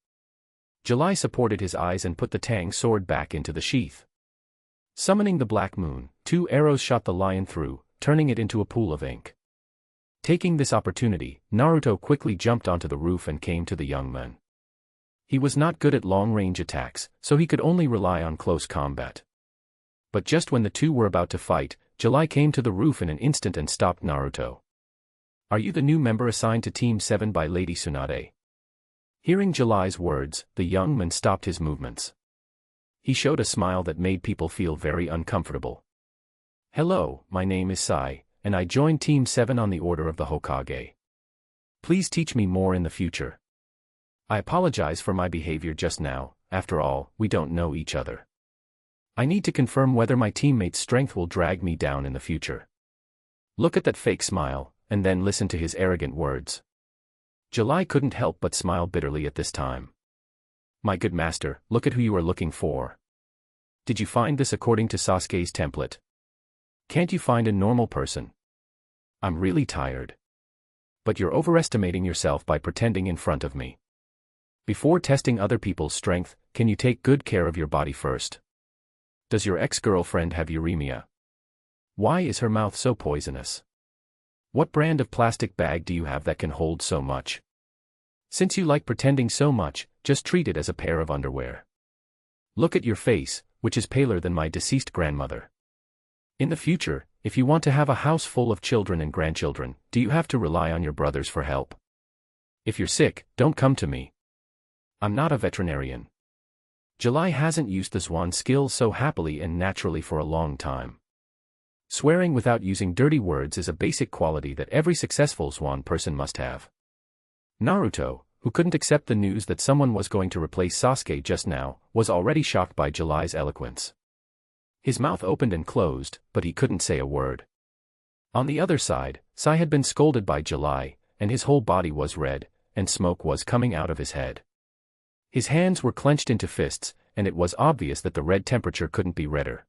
July supported his eyes and put the Tang sword back into the sheath. Summoning the black moon, 2 arrows shot the lion through, turning it into a pool of ink. Taking this opportunity, Naruto quickly jumped onto the roof and came to the young man. He was not good at long-range attacks, so he could only rely on close combat. But just when the two were about to fight, Jade came to the roof in an instant and stopped Naruto. "Are you the new member assigned to Team 7 by Lady Tsunade?" Hearing Jade's words, the young man stopped his movements. He showed a smile that made people feel very uncomfortable. "Hello, my name is Sai, and I joined Team 7 on the order of the Hokage. Please teach me more in the future. I apologize for my behavior just now, after all, we don't know each other. I need to confirm whether my teammate's strength will drag me down in the future." Look at that fake smile, and then listen to his arrogant words. Jade couldn't help but smile bitterly at this time. "My good master, look at who you are looking for. Did you find this according to Sasuke's template? Can't you find a normal person? I'm really tired. But you're overestimating yourself by pretending in front of me. Before testing other people's strength, can you take good care of your body first? Does your ex-girlfriend have uremia? Why is her mouth so poisonous? What brand of plastic bag do you have that can hold so much? Since you like pretending so much, just treat it as a pair of underwear. Look at your face, which is paler than my deceased grandmother. In the future, if you want to have a house full of children and grandchildren, do you have to rely on your brothers for help? If you're sick, don't come to me. I'm not a veterinarian." Jade hasn't used this one skill so happily and naturally for a long time. Swearing without using dirty words is a basic quality that every successful swan person must have. Naruto, who couldn't accept the news that someone was going to replace Sasuke just now, was already shocked by Jade's eloquence. His mouth opened and closed, but he couldn't say a word. On the other side, Sai had been scolded by Jade, and his whole body was red, and smoke was coming out of his head. His hands were clenched into fists, and it was obvious that the red temperature couldn't be redder.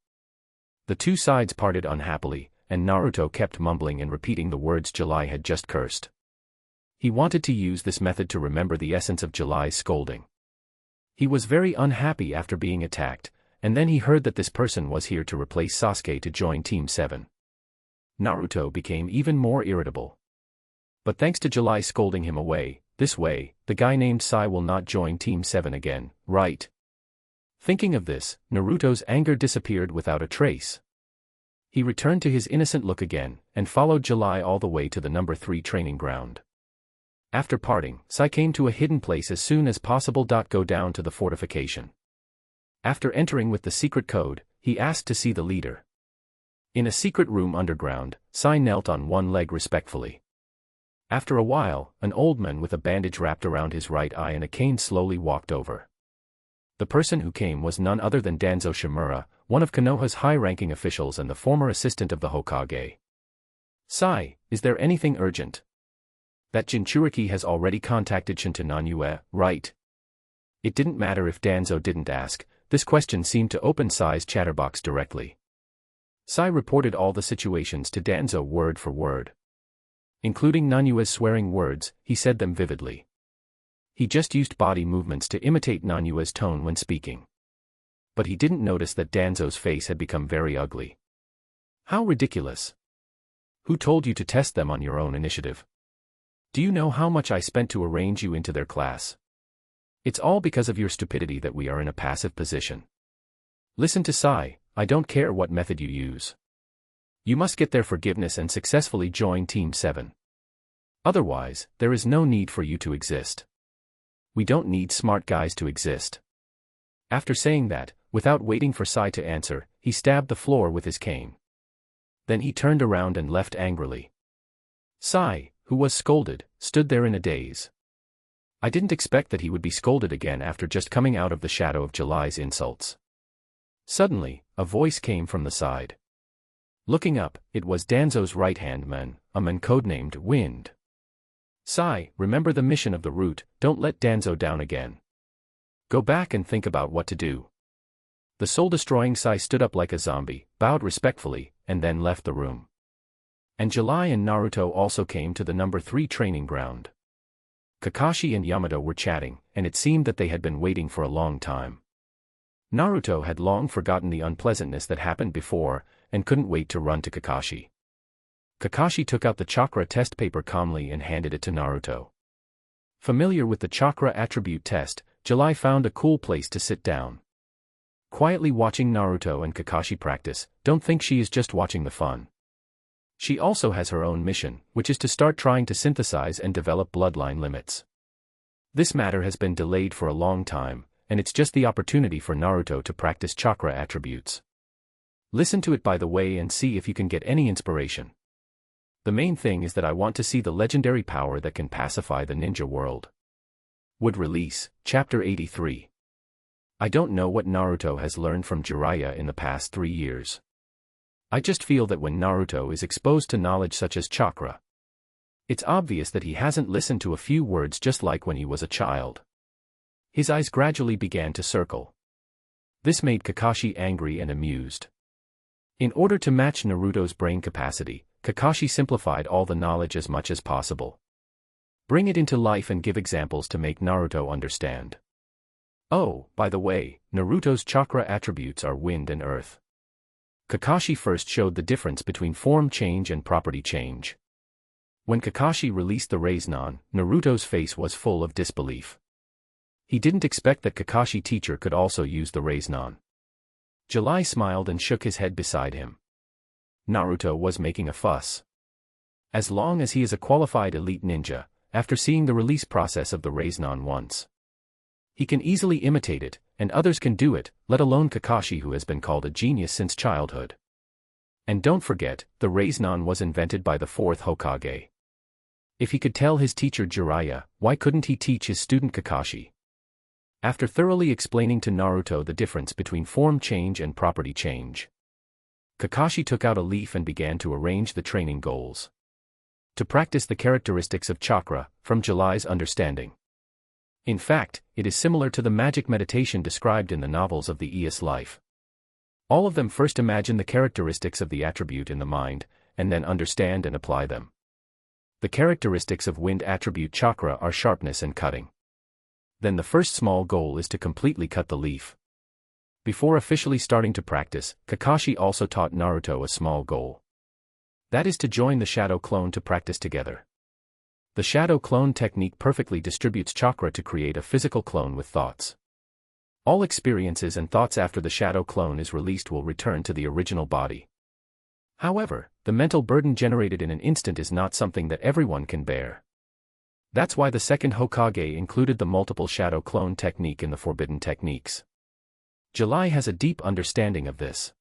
The two sides parted unhappily, and Naruto kept mumbling and repeating the words Jade had just cursed. He wanted to use this method to remember the essence of Jade's scolding. He was very unhappy after being attacked, and then he heard that this person was here to replace Sasuke to join Team 7. Naruto became even more irritable. But thanks to Jade scolding him away, this way, the guy named Sai will not join Team 7 again, right? Thinking of this, Naruto's anger disappeared without a trace. He returned to his innocent look again, and followed Jade all the way to the number 3 training ground. After parting, Sai came to a hidden place as soon as possible. Go down to the fortification. After entering with the secret code, he asked to see the leader. In a secret room underground, Sai knelt on one leg respectfully. After a while, an old man with a bandage wrapped around his right eye and a cane slowly walked over. The person who came was none other than Danzo Shimura, one of Konoha's high-ranking officials and the former assistant of the Hokage. "Sai, is there anything urgent? That Jinchuriki has already contacted Shintananyue, right?" It didn't matter if Danzo didn't ask, this question seemed to open Sai's chatterbox directly. Sai reported all the situations to Danzo word for word. Including Nanyue's swearing words, he said them vividly. He just used body movements to imitate Nanyue's tone when speaking. But he didn't notice that Danzo's face had become very ugly. "How ridiculous. Who told you to test them on your own initiative? Do you know how much I spent to arrange you into their class? It's all because of your stupidity that we are in a passive position. Listen to Sai, I don't care what method you use. You must get their forgiveness and successfully join Team 7. Otherwise, there is no need for you to exist. We don't need smart guys to exist." After saying that, without waiting for Sai to answer, he stabbed the floor with his cane. Then he turned around and left angrily. Sai, who was scolded, stood there in a daze. I didn't expect that he would be scolded again after just coming out of the shadow of Jade's insults. Suddenly, a voice came from the side. Looking up, it was Danzo's right-hand man, a man codenamed Wind. "Sai, remember the mission of the route, don't let Danzo down again. Go back and think about what to do." The soul-destroying Sai stood up like a zombie, bowed respectfully, and then left the room. And Jade and Naruto also came to the number 3 training ground. Kakashi and Yamato were chatting, and it seemed that they had been waiting for a long time. Naruto had long forgotten the unpleasantness that happened before, and couldn't wait to run to Kakashi. Kakashi took out the chakra test paper calmly and handed it to Naruto. Familiar with the chakra attribute test, July found a cool place to sit down. Quietly watching Naruto and Kakashi practice, don't think she is just watching the fun. She also has her own mission, which is to start trying to synthesize and develop bloodline limits. This matter has been delayed for a long time, and it's just the opportunity for Naruto to practice chakra attributes. Listen to it by the way and see if you can get any inspiration. The main thing is that I want to see the legendary power that can pacify the ninja world. Would release, Chapter 83. I don't know what Naruto has learned from Jiraiya in the past 3 years. I just feel that when Naruto is exposed to knowledge such as chakra, it's obvious that he hasn't listened to a few words just like when he was a child. His eyes gradually began to circle. This made Kakashi angry and amused. In order to match Naruto's brain capacity, Kakashi simplified all the knowledge as much as possible. Bring it into life and give examples to make Naruto understand. Oh, by the way, Naruto's chakra attributes are wind and earth. Kakashi first showed the difference between form change and property change. When Kakashi released the Rasengan, Naruto's face was full of disbelief. He didn't expect that Kakashi teacher could also use the Rasengan. July smiled and shook his head beside him. Naruto was making a fuss. As long as he is a qualified elite ninja, after seeing the release process of the Rasengan once, he can easily imitate it, and others can do it, let alone Kakashi who has been called a genius since childhood. And don't forget, the Rasengan was invented by the 4th Hokage. If he could tell his teacher Jiraiya, why couldn't he teach his student Kakashi? After thoroughly explaining to Naruto the difference between form change and property change, Kakashi took out a leaf and began to arrange the training goals. To practice the characteristics of chakra, from July's understanding. In fact, it is similar to the magic meditation described in the novels of the Eos life. All of them first imagine the characteristics of the attribute in the mind, and then understand and apply them. The characteristics of wind attribute chakra are sharpness and cutting. Then the first small goal is to completely cut the leaf. Before officially starting to practice, Kakashi also taught Naruto a small goal. That is to join the shadow clone to practice together. The shadow clone technique perfectly distributes chakra to create a physical clone with thoughts. All experiences and thoughts after the shadow clone is released will return to the original body. However, the mental burden generated in an instant is not something that everyone can bear. That's why the 2nd Hokage included the multiple shadow clone technique in the forbidden techniques. July has a deep understanding of this.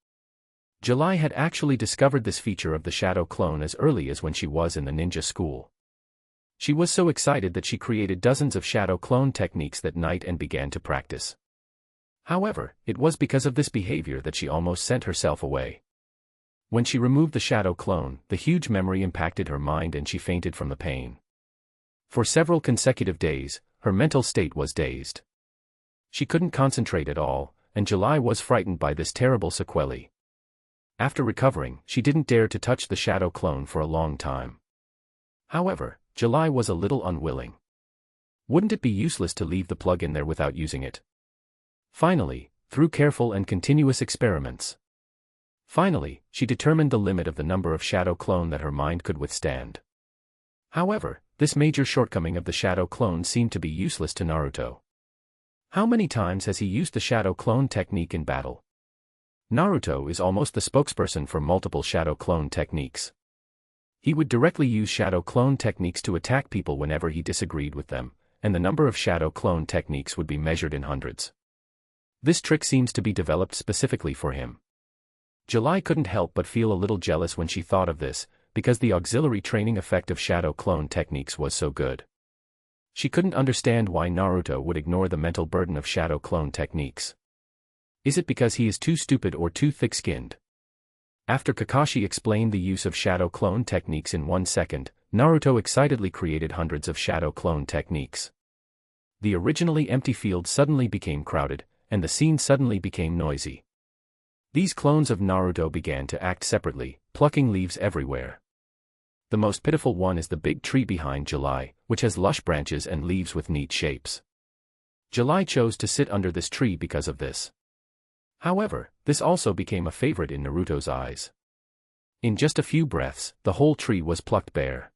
July had actually discovered this feature of the shadow clone as early as when she was in the ninja school. She was so excited that she created dozens of shadow clone techniques that night and began to practice. However, it was because of this behavior that she almost sent herself away. When she removed the shadow clone, the huge memory impacted her mind and she fainted from the pain. For several consecutive days, her mental state was dazed. She couldn't concentrate at all, and July was frightened by this terrible sequelae. After recovering, she didn't dare to touch the shadow clone for a long time. However, July was a little unwilling. Wouldn't it be useless to leave the plug in there without using it? Finally, through careful and continuous experiments, she determined the limit of the number of shadow clone that her mind could withstand. However, this major shortcoming of the shadow clone seemed to be useless to Naruto. How many times has he used the shadow clone technique in battle? Naruto is almost the spokesperson for multiple shadow clone techniques. He would directly use shadow clone techniques to attack people whenever he disagreed with them, and the number of shadow clone techniques would be measured in hundreds. This trick seems to be developed specifically for him. July couldn't help but feel a little jealous when she thought of this, because the auxiliary training effect of shadow clone techniques was so good. She couldn't understand why Naruto would ignore the mental burden of shadow clone techniques. Is it because he is too stupid or too thick-skinned? After Kakashi explained the use of shadow clone techniques in 1 second, Naruto excitedly created hundreds of shadow clone techniques. The originally empty field suddenly became crowded, and the scene suddenly became noisy. These clones of Naruto began to act separately, plucking leaves everywhere. The most pitiful one is the big tree behind July, which has lush branches and leaves with neat shapes. July chose to sit under this tree because of this. However, this also became a favorite in Naruto's eyes. In just a few breaths, the whole tree was plucked bare.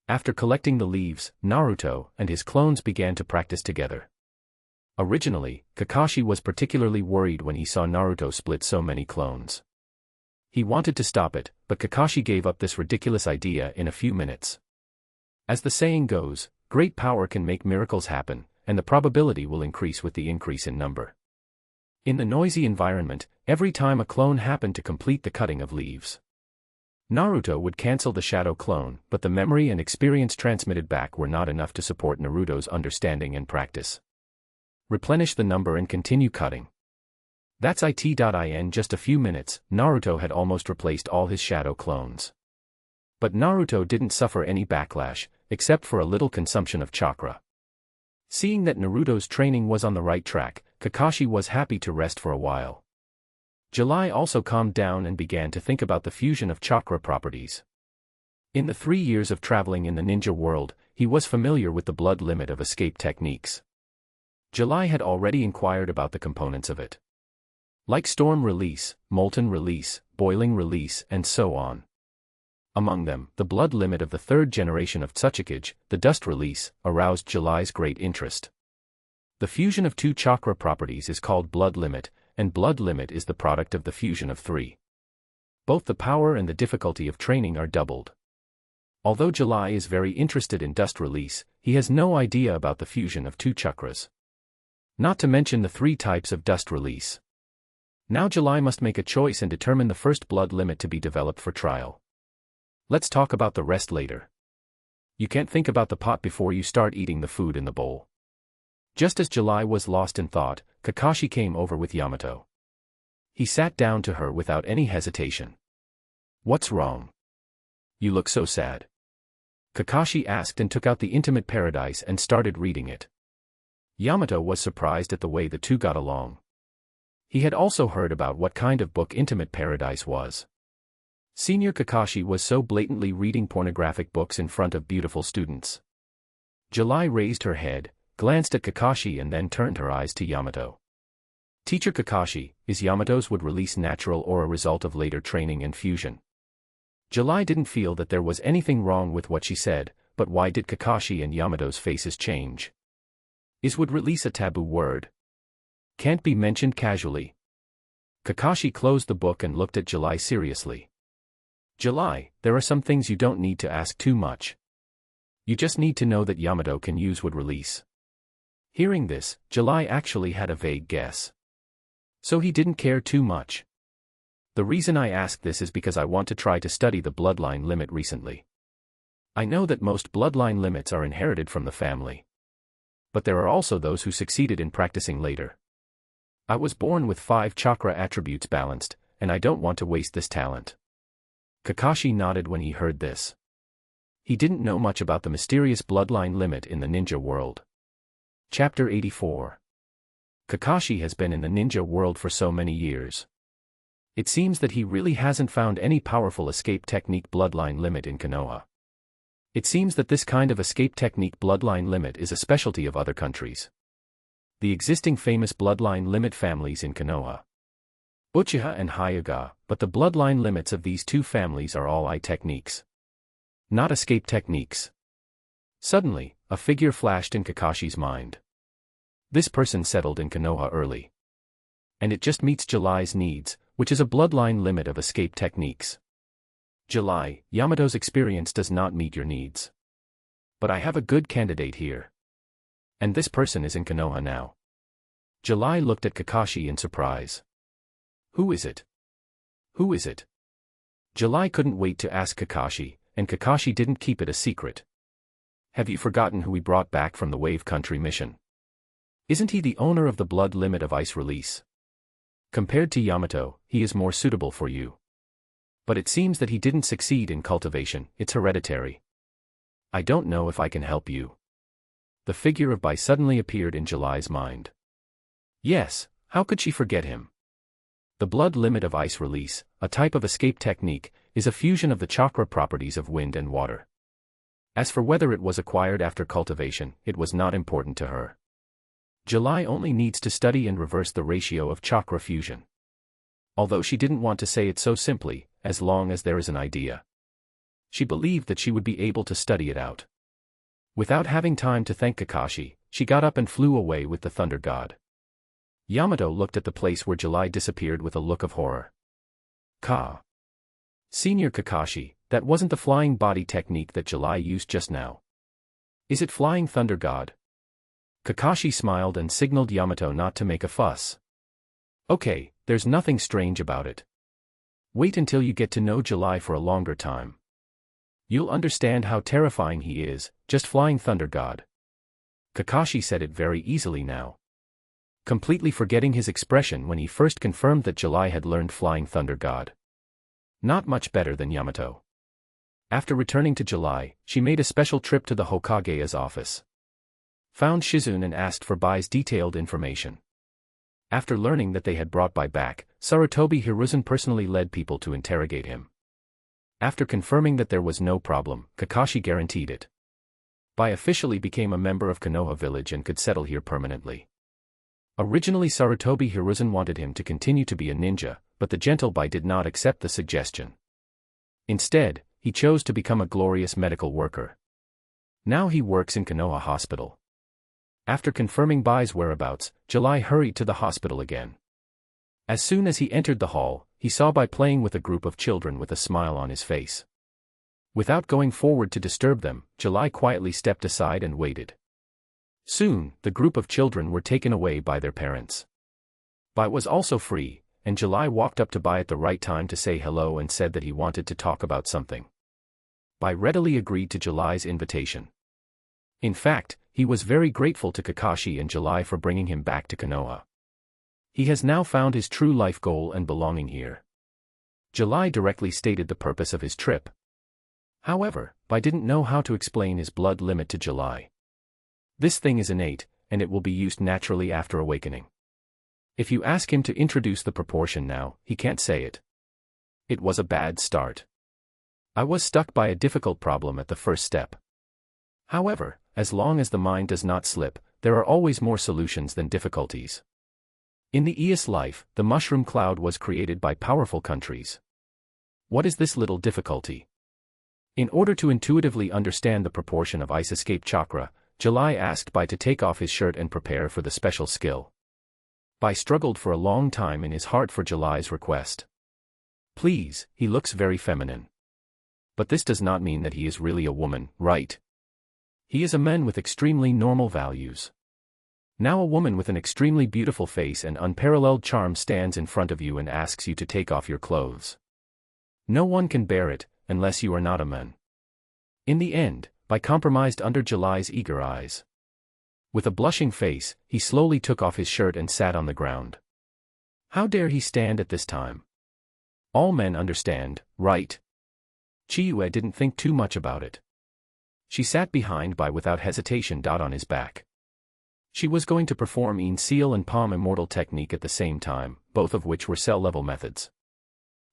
After collecting the leaves, Naruto and his clones began to practice together. Originally, Kakashi was particularly worried when he saw Naruto split so many clones. He wanted to stop it, but Kakashi gave up this ridiculous idea in a few minutes. As the saying goes, great power can make miracles happen, and the probability will increase with the increase in number. In the noisy environment, every time a clone happened to complete the cutting of leaves, Naruto would cancel the shadow clone, but the memory and experience transmitted back were not enough to support Naruto's understanding and practice. Replenish the number and continue cutting. That's it. In just a few minutes, Naruto had almost replaced all his shadow clones. But Naruto didn't suffer any backlash, except for a little consumption of chakra. Seeing that Naruto's training was on the right track, Kakashi was happy to rest for a while. July also calmed down and began to think about the fusion of chakra properties. In the 3 years of traveling in the ninja world, he was familiar with the blood limit of escape techniques. July had already inquired about the components of it. Like storm release, molten release, boiling release, and so on. Among them, the blood limit of the third generation of Tsuchikage, the dust release, aroused July's great interest. The fusion of 2 chakra properties is called blood limit, and blood limit is the product of the fusion of 3. Both the power and the difficulty of training are doubled. Although July is very interested in dust release, he has no idea about the fusion of 2 chakras. Not to mention the 3 types of dust release. Now July must make a choice and determine the first blood limit to be developed for trial. Let's talk about the rest later. You can't think about the pot before you start eating the food in the bowl. Just as July was lost in thought, Kakashi came over with Yamato. He sat down to her without any hesitation. "What's wrong? You look so sad." Kakashi asked and took out the Intimate Paradise and started reading it. Yamato was surprised at the way the two got along. He had also heard about what kind of book Intimate Paradise was. Senior Kakashi was so blatantly reading pornographic books in front of beautiful students. July raised her head, glanced at Kakashi and then turned her eyes to Yamato. "Teacher Kakashi, is Yamato's would release natural or a result of later training and fusion?" July didn't feel that there was anything wrong with what she said, but why did Kakashi and Yamato's faces change? Is would release a taboo word? Can't be mentioned casually. Kakashi closed the book and looked at July seriously. "July, there are some things you don't need to ask too much. You just need to know that Yamato can use would release." Hearing this, July actually had a vague guess. So he didn't care too much. "The reason I ask this is because I want to try to study the bloodline limit recently. I know that most bloodline limits are inherited from the family. But there are also those who succeeded in practicing later. I was born with 5 chakra attributes balanced, and I don't want to waste this talent." Kakashi nodded when he heard this. He didn't know much about the mysterious bloodline limit in the ninja world. Chapter 84. Kakashi has been in the ninja world for so many years. It seems that he really hasn't found any powerful escape technique bloodline limit in Konoha. It seems that this kind of escape technique bloodline limit is a specialty of other countries. The existing famous bloodline limit families in Konoha, Uchiha and Hyuga, but the bloodline limits of these 2 families are all eye techniques, not escape techniques. Suddenly, a figure flashed in Kakashi's mind. This person settled in Konoha early. And it just meets July's needs, which is a bloodline limit of escape techniques. "July, Yamato's experience does not meet your needs. But I have a good candidate here. And this person is in Konoha now." July looked at Kakashi in surprise. "Who is it? Who is it?" July couldn't wait to ask Kakashi, and Kakashi didn't keep it a secret. "Have you forgotten who we brought back from the Wave Country mission? Isn't he the owner of the blood limit of ice release? Compared to Yamato, he is more suitable for you. But it seems that he didn't succeed in cultivation, it's hereditary. I don't know if I can help you." The figure of Bai suddenly appeared in July's mind. Yes, how could she forget him? The blood limit of ice release, a type of escape technique, is a fusion of the chakra properties of wind and water. As for whether it was acquired after cultivation, it was not important to her. July only needs to study and reverse the ratio of chakra fusion. Although she didn't want to say it so simply, as long as there is an idea. She believed that she would be able to study it out. Without having time to thank Kakashi, she got up and flew away with the Thunder God. Yamato looked at the place where July disappeared with a look of horror. Senior Kakashi, that wasn't the flying body technique that July used just now. Is it Flying Thunder God? Kakashi smiled and signaled Yamato not to make a fuss. Okay, there's nothing strange about it. Wait until you get to know July for a longer time. You'll understand how terrifying he is, just Flying Thunder God. Kakashi said it very easily now. Completely forgetting his expression when he first confirmed that July had learned Flying Thunder God. Not much better than Yamato. After returning to July, she made a special trip to the Hokage's office. Found Shizune and asked for Bai's detailed information. After learning that they had brought Bai back, Sarutobi Hiruzen personally led people to interrogate him. After confirming that there was no problem, Kakashi guaranteed it. Bai officially became a member of Konoha village and could settle here permanently. Originally Sarutobi Hiruzen wanted him to continue to be a ninja, but the gentle Bai did not accept the suggestion. Instead, he chose to become a glorious medical worker. Now he works in Konoha Hospital. After confirming Bai's whereabouts, July hurried to the hospital again. As soon as he entered the hall, he saw Bai playing with a group of children with a smile on his face. Without going forward to disturb them, July quietly stepped aside and waited. Soon, the group of children were taken away by their parents. Bai was also free, and July walked up to Bai at the right time to say hello and said that he wanted to talk about something. Bai readily agreed to July's invitation. In fact, he was very grateful to Kakashi and July for bringing him back to Konoha. He has now found his true life goal and belonging here. July directly stated the purpose of his trip. However, Bai didn't know how to explain his blood limit to July. This thing is innate, and it will be used naturally after awakening. If you ask him to introduce the proportion now, he can't say it. It was a bad start. I was stuck by a difficult problem at the first step. However, as long as the mind does not slip, there are always more solutions than difficulties. In the Eos life, the mushroom cloud was created by powerful countries. What is this little difficulty? In order to intuitively understand the proportion of ice escape chakra, July asked Bai to take off his shirt and prepare for the special skill. Bai struggled for a long time in his heart for July's request. Please, he looks very feminine. But this does not mean that he is really a woman, right? He is a man with extremely normal values. Now a woman with an extremely beautiful face and unparalleled charm stands in front of you and asks you to take off your clothes. No one can bear it, unless you are not a man. In the end, Bai compromised under July's eager eyes. With a blushing face, he slowly took off his shirt and sat on the ground. How dare he stand at this time? All men understand, right? Chiyue didn't think too much about it. She sat behind Bai without hesitation. On his back. She was going to perform Yin Seal and Palm Immortal technique at the same time, both of which were cell-level methods.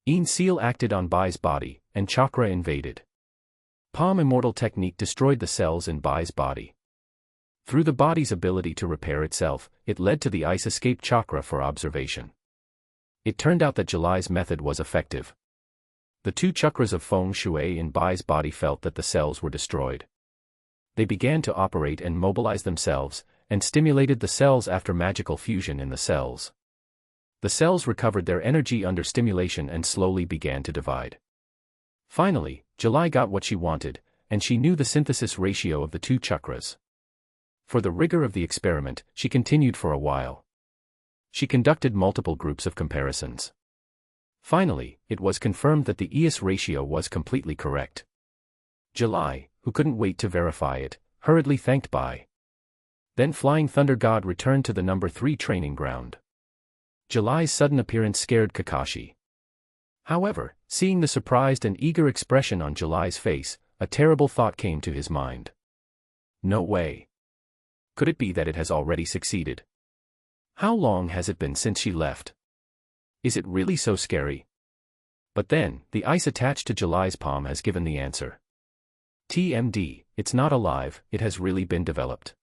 Yin Seal acted on Bai's body, and Chakra invaded. Palm Immortal technique destroyed the cells in Bai's body. Through the body's ability to repair itself, it led to the Ice Escape Chakra for observation. It turned out that July's method was effective. The two chakras of Feng Shui in Bai's body felt that the cells were destroyed. They began to operate and mobilize themselves, and stimulated the cells after magical fusion in the cells. The cells recovered their energy under stimulation and slowly began to divide. Finally, July got what she wanted, and she knew the synthesis ratio of the two chakras. For the rigor of the experiment, she continued for a while. She conducted multiple groups of comparisons. Finally, it was confirmed that the EOS ratio was completely correct. July, who couldn't wait to verify it, hurriedly thanked Bai. Then Flying Thunder God returned to the number 3 training ground. July's sudden appearance scared Kakashi. However, seeing the surprised and eager expression on July's face, a terrible thought came to his mind. No way. Could it be that it has already succeeded? How long has it been since she left? Is it really so scary? But then, the ice attached to July's palm has given the answer. TMD, it's not alive, it has really been developed.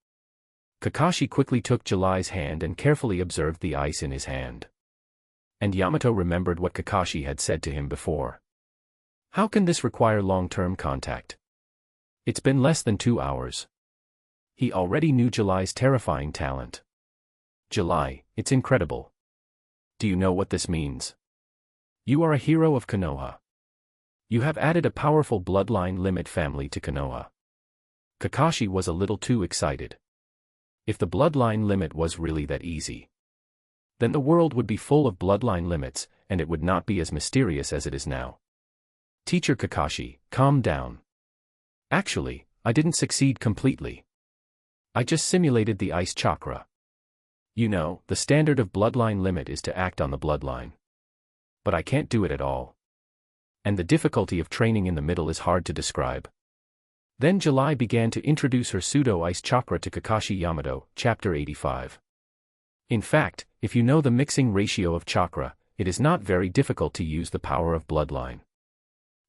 Kakashi quickly took July's hand and carefully observed the ice in his hand. And Yamato remembered what Kakashi had said to him before. How can this require long-term contact? It's been less than 2 hours. He already knew July's terrifying talent. July, it's incredible. Do you know what this means? You are a hero of Konoha. You have added a powerful bloodline limit family to Konoha. Kakashi was a little too excited. If the bloodline limit was really that easy, then the world would be full of bloodline limits, and it would not be as mysterious as it is now. Teacher Kakashi, calm down. Actually, I didn't succeed completely. I just simulated the ice chakra. You know, the standard of bloodline limit is to act on the bloodline. But I can't do it at all. And the difficulty of training in the middle is hard to describe. Then July began to introduce her pseudo-ice chakra to Kakashi Yamato, Chapter 85. In fact, if you know the mixing ratio of chakra, it is not very difficult to use the power of bloodline.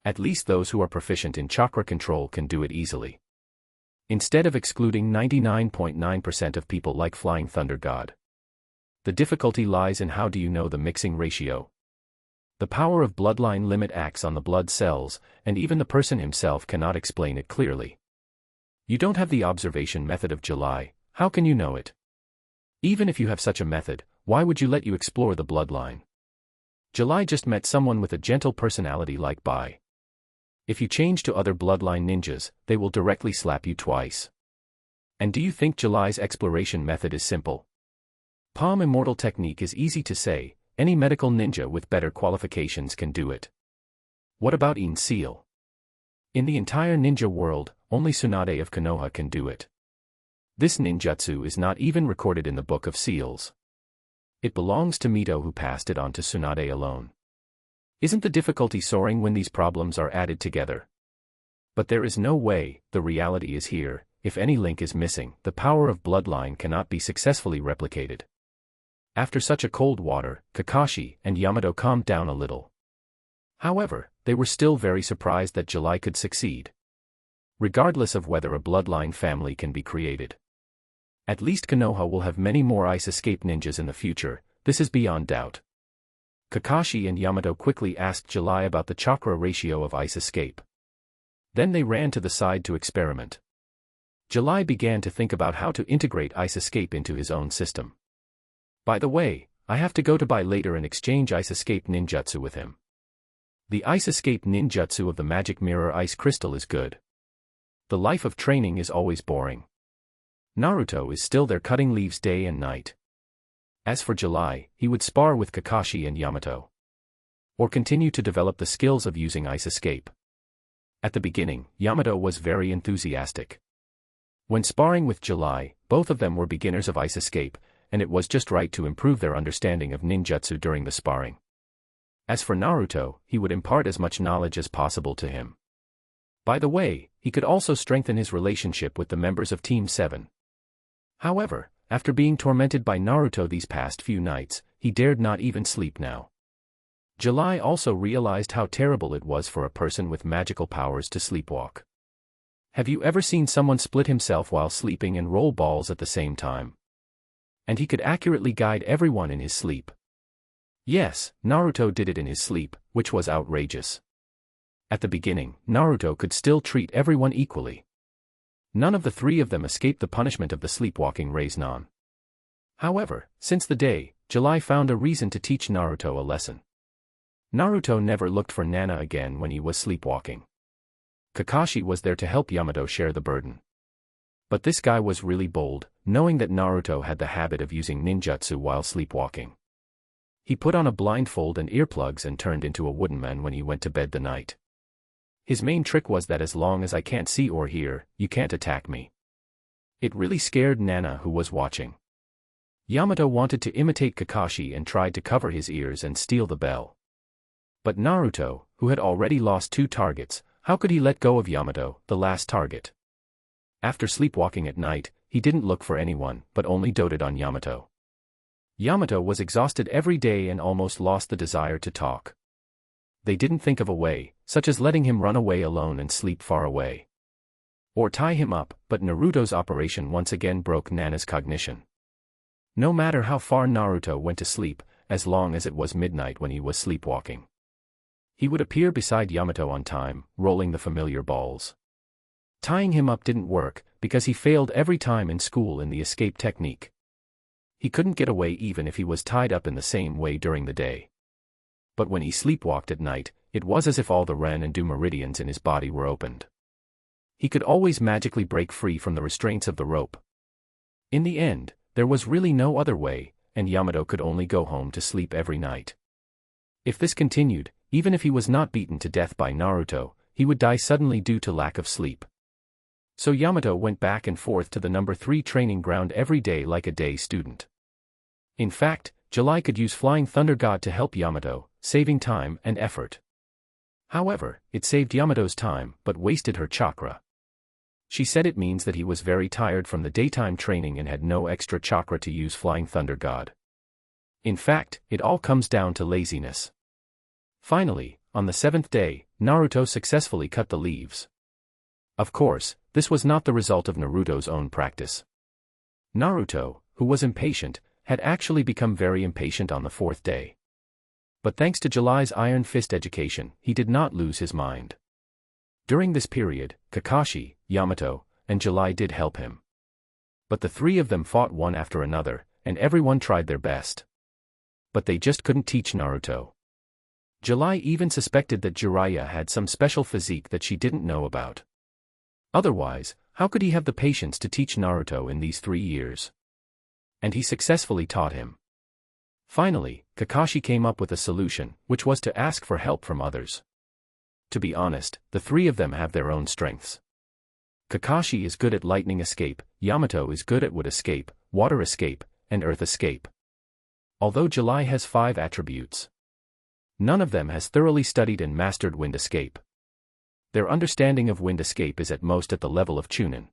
At least those who are proficient in chakra control can do it easily. Instead of excluding 99.9% of people like Flying Thunder God. The difficulty lies in how do you know the mixing ratio. The power of bloodline limit acts on the blood cells, and even the person himself cannot explain it clearly. You don't have the observation method of July, how can you know it? Even if you have such a method, why would you let you explore the bloodline? July just met someone with a gentle personality like Bai. If you change to other bloodline ninjas, they will directly slap you twice. And do you think July's exploration method is simple? Palm Immortal technique is easy to say, any medical ninja with better qualifications can do it. What about In Seal? In the entire ninja world, only Tsunade of Konoha can do it. This ninjutsu is not even recorded in the Book of Seals. It belongs to Mito, who passed it on to Tsunade alone. Isn't the difficulty soaring when these problems are added together? But there is no way, the reality is here, if any link is missing, the power of bloodline cannot be successfully replicated. After such a cold water, Kakashi and Yamato calmed down a little. However, they were still very surprised that July could succeed. Regardless of whether a bloodline family can be created. At least Konoha will have many more ice escape ninjas in the future, this is beyond doubt. Kakashi and Yamato quickly asked July about the chakra ratio of ice escape. Then they ran to the side to experiment. July began to think about how to integrate ice escape into his own system. By the way, I have to go to Bai later and exchange ice escape ninjutsu with him. The ice escape ninjutsu of the magic mirror ice crystal is good. The life of training is always boring. Naruto is still there cutting leaves day and night. As for July, he would spar with Kakashi and Yamato. Or continue to develop the skills of using ice escape. At the beginning, Yamato was very enthusiastic. When sparring with July, both of them were beginners of ice escape, and it was just right to improve their understanding of ninjutsu during the sparring. As for Naruto, he would impart as much knowledge as possible to him. By the way, he could also strengthen his relationship with the members of Team 7. However, after being tormented by Naruto these past few nights, he dared not even sleep now. July also realized how terrible it was for a person with magical powers to sleepwalk. Have you ever seen someone split himself while sleeping and roll balls at the same time? And he could accurately guide everyone in his sleep. Yes, Naruto did it in his sleep, which was outrageous. At the beginning, Naruto could still treat everyone equally. None of the three of them escaped the punishment of the sleepwalking Raiznan. However, since the day, July found a reason to teach Naruto a lesson. Naruto never looked for Nana again when he was sleepwalking. Kakashi was there to help Yamato share the burden. But this guy was really bold, knowing that Naruto had the habit of using ninjutsu while sleepwalking. He put on a blindfold and earplugs and turned into a wooden man when he went to bed the night. His main trick was that as long as I can't see or hear, you can't attack me. It really scared Nana, who was watching. Yamato wanted to imitate Kakashi and tried to cover his ears and steal the bell. But Naruto, who had already lost 2 targets, how could he let go of Yamato, the last target? After sleepwalking at night, he didn't look for anyone, but only doted on Yamato. Yamato was exhausted every day and almost lost the desire to talk. They didn't think of a way, such as letting him run away alone and sleep far away. Or tie him up, but Naruto's operation once again broke Nana's cognition. No matter how far Naruto went to sleep, as long as it was midnight when he was sleepwalking, he would appear beside Yamato on time, rolling the familiar balls. Tying him up didn't work, because he failed every time in school in the escape technique. He couldn't get away even if he was tied up in the same way during the day. But when he sleepwalked at night, it was as if all the Ren and Du meridians in his body were opened. He could always magically break free from the restraints of the rope. In the end, there was really no other way, and Yamato could only go home to sleep every night. If this continued, even if he was not beaten to death by Naruto, he would die suddenly due to lack of sleep. So Yamato went back and forth to the number 3 training ground every day like a day student. In fact, July could use Flying Thunder God to help Yamato, saving time and effort. However, it saved Yamato's time but wasted her chakra. She said it means that he was very tired from the daytime training and had no extra chakra to use Flying Thunder God. In fact, it all comes down to laziness. Finally, on the 7th day, Naruto successfully cut the leaves. Of course, this was not the result of Naruto's own practice. Naruto, who was impatient, had actually become very impatient on the 4th day. But thanks to July's Iron Fist education, he did not lose his mind. During this period, Kakashi, Yamato, and July did help him. But the 3 of them fought one after another, and everyone tried their best. But they just couldn't teach Naruto. July even suspected that Jiraiya had some special physique that she didn't know about. Otherwise, how could he have the patience to teach Naruto in these 3 years? And he successfully taught him. Finally, Kakashi came up with a solution, which was to ask for help from others. To be honest, the 3 of them have their own strengths. Kakashi is good at lightning escape, Yamato is good at wood escape, water escape, and earth escape. Although July has 5 attributes, none of them has thoroughly studied and mastered wind escape. Their understanding of wind escape is at most at the level of Chunin.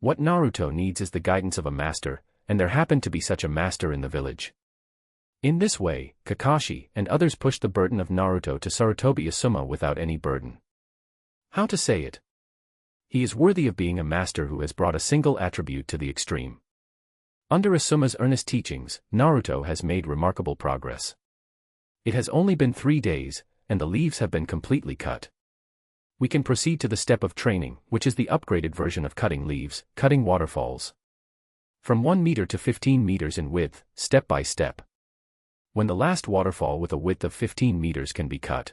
What Naruto needs is the guidance of a master, and there happened to be such a master in the village. In this way, Kakashi and others pushed the burden of Naruto to Sarutobi Assuma without any burden. How to say it? He is worthy of being a master who has brought a single attribute to the extreme. Under Asuma's earnest teachings, Naruto has made remarkable progress. It has only been 3 days, and the leaves have been completely cut. We can proceed to the step of training, which is the upgraded version of cutting leaves, cutting waterfalls. From 1 meter to 15 meters in width, step by step. When the last waterfall with a width of 15 meters can be cut,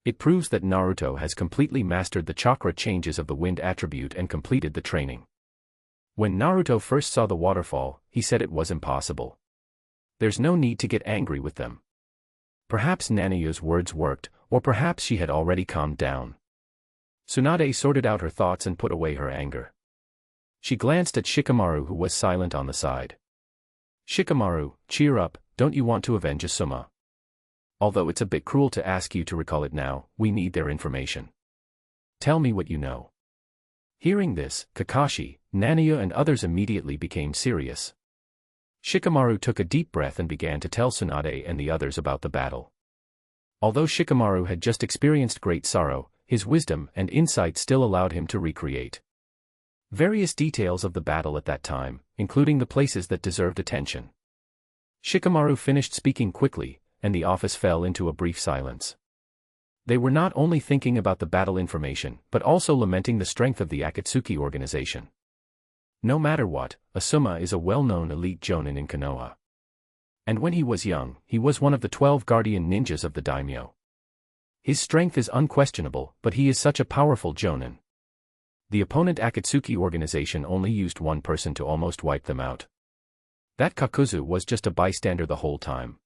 it proves that Naruto has completely mastered the chakra changes of the wind attribute and completed the training. When Naruto first saw the waterfall, he said it was impossible. There's no need to get angry with them. Perhaps Nanayu's words worked, or perhaps she had already calmed down. Tsunade sorted out her thoughts and put away her anger. She glanced at Shikamaru, who was silent on the side. Shikamaru, cheer up, don't you want to avenge Assuma? Although it's a bit cruel to ask you to recall it now, we need their information. Tell me what you know. Hearing this, Kakashi, Nanayu and others immediately became serious. Shikamaru took a deep breath and began to tell Tsunade and the others about the battle. Although Shikamaru had just experienced great sorrow, his wisdom and insight still allowed him to recreate various details of the battle at that time, including the places that deserved attention. Shikamaru finished speaking quickly, and the office fell into a brief silence. They were not only thinking about the battle information, but also lamenting the strength of the Akatsuki organization. No matter what, Assuma is a well-known elite jonin in Konoha. And when he was young, he was one of the 12 guardian ninjas of the daimyo. His strength is unquestionable, but he is such a powerful jonin. The opponent Akatsuki organization only used 1 person to almost wipe them out. That Kakuzu was just a bystander the whole time.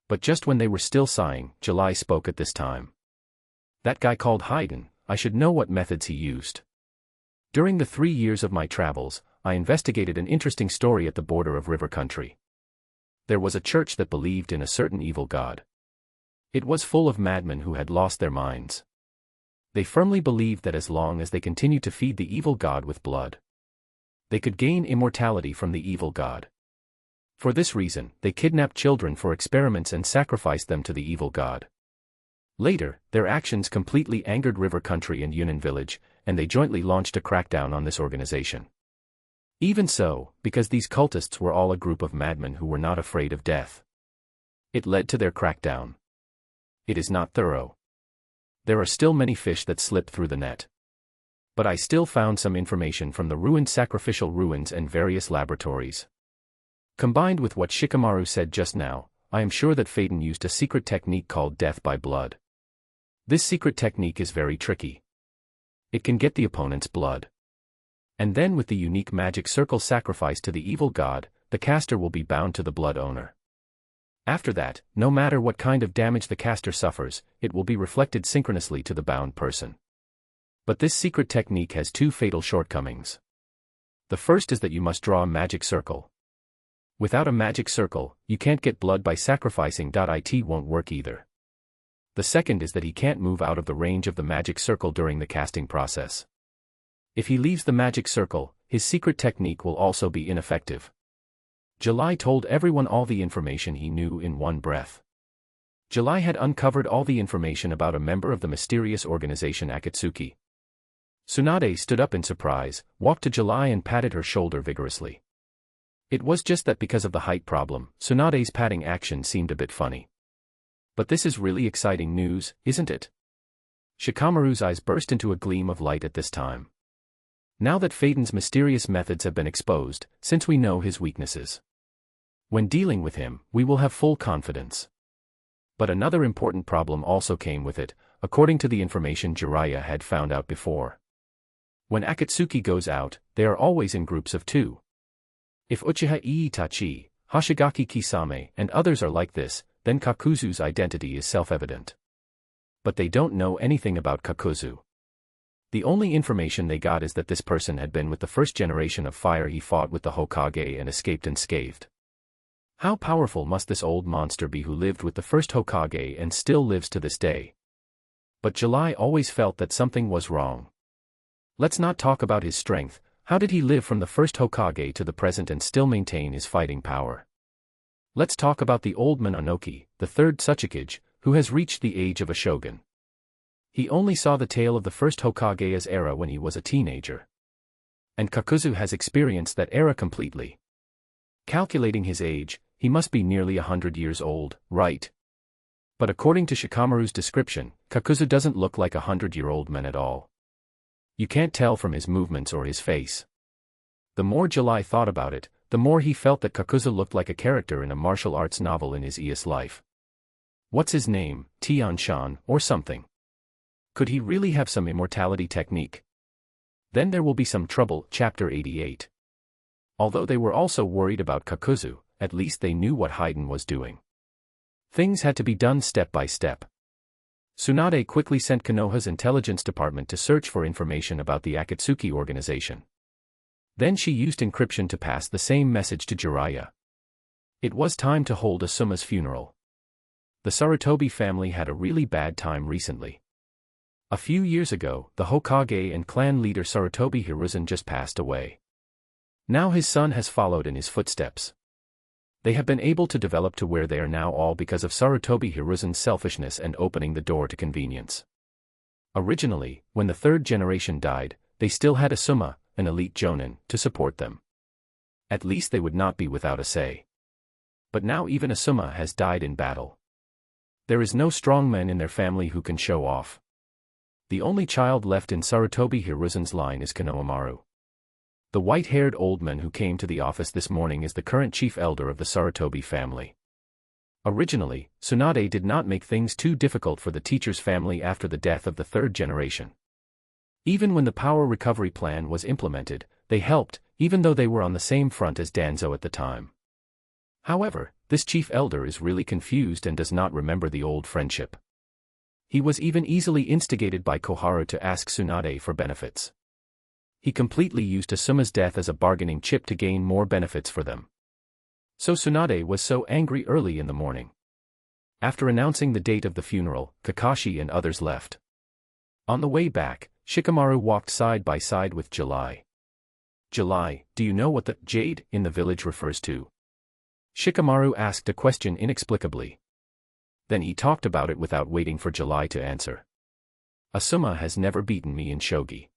But just when they were still sighing, July spoke at this time. That guy called Haydn, I should know what methods he used. During the 3 years of my travels, I investigated an interesting story at the border of river country. There was a church that believed in a certain evil god. It was full of madmen who had lost their minds. They firmly believed that as long as they continued to feed the evil god with blood, they could gain immortality from the evil god. For this reason, they kidnapped children for experiments and sacrificed them to the evil god. Later, their actions completely angered river country and Yunin village, and they jointly launched a crackdown on this organization. Even so, because these cultists were all a group of madmen who were not afraid of death, it led to their crackdown. It is not thorough. There are still many fish that slip through the net. But I still found some information from the ruined sacrificial ruins and various laboratories. Combined with what Shikamaru said just now, I am sure that Faden used a secret technique called death by blood. This secret technique is very tricky. It can get the opponent's blood. And then with the unique magic circle sacrifice to the evil god, the caster will be bound to the blood owner. After that, no matter what kind of damage the caster suffers, it will be reflected synchronously to the bound person. But this secret technique has two fatal shortcomings. The first is that you must draw a magic circle. Without a magic circle, you can't get blood by sacrificing. It won't work either. The second is that he can't move out of the range of the magic circle during the casting process. If he leaves the magic circle, his secret technique will also be ineffective. July told everyone all the information he knew in one breath. July had uncovered all the information about a member of the mysterious organization Akatsuki. Tsunade stood up in surprise, walked to July and patted her shoulder vigorously. It was just that because of the height problem, Tsunade's patting action seemed a bit funny. But this is really exciting news, isn't it? Shikamaru's eyes burst into a gleam of light at this time. Now that Faden's mysterious methods have been exposed, since we know his weaknesses, when dealing with him, we will have full confidence. But another important problem also came with it, according to the information Jiraiya had found out before. When Akatsuki goes out, they are always in groups of 2. If Uchiha Itachi, Hoshigaki Kisame, and others are like this, then Kakuzu's identity is self-evident. But they don't know anything about Kakuzu. The only information they got is that this person had been with the first generation of fire he fought with the Hokage and escaped unscathed. How powerful must this old monster be who lived with the first Hokage and still lives to this day? But July always felt that something was wrong. Let's not talk about his strength. How did he live from the first Hokage to the present and still maintain his fighting power? Let's talk about the old Mononoke, the third Tsuchikage, who has reached the age of a shogun. He only saw the tail of the first Hokage's era when he was a teenager. And Kakuzu has experienced that era completely. Calculating his age, he must be nearly 100 years old, right? But according to Shikamaru's description, Kakuzu doesn't look like a 100-year-old man at all. You can't tell from his movements or his face. The more July thought about it, the more he felt that Kakuzu looked like a character in a martial arts novel in his Ius life. What's his name, Tian-shan, or something? Could he really have some immortality technique? Then there will be some trouble. Chapter 88. Although they were also worried about Kakuzu, at least they knew what Haiden was doing. Things had to be done step by step. Tsunade quickly sent Konoha's intelligence department to search for information about the Akatsuki organization. Then she used encryption to pass the same message to Jiraiya. It was time to hold Asuma's funeral. The Sarutobi family had a really bad time recently. A few years ago, the Hokage and clan leader Sarutobi Hiruzen just passed away. Now his son has followed in his footsteps. They have been able to develop to where they are now all because of Sarutobi Hiruzen's selfishness and opening the door to convenience. Originally, when the third generation died, they still had Assuma, an elite jonin, to support them. At least they would not be without a say. But now even Assuma has died in battle. There is no strong man in their family who can show off. The only child left in Sarutobi Hiruzen's line is Konohamaru. The white-haired old man who came to the office this morning is the current chief elder of the Sarutobi family. Originally, Tsunade did not make things too difficult for the teacher's family after the death of the third generation. Even when the power recovery plan was implemented, they helped, even though they were on the same front as Danzo at the time. However, this chief elder is really confused and does not remember the old friendship. He was even easily instigated by Koharu to ask Tsunade for benefits. He completely used Asuma's death as a bargaining chip to gain more benefits for them. So Tsunade was so angry early in the morning. After announcing the date of the funeral, Kakashi and others left. On the way back, Shikamaru walked side by side with July. July, do you know what the Jade in the village refers to? Shikamaru asked a question inexplicably. Then he talked about it without waiting for July to answer. Assuma has never beaten me in shogi.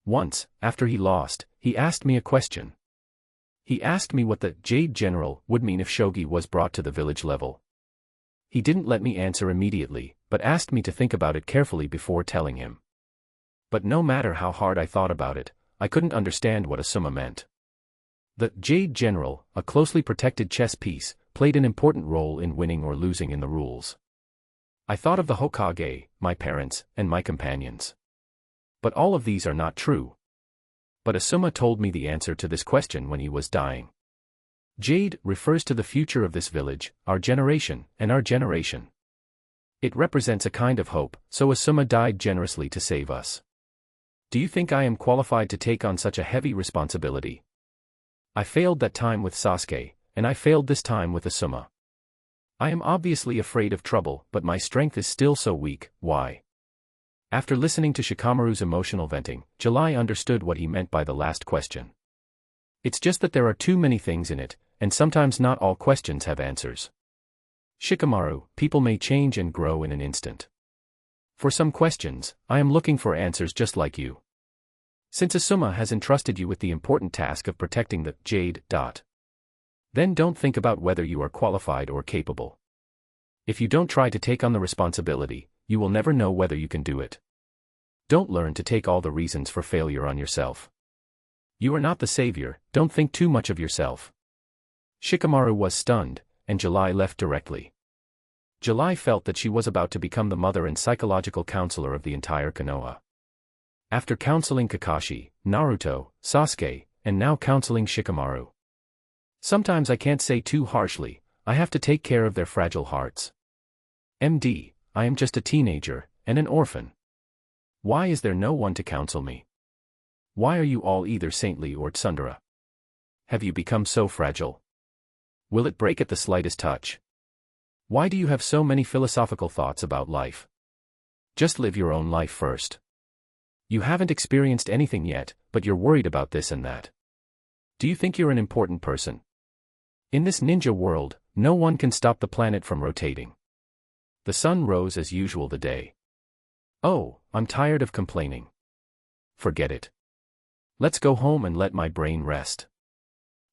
Once, after he lost, he asked me a question. He asked me what the Jade General would mean if shogi was brought to the village level. He didn't let me answer immediately, but asked me to think about it carefully before telling him. But no matter how hard I thought about it, I couldn't understand what Assuma meant. The Jade General, a closely protected chess piece, played an important role in winning or losing in the rules. I thought of the Hokage, my parents, and my companions. But all of these are not true. But Assuma told me the answer to this question when he was dying. Jade refers to the future of this village, our generation, and our generation. It represents a kind of hope, so Assuma died generously to save us. Do you think I am qualified to take on such a heavy responsibility? I failed that time with Sasuke, and I failed this time with Assuma. I am obviously afraid of trouble, but my strength is still so weak. Why? After listening to Shikamaru's emotional venting, July understood what he meant by the last question. It's just that there are too many things in it, and sometimes not all questions have answers. Shikamaru, people may change and grow in an instant. For some questions, I am looking for answers just like you. Since Assuma has entrusted you with the important task of protecting the Jade. Then don't think about whether you are qualified or capable. If you don't try to take on the responsibility, you will never know whether you can do it. Don't learn to take all the reasons for failure on yourself. You are not the savior, don't think too much of yourself. Shikamaru was stunned, and July left directly. July felt that she was about to become the mother and psychological counselor of the entire Konoha. After counseling Kakashi, Naruto, Sasuke, and now counseling Shikamaru. Sometimes I can't say too harshly, I have to take care of their fragile hearts. MD, I am just a teenager, and an orphan. Why is there no one to counsel me? Why are you all either saintly or tsundere? Have you become so fragile? Will it break at the slightest touch? Why do you have so many philosophical thoughts about life? Just live your own life first. You haven't experienced anything yet, but you're worried about this and that. Do you think you're an important person? In this ninja world, no one can stop the planet from rotating. The sun rose as usual the day. Oh, I'm tired of complaining. Forget it. Let's go home and let my brain rest.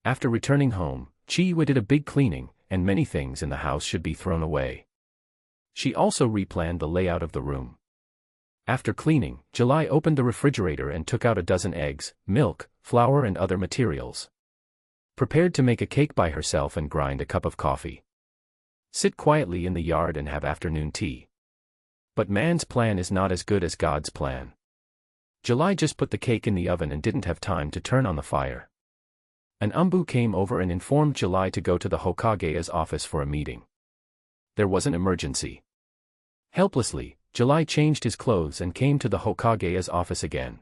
After returning home, Chiyue did a big cleaning, and many things in the house should be thrown away. She also replanned the layout of the room. After cleaning, July opened the refrigerator and took out a dozen eggs, milk, flour and other materials. Prepared to make a cake by herself and grind a cup of coffee. Sit quietly in the yard and have afternoon tea. But man's plan is not as good as God's plan. July just put the cake in the oven and didn't have time to turn on the fire. An umbu came over and informed July to go to the Hokage's office for a meeting. There was an emergency. Helplessly, July changed his clothes and came to the Hokage's office again.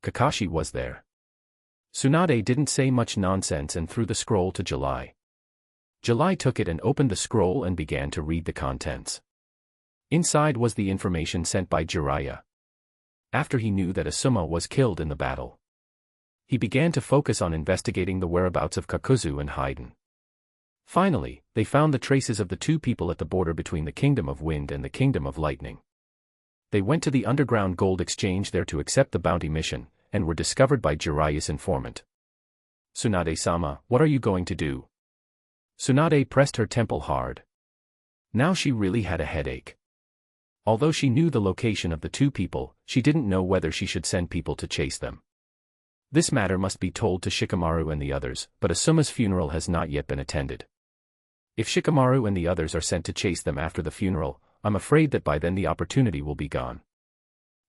Kakashi was there. Tsunade didn't say much nonsense and threw the scroll to July. July took it and opened the scroll and began to read the contents. Inside was the information sent by Jiraiya. After he knew that Assuma was killed in the battle, he began to focus on investigating the whereabouts of Kakuzu and Haiden. Finally, they found the traces of the two people at the border between the Kingdom of Wind and the Kingdom of Lightning. They went to the underground gold exchange there to accept the bounty mission, and were discovered by Jiraiya's informant. Tsunade-sama, what are you going to do? Tsunade pressed her temple hard. Now she really had a headache. Although she knew the location of the two people, she didn't know whether she should send people to chase them. This matter must be told to Shikamaru and the others, but Asuma's funeral has not yet been attended. If Shikamaru and the others are sent to chase them after the funeral, I'm afraid that by then the opportunity will be gone.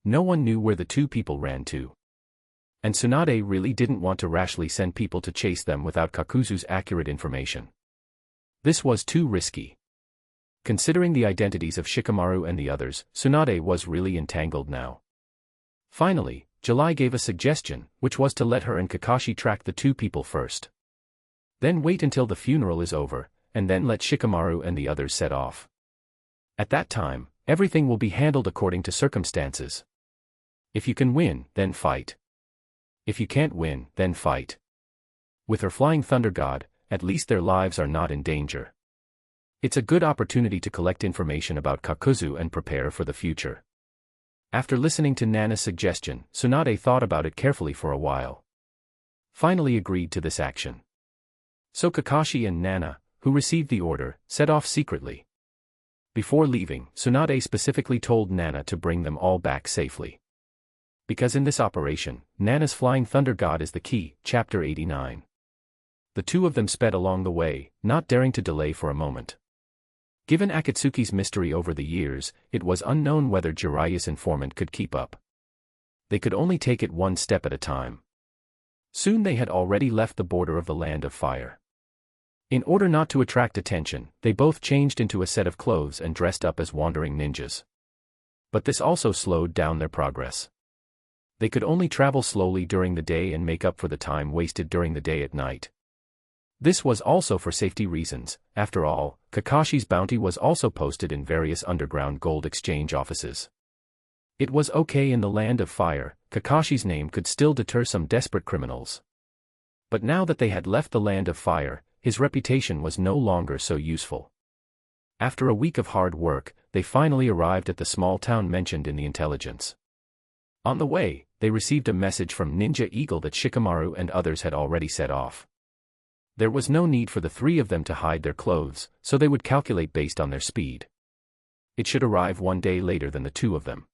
No one knew where the two people ran to. And Tsunade really didn't want to rashly send people to chase them without Kakuzu's accurate information. This was too risky. Considering the identities of Shikamaru and the others, Tsunade was really entangled now. Finally, July gave a suggestion, which was to let her and Kakashi track the two people first. Then wait until the funeral is over, and then let Shikamaru and the others set off. At that time, everything will be handled according to circumstances. If you can win, then fight. If you can't win, then fight. With her flying thunder god, at least their lives are not in danger. It's a good opportunity to collect information about Kakuzu and prepare for the future. After listening to Nana's suggestion, Tsunade thought about it carefully for a while. Finally agreed to this action. So Kakashi and Nana, who received the order, set off secretly. Before leaving, Tsunade specifically told Nana to bring them all back safely. Because in this operation, Nana's flying thunder god is the key, chapter 89. The two of them sped along the way, not daring to delay for a moment. Given Akatsuki's mystery over the years, it was unknown whether Jiraiya's informant could keep up. They could only take it one step at a time. Soon they had already left the border of the Land of Fire. In order not to attract attention, they both changed into a set of clothes and dressed up as wandering ninjas. But this also slowed down their progress. They could only travel slowly during the day and make up for the time wasted during the day at night. This was also for safety reasons. After all, Kakashi's bounty was also posted in various underground gold exchange offices. It was okay in the Land of Fire, Kakashi's name could still deter some desperate criminals. But now that they had left the Land of Fire, his reputation was no longer so useful. After a week of hard work, they finally arrived at the small town mentioned in the intelligence. On the way, they received a message from Ninja Eagle that Shikamaru and others had already set off. There was no need for the three of them to hide their clothes, so they would calculate based on their speed. It should arrive one day later than the two of them.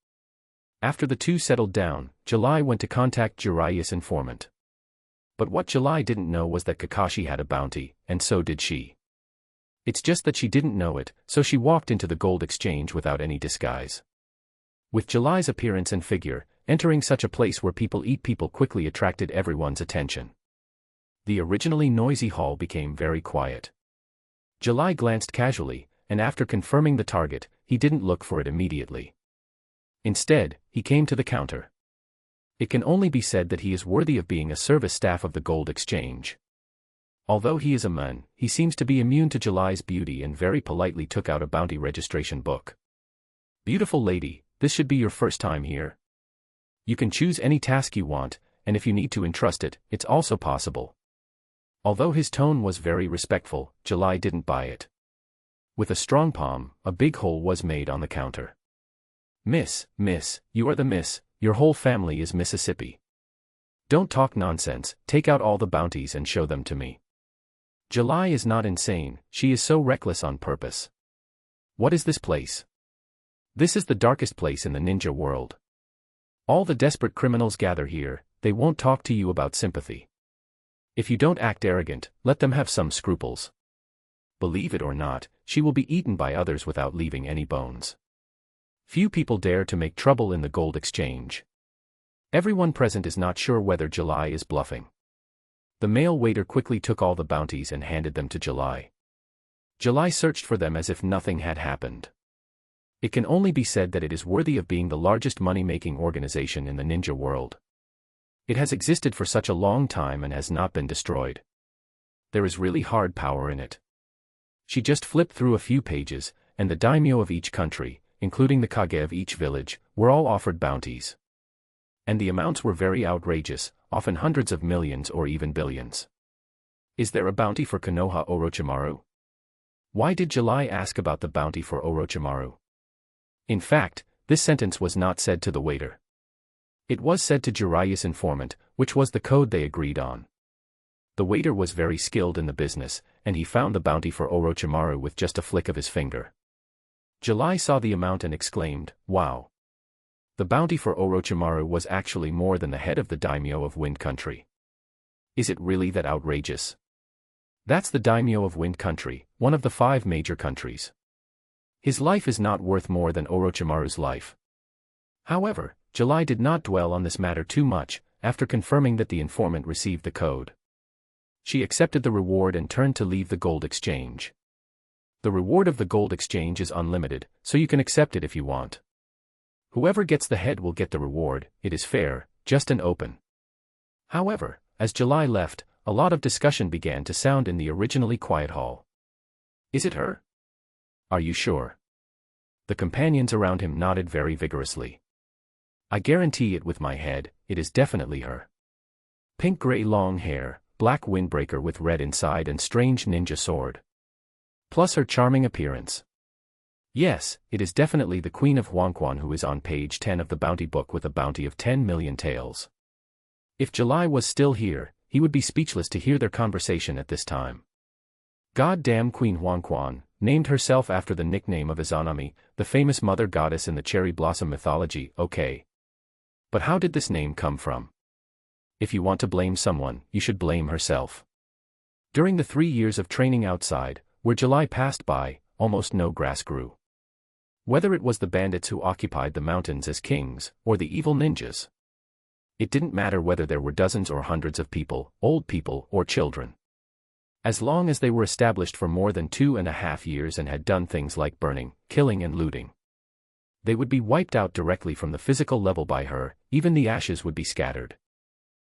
After the two settled down, July went to contact Jiraiya's informant. But what July didn't know was that Kakashi had a bounty, and so did she. It's just that she didn't know it, so she walked into the gold exchange without any disguise. With July's appearance and figure, entering such a place where people eat people quickly attracted everyone's attention. The originally noisy hall became very quiet. July glanced casually, and after confirming the target, he didn't look for it immediately. Instead, he came to the counter. It can only be said that he is worthy of being a service staff of the gold exchange. Although he is a man, he seems to be immune to July's beauty and very politely took out a bounty registration book. Beautiful lady, this should be your first time here. You can choose any task you want, and if you need to entrust it, it's also possible. Although his tone was very respectful, July didn't buy it. With a strong palm, a big hole was made on the counter. Miss, you are the miss, your whole family is Mississippi. Don't talk nonsense, take out all the bounties and show them to me. July is not insane, she is so reckless on purpose. What is this place? This is the darkest place in the ninja world. All the desperate criminals gather here, they won't talk to you about sympathy. If you don't act arrogant, let them have some scruples. Believe it or not, she will be eaten by others without leaving any bones. Few people dare to make trouble in the gold exchange. Everyone present is not sure whether July is bluffing. The male waiter quickly took all the bounties and handed them to July. July searched for them as if nothing had happened. It can only be said that it is worthy of being the largest money-making organization in the ninja world. It has existed for such a long time and has not been destroyed. There is really hard power in it. She just flipped through a few pages, and the daimyo of each country, including the kage of each village, were all offered bounties. And the amounts were very outrageous, often hundreds of millions or even billions. Is there a bounty for Konoha Orochimaru? Why did July ask about the bounty for Orochimaru? In fact, this sentence was not said to the waiter. It was said to Jiraiya's informant, which was the code they agreed on. The waiter was very skilled in the business, and he found the bounty for Orochimaru with just a flick of his finger. July saw the amount and exclaimed, "Wow!" The bounty for Orochimaru was actually more than the head of the daimyo of Wind Country. Is it really that outrageous? That's the daimyo of Wind Country, one of the 5 major countries. His life is not worth more than Orochimaru's life. However, July did not dwell on this matter too much, after confirming that the informant received the code. She accepted the reward and turned to leave the gold exchange. The reward of the gold exchange is unlimited, so you can accept it if you want. Whoever gets the head will get the reward, it is fair, just and open. However, as July left, a lot of discussion began to sound in the originally quiet hall. Is it her? Are you sure? The companions around him nodded very vigorously. I guarantee it with my head, it is definitely her. Pink-gray long hair, black windbreaker with red inside and strange ninja sword. Plus her charming appearance. Yes, it is definitely the Queen of Huangquan who is on page 10 of the bounty book with a bounty of 10 million taels. If July was still here, he would be speechless to hear their conversation at this time. God-damn Queen Huangquan, named herself after the nickname of Izanami, the famous mother goddess in the cherry blossom mythology, okay. But how did this name come from? If you want to blame someone, you should blame herself. During the 3 years of training outside, where July passed by, almost no grass grew. Whether it was the bandits who occupied the mountains as kings, or the evil ninjas. It didn't matter whether there were dozens or hundreds of people, old people or children. As long as they were established for more than 2.5 years and had done things like burning, killing and looting, they would be wiped out directly from the physical level by her, even the ashes would be scattered.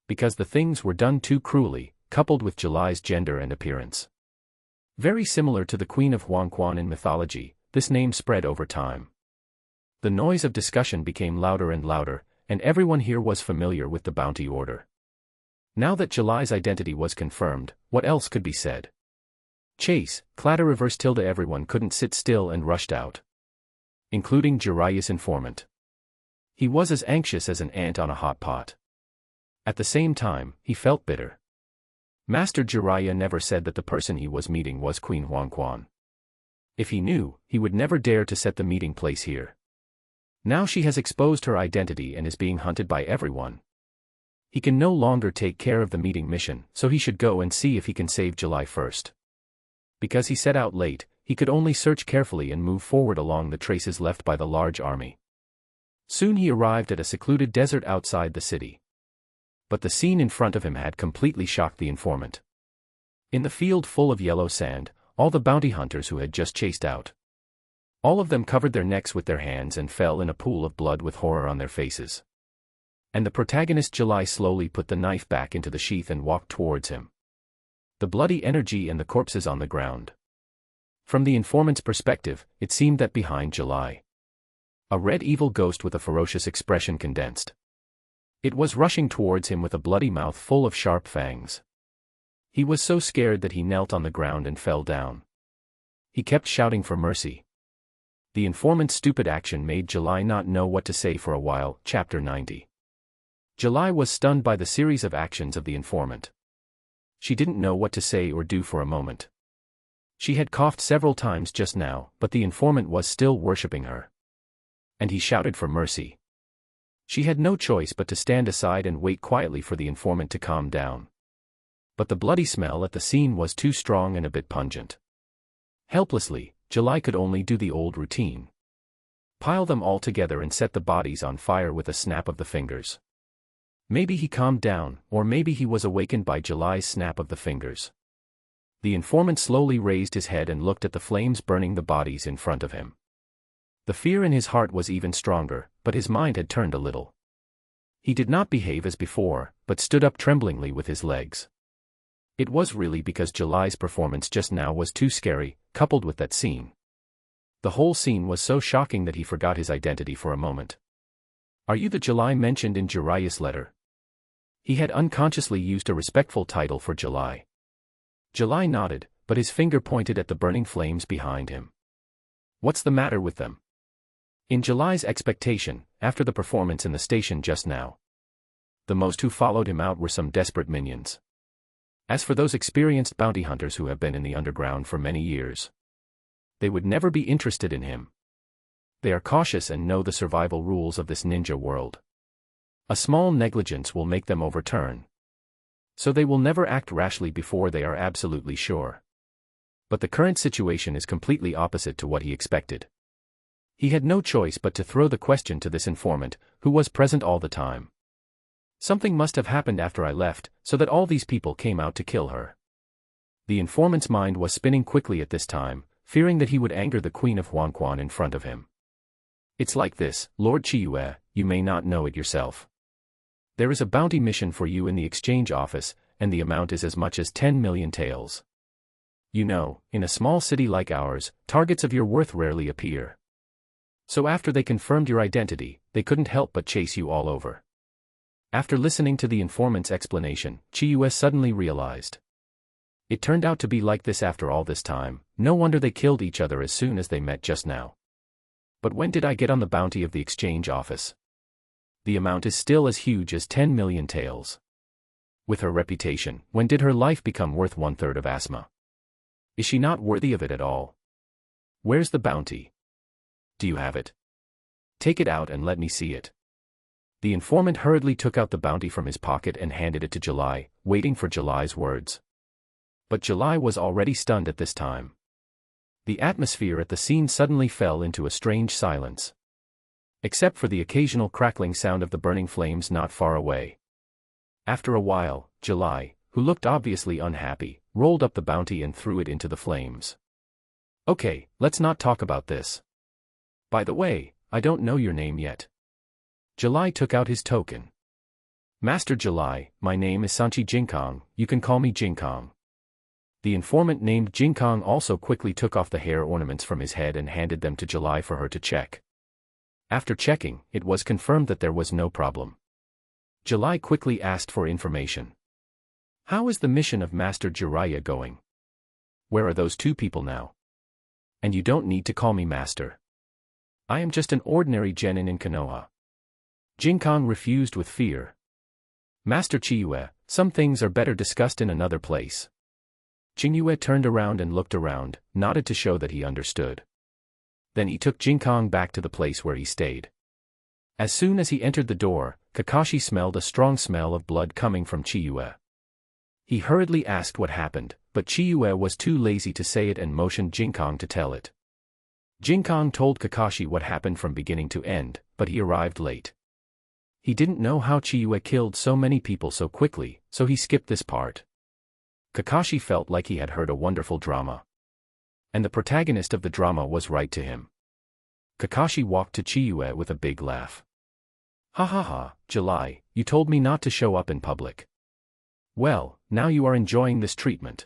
Because the things were done too cruelly, coupled with July's gender and appearance. Very similar to the Queen of Huangquan in mythology, this name spread over time. The noise of discussion became louder and louder, and everyone here was familiar with the bounty order. Now that July's identity was confirmed, what else could be said? Chase, clatter reverse tilde everyone couldn't sit still and rushed out. Including Jiraiya's informant. He was as anxious as an ant on a hot pot. At the same time, he felt bitter. Master Jiraiya never said that the person he was meeting was Queen Huangquan. If he knew, he would never dare to set the meeting place here. Now she has exposed her identity and is being hunted by everyone. He can no longer take care of the meeting mission, so he should go and see if he can save July first. Because he set out late, he could only search carefully and move forward along the traces left by the large army. Soon he arrived at a secluded desert outside the city. But the scene in front of him had completely shocked the informant. In the field full of yellow sand, all the bounty hunters who had just chased out. All of them covered their necks with their hands and fell in a pool of blood with horror on their faces. And the protagonist July slowly put the knife back into the sheath and walked towards him. The bloody energy and the corpses on the ground. From the informant's perspective, it seemed that behind July, a red evil ghost with a ferocious expression condensed. It was rushing towards him with a bloody mouth full of sharp fangs. He was so scared that he knelt on the ground and fell down. He kept shouting for mercy. The informant's stupid action made July not know what to say for a while. Chapter 90. July was stunned by the series of actions of the informant. She didn't know what to say or do for a moment. She had coughed several times just now, but the informant was still worshipping her. And he shouted for mercy. She had no choice but to stand aside and wait quietly for the informant to calm down. But the bloody smell at the scene was too strong and a bit pungent. Helplessly, July could only do the old routine. Pile them all together and set the bodies on fire with a snap of the fingers. Maybe he calmed down, or maybe he was awakened by July's snap of the fingers. The informant slowly raised his head and looked at the flames burning the bodies in front of him. The fear in his heart was even stronger, but his mind had turned a little. He did not behave as before, but stood up tremblingly with his legs. It was really because July's performance just now was too scary, coupled with that scene. The whole scene was so shocking that he forgot his identity for a moment. Are you the July mentioned in Jiraiya's letter? He had unconsciously used a respectful title for July. July nodded, but his finger pointed at the burning flames behind him. What's the matter with them? In July's expectation, after the performance in the station just now, the most who followed him out were some desperate minions. As for those experienced bounty hunters who have been in the underground for many years, they would never be interested in him. They are cautious and know the survival rules of this ninja world. A small negligence will make them overturn. So they will never act rashly before they are absolutely sure. But the current situation is completely opposite to what he expected. He had no choice but to throw the question to this informant, who was present all the time. Something must have happened after I left, so that all these people came out to kill her. The informant's mind was spinning quickly at this time, fearing that he would anger the Queen of Huangquan in front of him. It's like this, Lord Chiyue, you may not know it yourself. There is a bounty mission for you in the exchange office, and the amount is as much as 10 million taels. You know, in a small city like ours, targets of your worth rarely appear. So after they confirmed your identity, they couldn't help but chase you all over. After listening to the informant's explanation, Chiyue suddenly realized. It turned out to be like this after all this time. No wonder they killed each other as soon as they met just now. But when did I get on the bounty of the exchange office? The amount is still as huge as 10 million taels. With her reputation, when did her life become worth 1/3 of Assuma? Is she not worthy of it at all? Where's the bounty? Do you have it? Take it out and let me see it. The informant hurriedly took out the bounty from his pocket and handed it to July, waiting for July's words. But July was already stunned at this time. The atmosphere at the scene suddenly fell into a strange silence. Except for the occasional crackling sound of the burning flames not far away. After a while, July, who looked obviously unhappy, rolled up the bounty and threw it into the flames. Okay, let's not talk about this. By the way, I don't know your name yet. July took out his token. Master July, my name is Sanchi Jinkong, you can call me Jinkong. The informant named Jinkong also quickly took off the hair ornaments from his head and handed them to July for her to check. After checking, it was confirmed that there was no problem. July quickly asked for information. How is the mission of Master Jiraiya going? Where are those two people now? And you don't need to call me Master. I am just an ordinary genin in Konoha. Jinkong refused with fear. Master Chiyue, some things are better discussed in another place. Chiyue turned around and looked around, nodded to show that he understood. Then he took Jinkong back to the place where he stayed. As soon as he entered the door, Kakashi smelled a strong smell of blood coming from Chiyue. He hurriedly asked what happened, but Chiyue was too lazy to say it and motioned Jinkong to tell it. Jinkong told Kakashi what happened from beginning to end, but he arrived late. He didn't know how Chiyue killed so many people so quickly, so he skipped this part. Kakashi felt like he had heard a wonderful drama. And the protagonist of the drama was right to him. Kakashi walked to Chiyue with a big laugh. Ha ha ha, July, you told me not to show up in public. Well, now you are enjoying this treatment.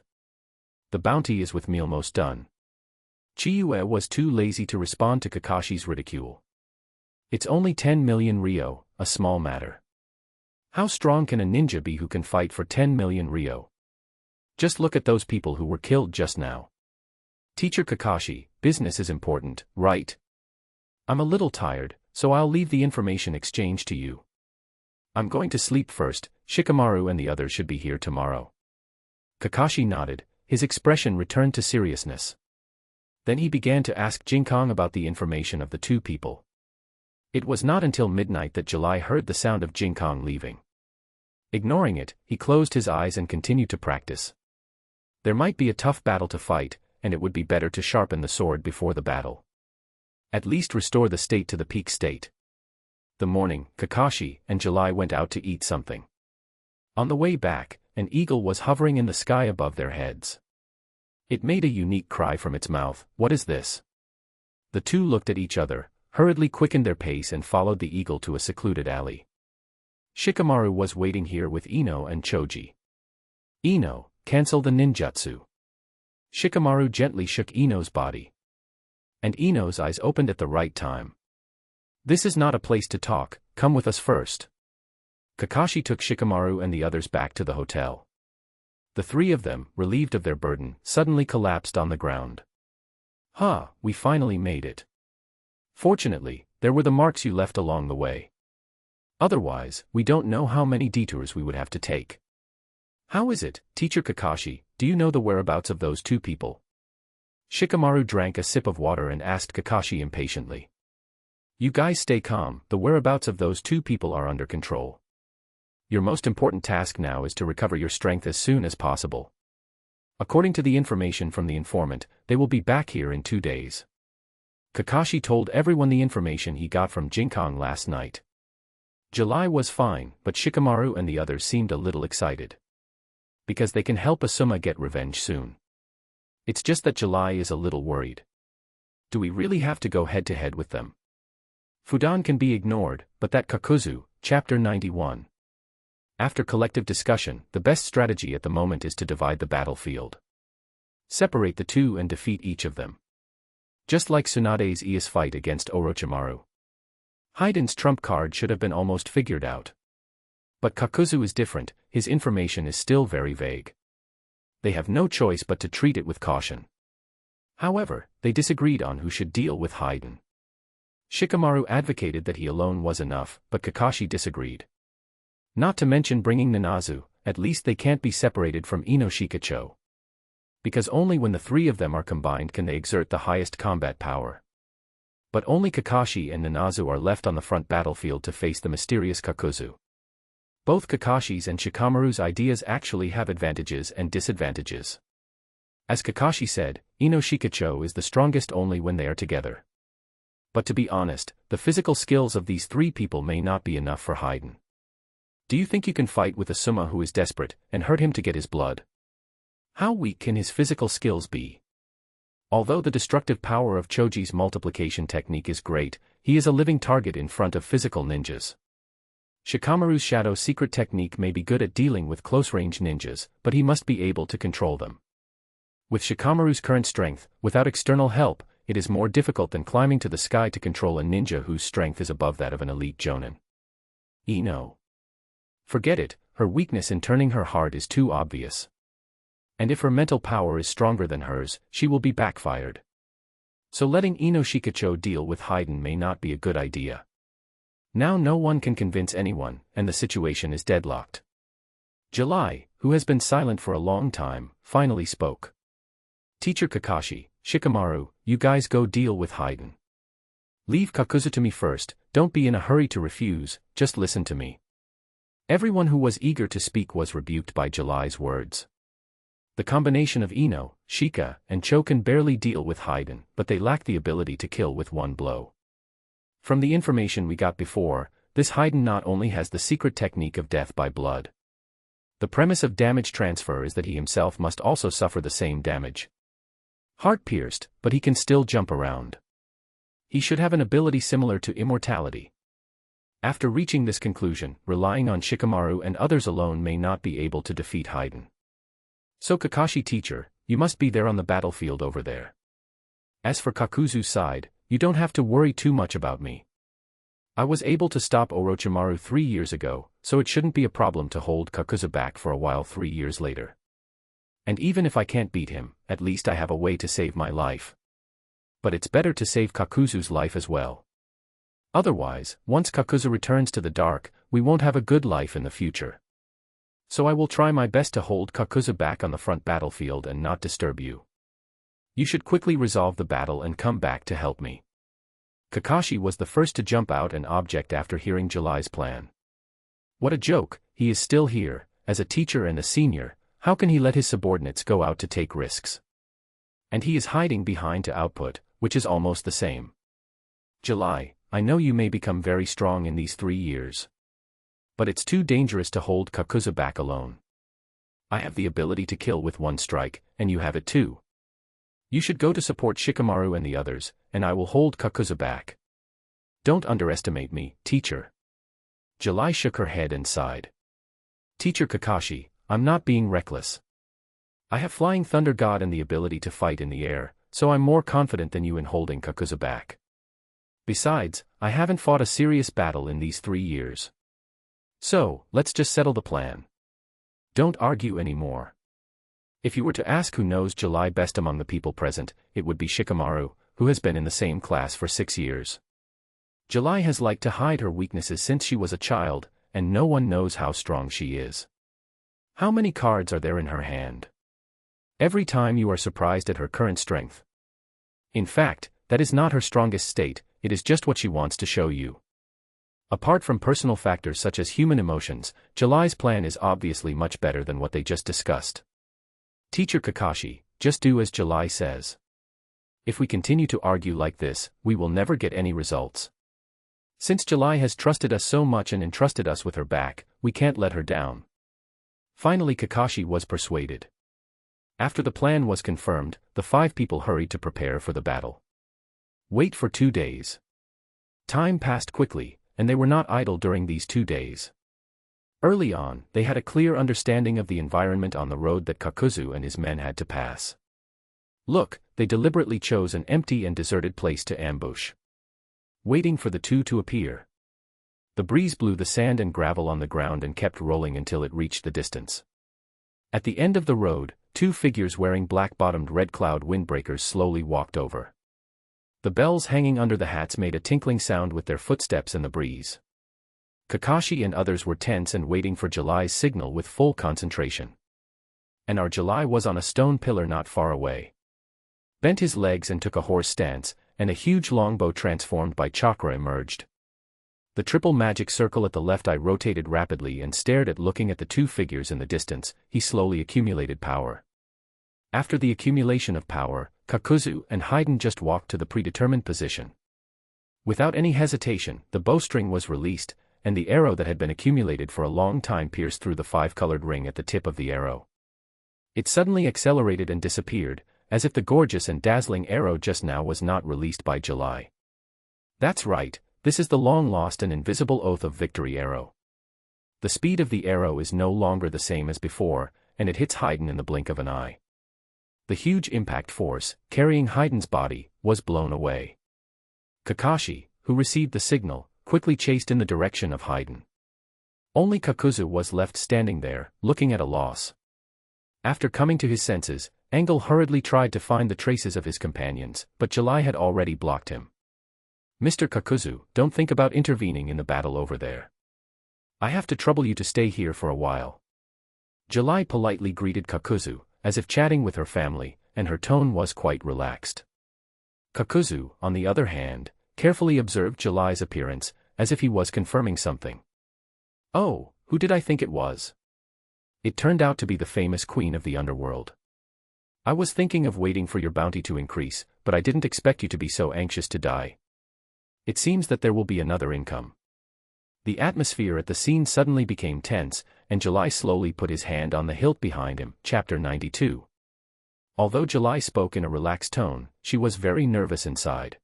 The bounty is with me almost done. Chiyue was too lazy to respond to Kakashi's ridicule. It's only 10 million ryo, a small matter. How strong can a ninja be who can fight for 10 million ryo? Just look at those people who were killed just now. Teacher Kakashi, business is important, right? I'm a little tired, so I'll leave the information exchange to you. I'm going to sleep first, Shikamaru and the others should be here tomorrow. Kakashi nodded, his expression returned to seriousness. Then he began to ask Jinkong about the information of the two people. It was not until midnight that July heard the sound of Jinkong leaving. Ignoring it, he closed his eyes and continued to practice. There might be a tough battle to fight, and it would be better to sharpen the sword before the battle. At least restore the state to the peak state. The morning, Kakashi and July went out to eat something. On the way back, an eagle was hovering in the sky above their heads. It made a unique cry from its mouth, "What is this?" The two looked at each other, hurriedly quickened their pace and followed the eagle to a secluded alley. Shikamaru was waiting here with Ino and Choji. Ino, cancel the ninjutsu. Shikamaru gently shook Ino's body. And Ino's eyes opened at the right time. This is not a place to talk, come with us first. Kakashi took Shikamaru and the others back to the hotel. The three of them, relieved of their burden, suddenly collapsed on the ground. Ha, we finally made it. Fortunately, there were the marks you left along the way. Otherwise, we don't know how many detours we would have to take. How is it, Teacher Kakashi, do you know the whereabouts of those two people? Shikamaru drank a sip of water and asked Kakashi impatiently. You guys stay calm, the whereabouts of those two people are under control. Your most important task now is to recover your strength as soon as possible. According to the information from the informant, they will be back here in 2 days. Kakashi told everyone the information he got from Jinkong last night. July was fine, but Shikamaru and the others seemed a little excited. Because they can help Assuma get revenge soon. It's just that July is a little worried. Do we really have to go head-to-head with them? Fudan can be ignored, but that Kakuzu, Chapter 91. After collective discussion, the best strategy at the moment is to divide the battlefield. Separate the two and defeat each of them. Just like Tsunade's Ias fight against Orochimaru. Haiden's trump card should have been almost figured out. But Kakuzu is different, his information is still very vague. They have no choice but to treat it with caution. However, they disagreed on who should deal with Haiden. Shikamaru advocated that he alone was enough, but Kakashi disagreed. Not to mention bringing Nanazu, at least they can't be separated from Ino Shikacho. Because only when the three of them are combined can they exert the highest combat power. But only Kakashi and Nanazu are left on the front battlefield to face the mysterious Kakuzu. Both Kakashi's and Shikamaru's ideas actually have advantages and disadvantages. As Kakashi said, Ino Shikacho is the strongest only when they are together. But to be honest, the physical skills of these three people may not be enough for Haiden. Do you think you can fight with Assuma who is desperate, and hurt him to get his blood? How weak can his physical skills be? Although the destructive power of Choji's multiplication technique is great, he is a living target in front of physical ninjas. Shikamaru's shadow secret technique may be good at dealing with close-range ninjas, but he must be able to control them. With Shikamaru's current strength, without external help, it is more difficult than climbing to the sky to control a ninja whose strength is above that of an elite jonin. Ino. Forget it, her weakness in turning her heart is too obvious. And if her mental power is stronger than hers, she will be backfired. So letting Ino Shikacho deal with Haiden may not be a good idea. Now no one can convince anyone, and the situation is deadlocked. July, who has been silent for a long time, finally spoke. Teacher Kakashi, Shikamaru, you guys go deal with Haiden. Leave Kakuzu to me first, don't be in a hurry to refuse, just listen to me. Everyone who was eager to speak was rebuked by July's words. The combination of Ino, Shika, and Cho can barely deal with Haiden, but they lack the ability to kill with one blow. From the information we got before, this Haiden not only has the secret technique of death by blood. The premise of damage transfer is that he himself must also suffer the same damage. Heart-pierced, but he can still jump around. He should have an ability similar to immortality. After reaching this conclusion, relying on Shikamaru and others alone may not be able to defeat Haiden. So Kakashi teacher, you must be there on the battlefield over there. As for Kakuzu's side, you don't have to worry too much about me. I was able to stop Orochimaru 3 years ago, so it shouldn't be a problem to hold Kakuzu back for a while 3 years later. And even if I can't beat him, at least I have a way to save my life. But it's better to save Kakuzu's life as well. Otherwise, once Kakuzu returns to the dark, we won't have a good life in the future. So I will try my best to hold Kakuzu back on the front battlefield and not disturb you. You should quickly resolve the battle and come back to help me. Kakashi was the first to jump out and object after hearing July's plan. What a joke, he is still here, as a teacher and a senior, how can he let his subordinates go out to take risks? And he is hiding behind to output, which is almost the same. July, I know you may become very strong in these 3 years. But it's too dangerous to hold Kakuzu back alone. I have the ability to kill with one strike, and you have it too. You should go to support Shikamaru and the others, and I will hold Kakuzu back. Don't underestimate me, teacher. July shook her head and sighed. Teacher Kakashi, I'm not being reckless. I have Flying Thunder God and the ability to fight in the air, so I'm more confident than you in holding Kakuzu back. Besides, I haven't fought a serious battle in these 3 years. So, let's just settle the plan. Don't argue anymore. If you were to ask who knows July best among the people present, it would be Shikamaru, who has been in the same class for 6 years. July has liked to hide her weaknesses since she was a child, and no one knows how strong she is. How many cards are there in her hand? Every time you are surprised at her current strength. In fact, that is not her strongest state, it is just what she wants to show you. Apart from personal factors such as human emotions, July's plan is obviously much better than what they just discussed. Teacher Kakashi, just do as July says. If we continue to argue like this, we will never get any results. Since July has trusted us so much and entrusted us with her back, we can't let her down. Finally Kakashi was persuaded. After the plan was confirmed, the 5 people hurried to prepare for the battle. Wait for 2 days. Time passed quickly, and they were not idle during these 2 days. Early on, they had a clear understanding of the environment on the road that Kakuzu and his men had to pass. Look, they deliberately chose an empty and deserted place to ambush. Waiting for the two to appear. The breeze blew the sand and gravel on the ground and kept rolling until it reached the distance. At the end of the road, 2 figures wearing black-bottomed Red Cloud windbreakers slowly walked over. The bells hanging under the hats made a tinkling sound with their footsteps in the breeze. Kakashi and others were tense and waiting for July's signal with full concentration. And our July was on a stone pillar not far away. Bent his legs and took a horse stance, and a huge longbow transformed by Chakra emerged. The triple magic circle at the left eye rotated rapidly and stared at looking at the two figures in the distance. He slowly accumulated power. After the accumulation of power, Kakuzu and Haiden just walked to the predetermined position. Without any hesitation, the bowstring was released, and the arrow that had been accumulated for a long time pierced through the five-colored ring at the tip of the arrow. It suddenly accelerated and disappeared, as if the gorgeous and dazzling arrow just now was not released by July. That's right, this is the long-lost and invisible Oath of Victory arrow. The speed of the arrow is no longer the same as before, and it hits Haiden in the blink of an eye. The huge impact force, carrying Haiden's body, was blown away. Kakashi, who received the signal, quickly chased in the direction of Haiden. Only Kakuzu was left standing there, looking at a loss. After coming to his senses, Engel hurriedly tried to find the traces of his companions, but July had already blocked him. "Mr. Kakuzu, don't think about intervening in the battle over there. I have to trouble you to stay here for a while." July politely greeted Kakuzu, as if chatting with her family, and her tone was quite relaxed. Kakuzu, on the other hand, carefully observed July's appearance, as if he was confirming something. "Oh, who did I think it was? It turned out to be the famous queen of the underworld. I was thinking of waiting for your bounty to increase, but I didn't expect you to be so anxious to die. It seems that there will be another income." The atmosphere at the scene suddenly became tense, and July slowly put his hand on the hilt behind him. Chapter 92. Although July spoke in a relaxed tone, she was very nervous inside.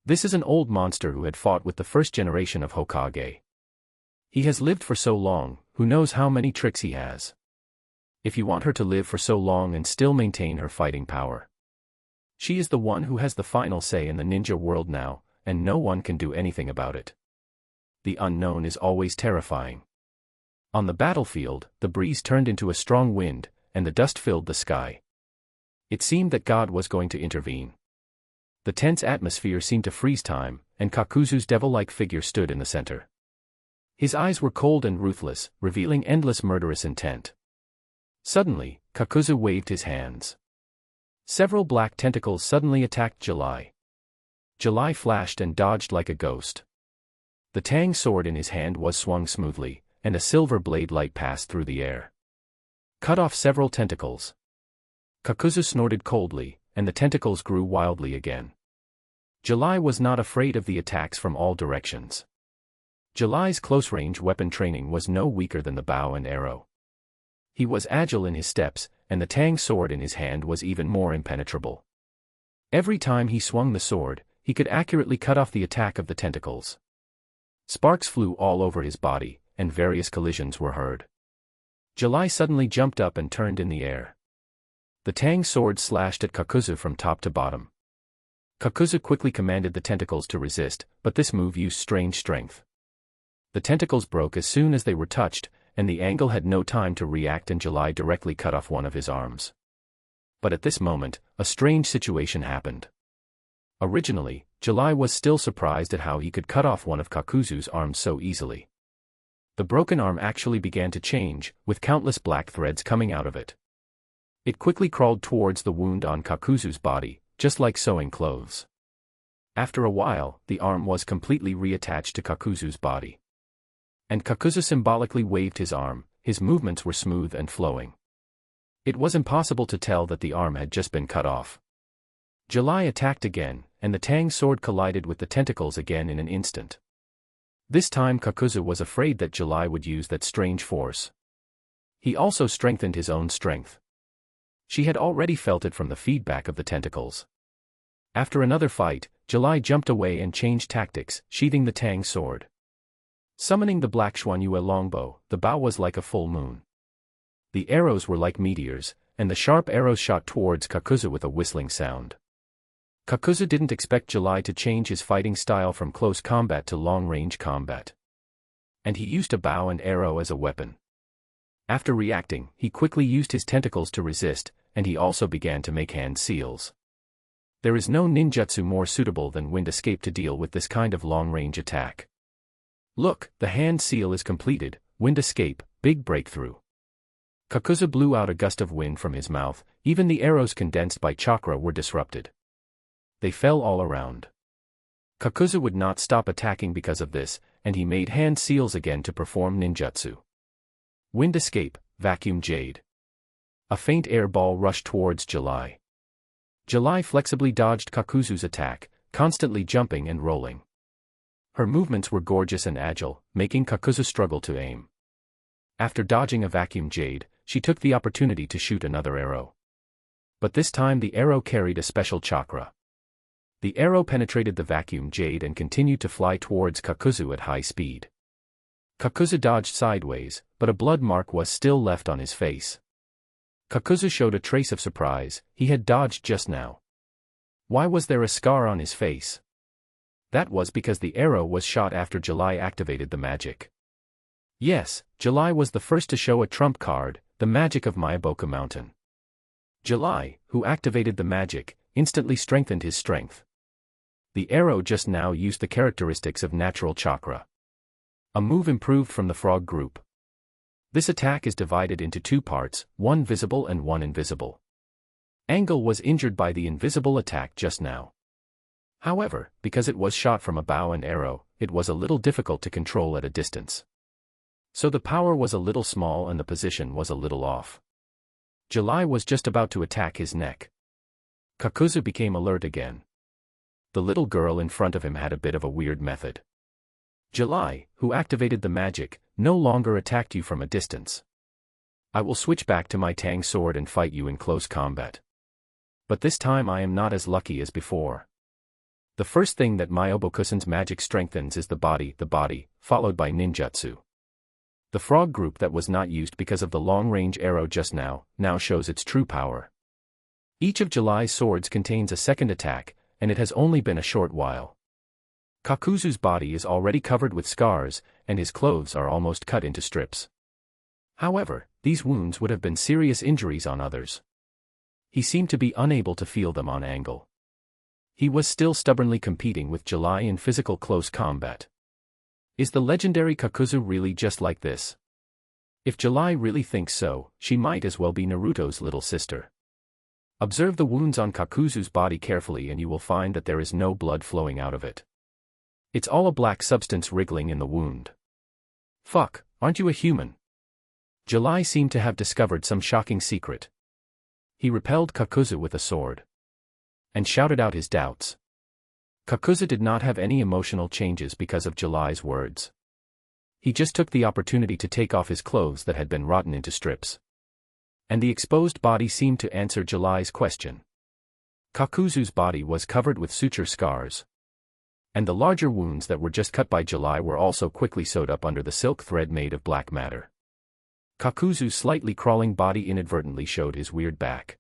This is an old monster who had fought with the first generation of Hokage. He has lived for so long, who knows how many tricks he has. If you want her to live for so long and still maintain her fighting power. She is the one who has the final say in the ninja world now, and no one can do anything about it. The unknown is always terrifying. On the battlefield, the breeze turned into a strong wind, and the dust filled the sky. It seemed that God was going to intervene. The tense atmosphere seemed to freeze time, and Kakuzu's devil-like figure stood in the center. His eyes were cold and ruthless, revealing endless murderous intent. Suddenly, Kakuzu waved his hands. Several black tentacles suddenly attacked July. July flashed and dodged like a ghost. The tang sword in his hand was swung smoothly, and a silver blade light passed through the air. Cut off several tentacles. Kakuzu snorted coldly, and the tentacles grew wildly again. July was not afraid of the attacks from all directions. July's close-range weapon training was no weaker than the bow and arrow. He was agile in his steps, and the tang sword in his hand was even more impenetrable. Every time he swung the sword, he could accurately cut off the attack of the tentacles. Sparks flew all over his body, and various collisions were heard. July suddenly jumped up and turned in the air. The tang sword slashed at Kakuzu from top to bottom. Kakuzu quickly commanded the tentacles to resist, but this move used strange strength. The tentacles broke as soon as they were touched, and the angle had no time to react, and July directly cut off one of his arms. But at this moment, a strange situation happened. Originally, July was still surprised at how he could cut off one of Kakuzu's arms so easily. The broken arm actually began to change, with countless black threads coming out of it. It quickly crawled towards the wound on Kakuzu's body, just like sewing clothes. After a while, the arm was completely reattached to Kakuzu's body. And Kakuzu symbolically waved his arm. His movements were smooth and flowing. It was impossible to tell that the arm had just been cut off. July attacked again, and the tang sword collided with the tentacles again in an instant. This time Kakuzu was afraid that July would use that strange force. He also strengthened his own strength. She had already felt it from the feedback of the tentacles. After another fight, July jumped away and changed tactics, sheathing the tang sword. Summoning the black Xuanyue longbow, the bow was like a full moon. The arrows were like meteors, and the sharp arrows shot towards Kakuzu with a whistling sound. Kakuzu didn't expect July to change his fighting style from close combat to long-range combat. And he used a bow and arrow as a weapon. After reacting, he quickly used his tentacles to resist, and he also began to make hand seals. There is no ninjutsu more suitable than wind escape to deal with this kind of long-range attack. Look, the hand seal is completed, wind escape, big breakthrough. Kakuzu blew out a gust of wind from his mouth, even the arrows condensed by chakra were disrupted. They fell all around. Kakuzu would not stop attacking because of this, and he made hand seals again to perform ninjutsu. Wind escape, vacuum Jade. A faint air ball rushed towards July. July flexibly dodged Kakuzu's attack, constantly jumping and rolling. Her movements were gorgeous and agile, making Kakuzu struggle to aim. After dodging a vacuum Jade, she took the opportunity to shoot another arrow. But this time the arrow carried a special chakra. The arrow penetrated the vacuum Jade and continued to fly towards Kakuzu at high speed. Kakuzu dodged sideways, but a blood mark was still left on his face. Kakuzu showed a trace of surprise, he had dodged just now. Why was there a scar on his face? That was because the arrow was shot after July activated the magic. Yes, July was the first to show a trump card, the magic of Myoboku Mountain. July, who activated the magic, instantly strengthened his strength. The arrow just now used the characteristics of natural chakra. A move improved from the frog group. This attack is divided into two parts, one visible and one invisible. Angle was injured by the invisible attack just now. However, because it was shot from a bow and arrow, it was a little difficult to control at a distance. So the power was a little small and the position was a little off. July was just about to attack his neck. Kakuzu became alert again. The little girl in front of him had a bit of a weird method. July, who activated the magic, no longer attacked you from a distance. I will switch back to my Tang sword and fight you in close combat. But this time I am not as lucky as before. The first thing that Myoboku's magic strengthens is the body, followed by ninjutsu. The frog group that was not used because of the long-range arrow just now shows its true power. Each of July's swords contains a second attack, and it has only been a short while. Kakuzu's body is already covered with scars, and his clothes are almost cut into strips. However, these wounds would have been serious injuries on others. He seemed to be unable to feel them on angle. He was still stubbornly competing with July in physical close combat. Is the legendary Kakuzu really just like this? If July really thinks so, she might as well be Naruto's little sister. Observe the wounds on Kakuzu's body carefully and you will find that there is no blood flowing out of it. It's all a black substance wriggling in the wound. Fuck, aren't you a human? July seemed to have discovered some shocking secret. He repelled Kakuzu with a sword. And shouted out his doubts. Kakuzu did not have any emotional changes because of July's words. He just took the opportunity to take off his clothes that had been rotten into strips. And the exposed body seemed to answer July's question. Kakuzu's body was covered with suture scars. And the larger wounds that were just cut by July were also quickly sewed up under the silk thread made of black matter. Kakuzu's slightly crawling body inadvertently showed his weird back.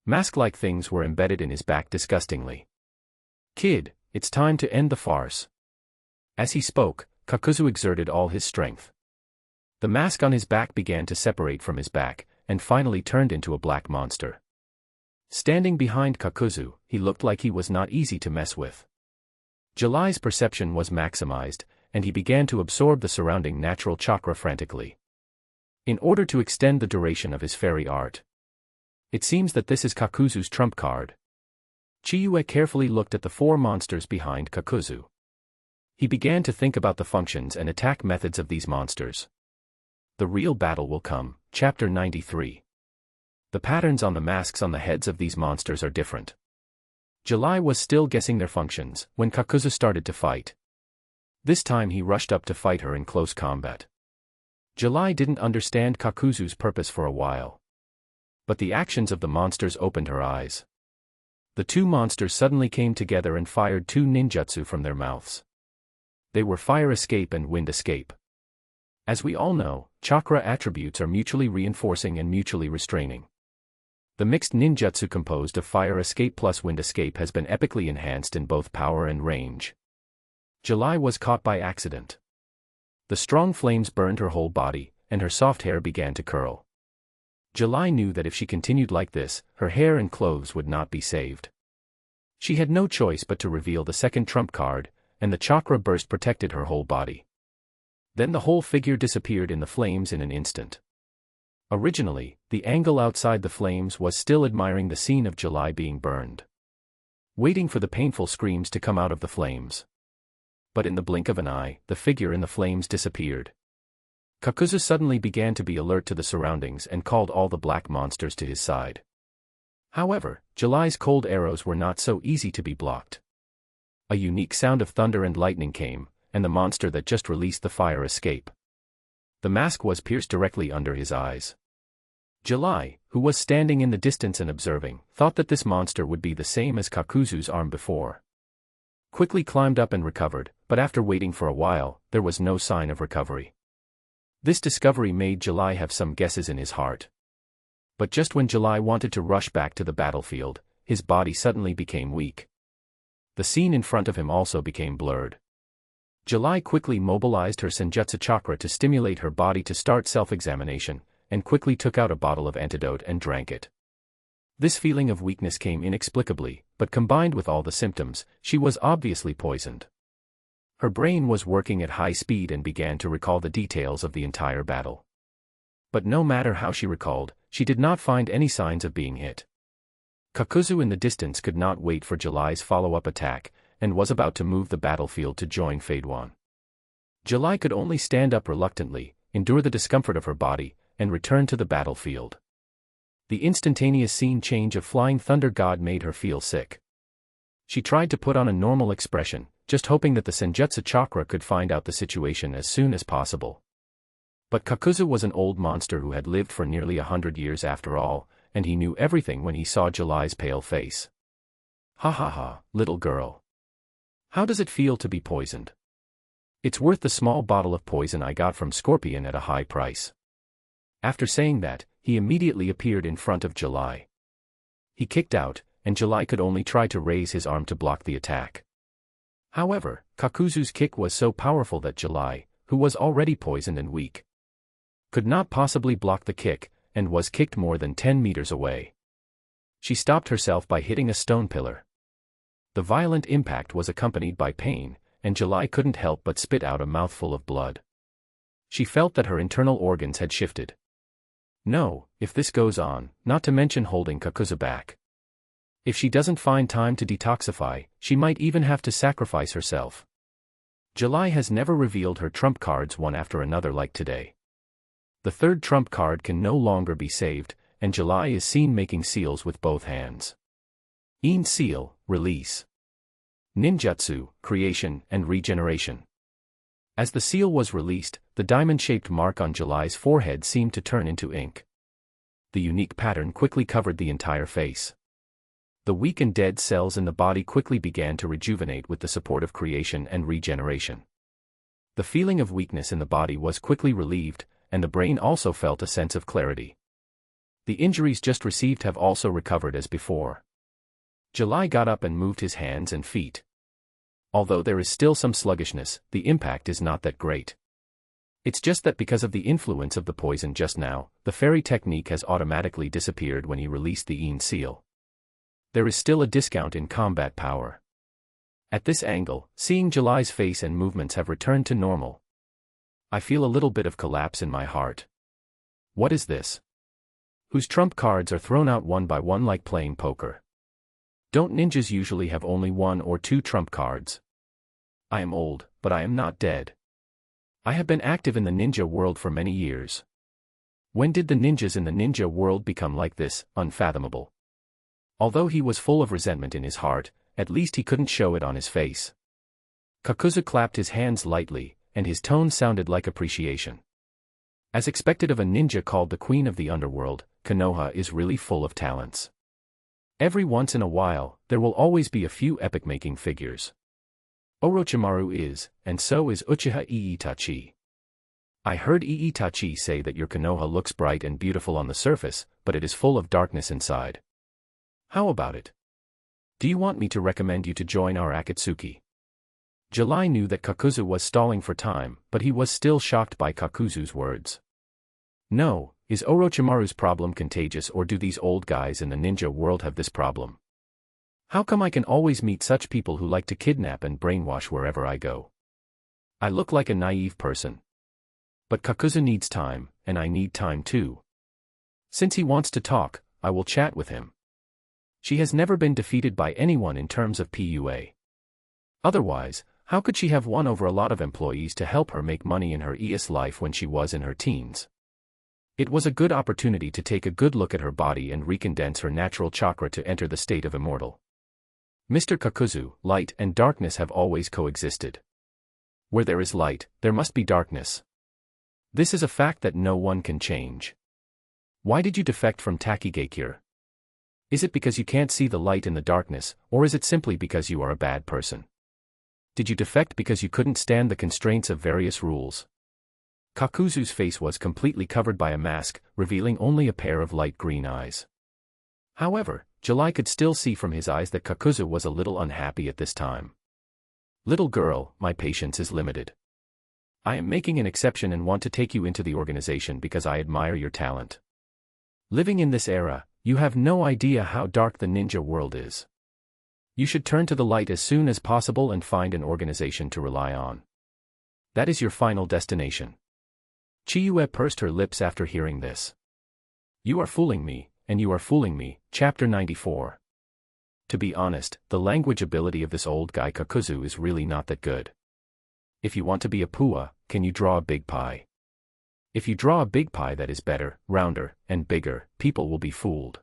Mask-like things were embedded in his back disgustingly. Kid, it's time to end the farce. As he spoke, Kakuzu exerted all his strength. The mask on his back began to separate from his back, and finally turned into a black monster. Standing behind Kakuzu, he looked like he was not easy to mess with. July's perception was maximized, and he began to absorb the surrounding natural chakra frantically. In order to extend the duration of his fairy art. It seems that this is Kakuzu's trump card. Chiyue carefully looked at the four monsters behind Kakuzu. He began to think about the functions and attack methods of these monsters. The real battle will come, Chapter 93. The patterns on the masks on the heads of these monsters are different. July was still guessing their functions when Kakuzu started to fight. This time he rushed up to fight her in close combat. July didn't understand Kakuzu's purpose for a while. But the actions of the monsters opened her eyes. The two monsters suddenly came together and fired two ninjutsu from their mouths. They were fire escape and wind escape. As we all know, chakra attributes are mutually reinforcing and mutually restraining. The mixed ninjutsu composed of fire escape plus wind escape has been epically enhanced in both power and range. July was caught by accident. The strong flames burned her whole body, and her soft hair began to curl. July knew that if she continued like this, her hair and clothes would not be saved. She had no choice but to reveal the second trump card, and the chakra burst protected her whole body. Then the whole figure disappeared in the flames in an instant. Originally, the angle outside the flames was still admiring the scene of July being burned, waiting for the painful screams to come out of the flames. But in the blink of an eye, the figure in the flames disappeared. Kakuzu suddenly began to be alert to the surroundings and called all the black monsters to his side. However, July's cold arrows were not so easy to be blocked. A unique sound of thunder and lightning came, and the monster that just released the fire escaped. The mask was pierced directly under his eyes. July, who was standing in the distance and observing, thought that this monster would be the same as Kakuzu's arm before. Quickly climbed up and recovered, but after waiting for a while, there was no sign of recovery. This discovery made July have some guesses in his heart. But just when July wanted to rush back to the battlefield, his body suddenly became weak. The scene in front of him also became blurred. July quickly mobilized her Senjutsu chakra to stimulate her body to start self-examination, and quickly took out a bottle of antidote and drank it. This feeling of weakness came inexplicably, but combined with all the symptoms, she was obviously poisoned. Her brain was working at high speed and began to recall the details of the entire battle. But no matter how she recalled, she did not find any signs of being hit. Kakuzu in the distance could not wait for July's follow-up attack, and was about to move the battlefield to join Faden. July could only stand up reluctantly, endure the discomfort of her body, and return to the battlefield. The instantaneous scene change of flying thunder god made her feel sick. She tried to put on a normal expression, just hoping that the Senjutsu chakra could find out the situation as soon as possible. But Kakuzu was an old monster who had lived for nearly 100 years after all, and he knew everything when he saw July's pale face. "Ha ha ha, little girl. How does it feel to be poisoned? It's worth the small bottle of poison I got from Scorpion at a high price." After saying that, he immediately appeared in front of July. He kicked out, and July could only try to raise his arm to block the attack. However, Kakuzu's kick was so powerful that July, who was already poisoned and weak, could not possibly block the kick, and was kicked more than 10 meters away. She stopped herself by hitting a stone pillar. The violent impact was accompanied by pain, and July couldn't help but spit out a mouthful of blood. She felt that her internal organs had shifted. No, if this goes on, not to mention holding Kakuzu back. If she doesn't find time to detoxify, she might even have to sacrifice herself. July has never revealed her trump cards one after another like today. The third trump card can no longer be saved, and July is seen making seals with both hands. In seal, release. Ninjutsu, creation and regeneration. As the seal was released, the diamond-shaped mark on July's forehead seemed to turn into ink. The unique pattern quickly covered the entire face. The weak and dead cells in the body quickly began to rejuvenate with the support of creation and regeneration. The feeling of weakness in the body was quickly relieved, and the brain also felt a sense of clarity. The injuries just received have also recovered as before. July got up and moved his hands and feet. Although there is still some sluggishness, the impact is not that great. It's just that because of the influence of the poison just now, the fairy technique has automatically disappeared when he released the In seal. There is still a discount in combat power. At this angle, seeing July's face and movements have returned to normal, I feel a little bit of collapse in my heart. What is this? Whose trump cards are thrown out one by one like playing poker? Don't ninjas usually have only one or two trump cards? I am old, but I am not dead. I have been active in the ninja world for many years. When did the ninjas in the ninja world become like this, unfathomable? Although he was full of resentment in his heart, at least he couldn't show it on his face. Kakuzu clapped his hands lightly, and his tone sounded like appreciation. As expected of a ninja called the Queen of the Underworld, Konoha is really full of talents. Every once in a while, there will always be a few epic-making figures. Orochimaru is, and so is Uchiha Itachi. I heard Itachi say that your Konoha looks bright and beautiful on the surface, but it is full of darkness inside. How about it? Do you want me to recommend you to join our Akatsuki? July knew that Kakuzu was stalling for time, but he was still shocked by Kakuzu's words. No, is Orochimaru's problem contagious, or do these old guys in the ninja world have this problem? How come I can always meet such people who like to kidnap and brainwash wherever I go? I look like a naive person. But Kakuzu needs time, and I need time too. Since he wants to talk, I will chat with him. She has never been defeated by anyone in terms of PUA. Otherwise, how could she have won over a lot of employees to help her make money in her ES life when she was in her teens? It was a good opportunity to take a good look at her body and recondense her natural chakra to enter the state of immortal. Mr. Kakuzu, light and darkness have always coexisted. Where there is light, there must be darkness. This is a fact that no one can change. Why did you defect from Takigakure? Is it because you can't see the light in the darkness, or is it simply because you are a bad person? Did you defect because you couldn't stand the constraints of various rules? Kakuzu's face was completely covered by a mask, revealing only a pair of light green eyes. However, July could still see from his eyes that Kakuzu was a little unhappy at this time. Little girl, my patience is limited. I am making an exception and want to take you into the organization because I admire your talent. Living in this era, you have no idea how dark the ninja world is. You should turn to the light as soon as possible and find an organization to rely on. That is your final destination. Chiyue pursed her lips after hearing this. You are fooling me, and you are fooling me. Chapter 94. To be honest, the language ability of this old guy Kakuzu is really not that good. If you want to be a Pua, can you draw a big pie? If you draw a big pie that is better, rounder, and bigger, people will be fooled.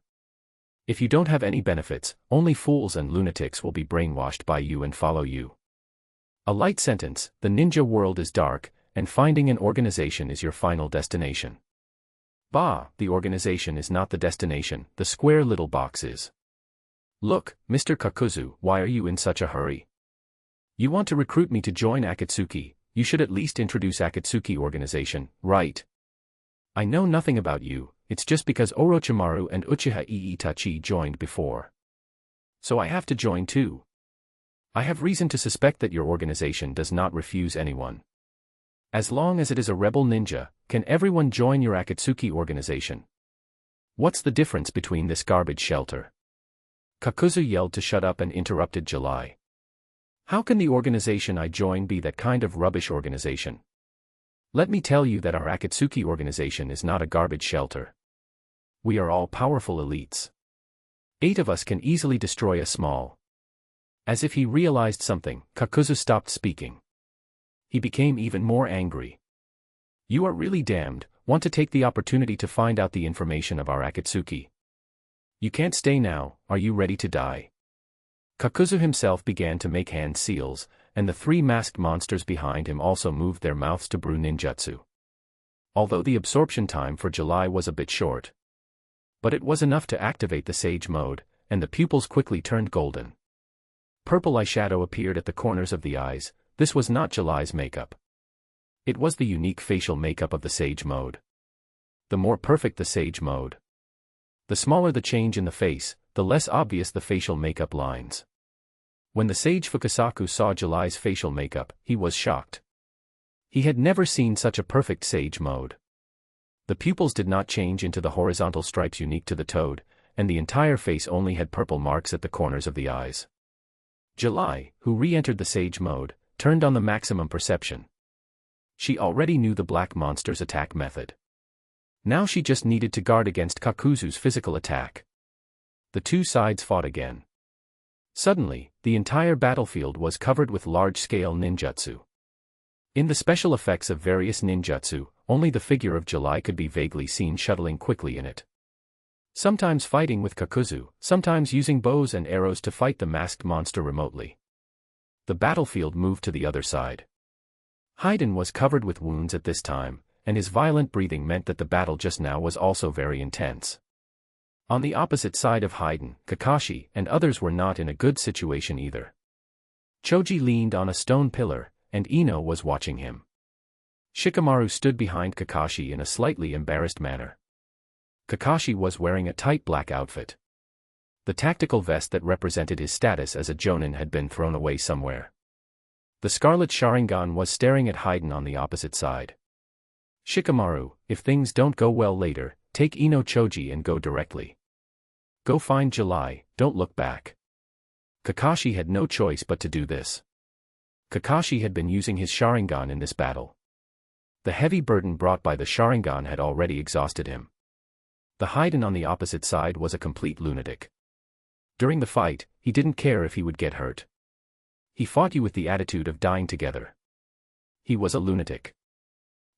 If you don't have any benefits, only fools and lunatics will be brainwashed by you and follow you. A light sentence, the ninja world is dark, and finding an organization is your final destination. Bah, the organization is not the destination, the square little box is. Look, Mr. Kakuzu, why are you in such a hurry? You want to recruit me to join Akatsuki, you should at least introduce Akatsuki organization, right? I know nothing about you, it's just because Orochimaru and Uchiha Itachi joined before. So I have to join too. I have reason to suspect that your organization does not refuse anyone. As long as it is a rebel ninja, can everyone join your Akatsuki organization? What's the difference between this garbage shelter? Kakuzu yelled to shut up and interrupted July. How can the organization I join be that kind of rubbish organization? Let me tell you that our Akatsuki organization is not a garbage shelter. We are all powerful elites. 8 of us can easily destroy a small. As if he realized something, Kakuzu stopped speaking. He became even more angry. You are really damned, want to take the opportunity to find out the information of our Akatsuki. You can't stay now, are you ready to die? Kakuzu himself began to make hand seals, and the 3 masked monsters behind him also moved their mouths to brew ninjutsu. Although the absorption time for July was a bit short. But it was enough to activate the Sage mode, and the pupils quickly turned golden. Purple eyeshadow appeared at the corners of the eyes. This was not July's makeup. It was the unique facial makeup of the Sage mode. The more perfect the Sage mode, the smaller the change in the face, the less obvious the facial makeup lines. When the sage Fukasaku saw July's facial makeup, he was shocked. He had never seen such a perfect Sage mode. The pupils did not change into the horizontal stripes unique to the toad, and the entire face only had purple marks at the corners of the eyes. July, who re-entered the Sage mode, turned on the maximum perception. She already knew the black monster's attack method. Now she just needed to guard against Kakuzu's physical attack. The 2 sides fought again. Suddenly, the entire battlefield was covered with large-scale ninjutsu. In the special effects of various ninjutsu, only the figure of July could be vaguely seen shuttling quickly in it. Sometimes fighting with Kakuzu, sometimes using bows and arrows to fight the masked monster remotely. The battlefield moved to the other side. Haiden was covered with wounds at this time, and his violent breathing meant that the battle just now was also very intense. On the opposite side of Haiden, Kakashi and others were not in a good situation either. Choji leaned on a stone pillar, and Ino was watching him. Shikamaru stood behind Kakashi in a slightly embarrassed manner. Kakashi was wearing a tight black outfit. The tactical vest that represented his status as a jonin had been thrown away somewhere. The Scarlet Sharingan was staring at Haiden on the opposite side. Shikamaru, if things don't go well later, take Ino Choji and go directly. Go find July, don't look back. Kakashi had no choice but to do this. Kakashi had been using his Sharingan in this battle. The heavy burden brought by the Sharingan had already exhausted him. The Haiden on the opposite side was a complete lunatic. During the fight, he didn't care if he would get hurt. He fought you with the attitude of dying together. He was a lunatic.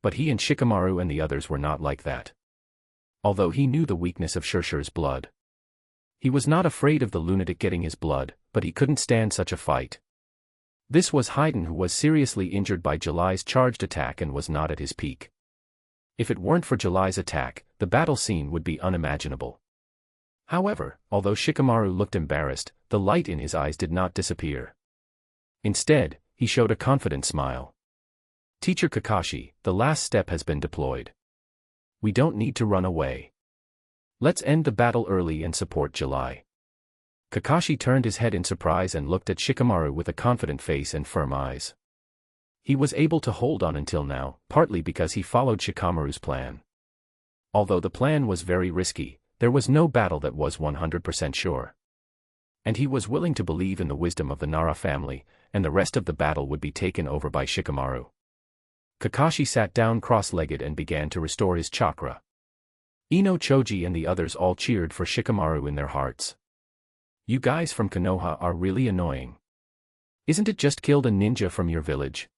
But he and Shikamaru and the others were not like that. Although he knew the weakness of Shursher's blood. He was not afraid of the lunatic getting his blood, but he couldn't stand such a fight. This was Haiden, who was seriously injured by July's charged attack and was not at his peak. If it weren't for July's attack, the battle scene would be unimaginable. However, although Shikamaru looked embarrassed, the light in his eyes did not disappear. Instead, he showed a confident smile. "Teacher Kakashi, the last step has been deployed. We don't need to run away. Let's end the battle early and support July." Kakashi turned his head in surprise and looked at Shikamaru with a confident face and firm eyes. He was able to hold on until now, partly because he followed Shikamaru's plan. Although the plan was very risky, there was no battle that was 100% sure. And he was willing to believe in the wisdom of the Nara family, and the rest of the battle would be taken over by Shikamaru. Kakashi sat down cross-legged and began to restore his chakra. Ino Choji and the others all cheered for Shikamaru in their hearts. "You guys from Konoha are really annoying. Isn't it just killed a ninja from your village?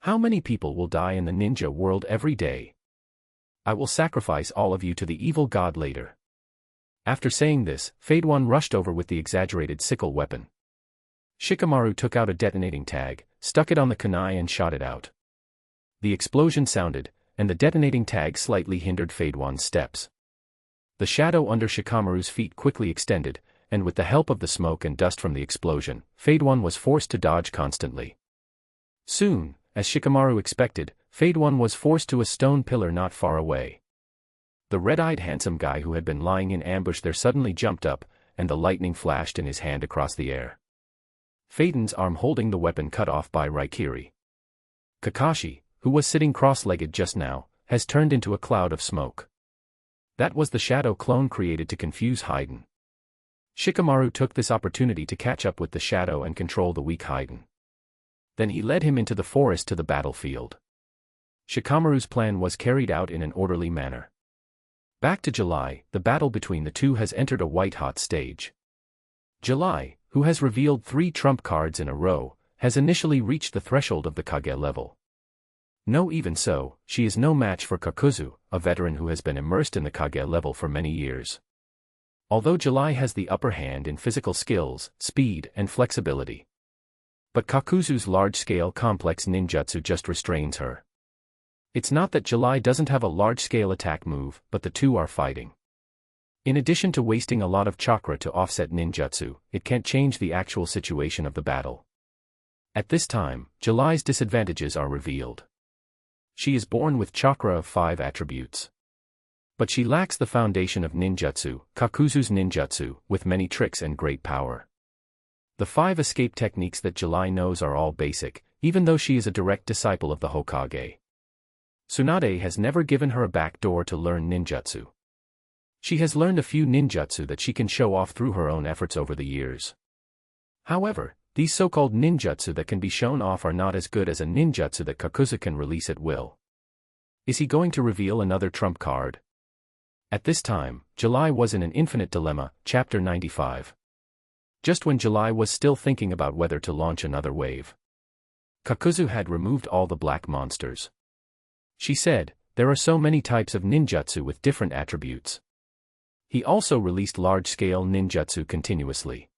How many people will die in the ninja world every day? I will sacrifice all of you to the evil god later." After saying this, Faden rushed over with the exaggerated sickle weapon. Shikamaru took out a detonating tag, stuck it on the kunai and shot it out. The explosion sounded, and the detonating tag slightly hindered Faden's steps. The shadow under Shikamaru's feet quickly extended, and with the help of the smoke and dust from the explosion, Faden was forced to dodge constantly. Soon, as Shikamaru expected, Faden was forced to a stone pillar not far away. The red-eyed handsome guy who had been lying in ambush there suddenly jumped up, and the lightning flashed in his hand across the air. Faden's arm holding the weapon cut off by Raikage. Kakashi, who was sitting cross-legged just now, has turned into a cloud of smoke. That was the shadow clone created to confuse Haiden. Shikamaru took this opportunity to catch up with the shadow and control the weak Haiden. Then he led him into the forest to the battlefield. Shikamaru's plan was carried out in an orderly manner. Back to July, the battle between the two has entered a white-hot stage. July, who has revealed 3 trump cards in a row, has initially reached the threshold of the Kage level. No, even so, she is no match for Kakuzu, a veteran who has been immersed in the Kage level for many years. Although July has the upper hand in physical skills, speed, and flexibility. But Kakuzu's large-scale complex ninjutsu just restrains her. It's not that July doesn't have a large-scale attack move, but the two are fighting. In addition to wasting a lot of chakra to offset ninjutsu, it can't change the actual situation of the battle. At this time, July's disadvantages are revealed. She is born with chakra of 5 attributes. But she lacks the foundation of ninjutsu, Kakuzu's ninjutsu, with many tricks and great power. The 5 escape techniques that July knows are all basic, even though she is a direct disciple of the Hokage. Tsunade has never given her a back door to learn ninjutsu. She has learned a few ninjutsu that she can show off through her own efforts over the years. However, these so-called ninjutsu that can be shown off are not as good as a ninjutsu that Kakuzu can release at will. Is he going to reveal another trump card? At this time, July was in an infinite dilemma, Chapter 95. Just when July was still thinking about whether to launch another wave, Kakuzu had removed all the black monsters. She said, "There are so many types of ninjutsu with different attributes." He also released large-scale ninjutsu continuously.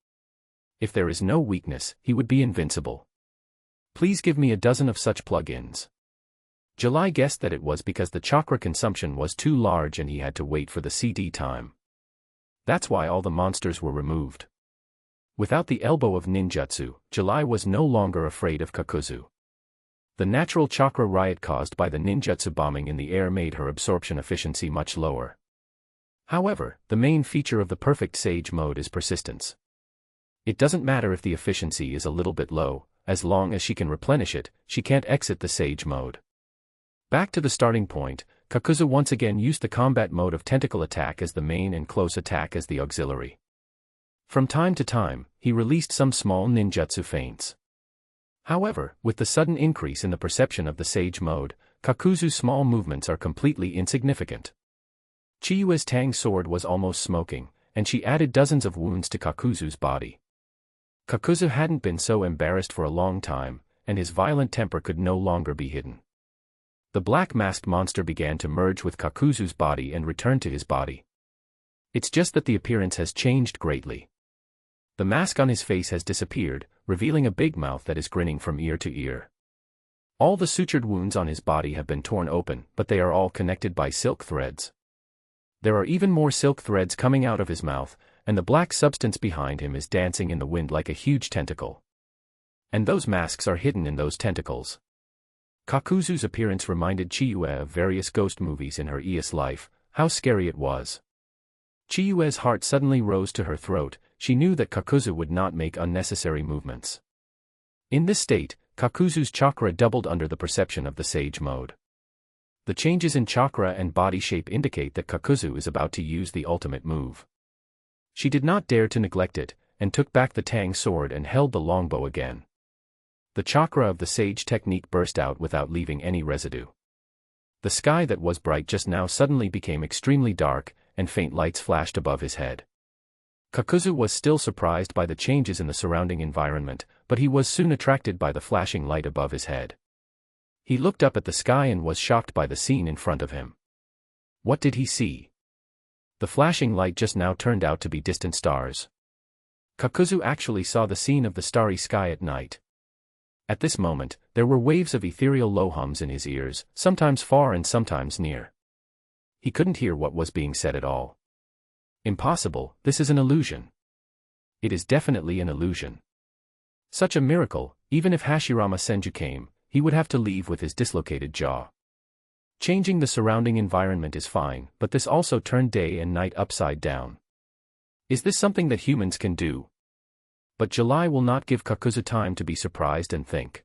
If there is no weakness, he would be invincible. Please give me a dozen of such plugins. July guessed that it was because the chakra consumption was too large and he had to wait for the CD time. That's why all the monsters were removed. Without the elbow of ninjutsu, July was no longer afraid of Kakuzu. The natural chakra riot caused by the ninjutsu bombing in the air made her absorption efficiency much lower. However, the main feature of the perfect sage mode is persistence. It doesn't matter if the efficiency is a little bit low, as long as she can replenish it, she can't exit the sage mode. Back to the starting point, Kakuzu once again used the combat mode of tentacle attack as the main and close attack as the auxiliary. From time to time, he released some small ninjutsu feints. However, with the sudden increase in the perception of the Sage Mode, Kakuzu's small movements are completely insignificant. Chiyue's Tang sword was almost smoking, and she added dozens of wounds to Kakuzu's body. Kakuzu hadn't been so embarrassed for a long time, and his violent temper could no longer be hidden. The black masked monster began to merge with Kakuzu's body and return to his body. It's just that the appearance has changed greatly. The mask on his face has disappeared, revealing a big mouth that is grinning from ear to ear. All the sutured wounds on his body have been torn open, but they are all connected by silk threads. There are even more silk threads coming out of his mouth, and the black substance behind him is dancing in the wind like a huge tentacle. And those masks are hidden in those tentacles. Kakuzu's appearance reminded Chiyue of various ghost movies in her ES life. How scary it was. Chiyue's heart suddenly rose to her throat. She knew that Kakuzu would not make unnecessary movements. In this state, Kakuzu's chakra doubled under the perception of the Sage Mode. The changes in chakra and body shape indicate that Kakuzu is about to use the ultimate move. She did not dare to neglect it, and took back the Tang sword and held the longbow again. The chakra of the Sage technique burst out without leaving any residue. The sky that was bright just now suddenly became extremely dark, and faint lights flashed above his head. Kakuzu was still surprised by the changes in the surrounding environment, but he was soon attracted by the flashing light above his head. He looked up at the sky and was shocked by the scene in front of him. What did he see? The flashing light just now turned out to be distant stars. Kakuzu actually saw the scene of the starry sky at night. At this moment, there were waves of ethereal low hums in his ears, sometimes far and sometimes near. He couldn't hear what was being said at all. Impossible, this is an illusion. It is definitely an illusion. Such a miracle, even if Hashirama Senju came, he would have to leave with his dislocated jaw. Changing the surrounding environment is fine, but this also turned day and night upside down. Is this something that humans can do? But July will not give Kakuzu time to be surprised and think.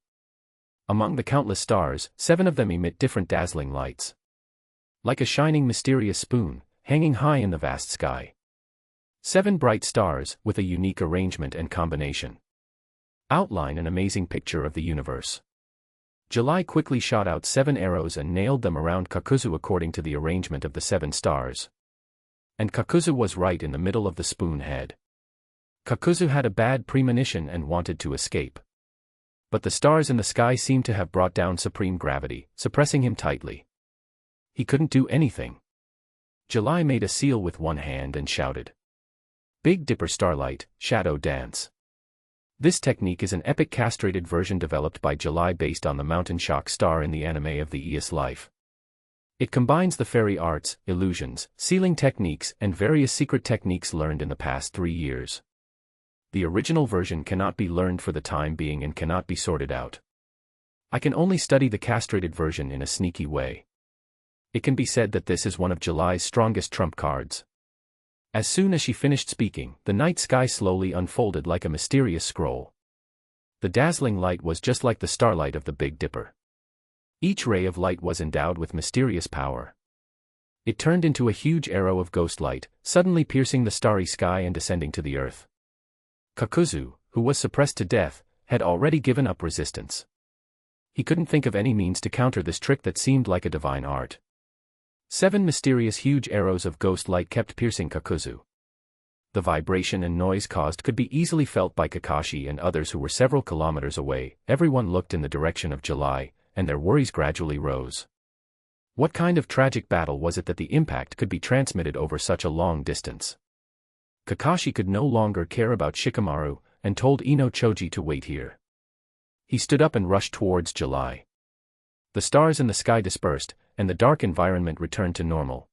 Among the countless stars, 7 of them emit different dazzling lights. Like a shining mysterious spoon, hanging high in the vast sky. 7 bright stars, with a unique arrangement and combination. Outline an amazing picture of the universe. July quickly shot out 7 arrows and nailed them around Kakuzu according to the arrangement of the 7 stars. And Kakuzu was right in the middle of the spoon head. Kakuzu had a bad premonition and wanted to escape. But the stars in the sky seemed to have brought down supreme gravity, suppressing him tightly. He couldn't do anything. July made a seal with one hand and shouted. Big Dipper Starlight, Shadow Dance. This technique is an epic castrated version developed by July based on the mountain shock star in the anime of the ES life. It combines the fairy arts, illusions, sealing techniques and various secret techniques learned in the past 3 years. The original version cannot be learned for the time being and cannot be sorted out. I can only study the castrated version in a sneaky way. It can be said that this is one of July's strongest trump cards. As soon as she finished speaking, the night sky slowly unfolded like a mysterious scroll. The dazzling light was just like the starlight of the Big Dipper. Each ray of light was endowed with mysterious power. It turned into a huge arrow of ghost light, suddenly piercing the starry sky and descending to the earth. Kakuzu, who was suppressed to death, had already given up resistance. He couldn't think of any means to counter this trick that seemed like a divine art. 7 mysterious huge arrows of ghost light kept piercing Kakuzu. The vibration and noise caused could be easily felt by Kakashi and others who were several kilometers away. Everyone looked in the direction of July, and their worries gradually rose. What kind of tragic battle was it that the impact could be transmitted over such a long distance? Kakashi could no longer care about Shikamaru, and told Ino Choji to wait here. He stood up and rushed towards July. The stars in the sky dispersed, and the dark environment returned to normal.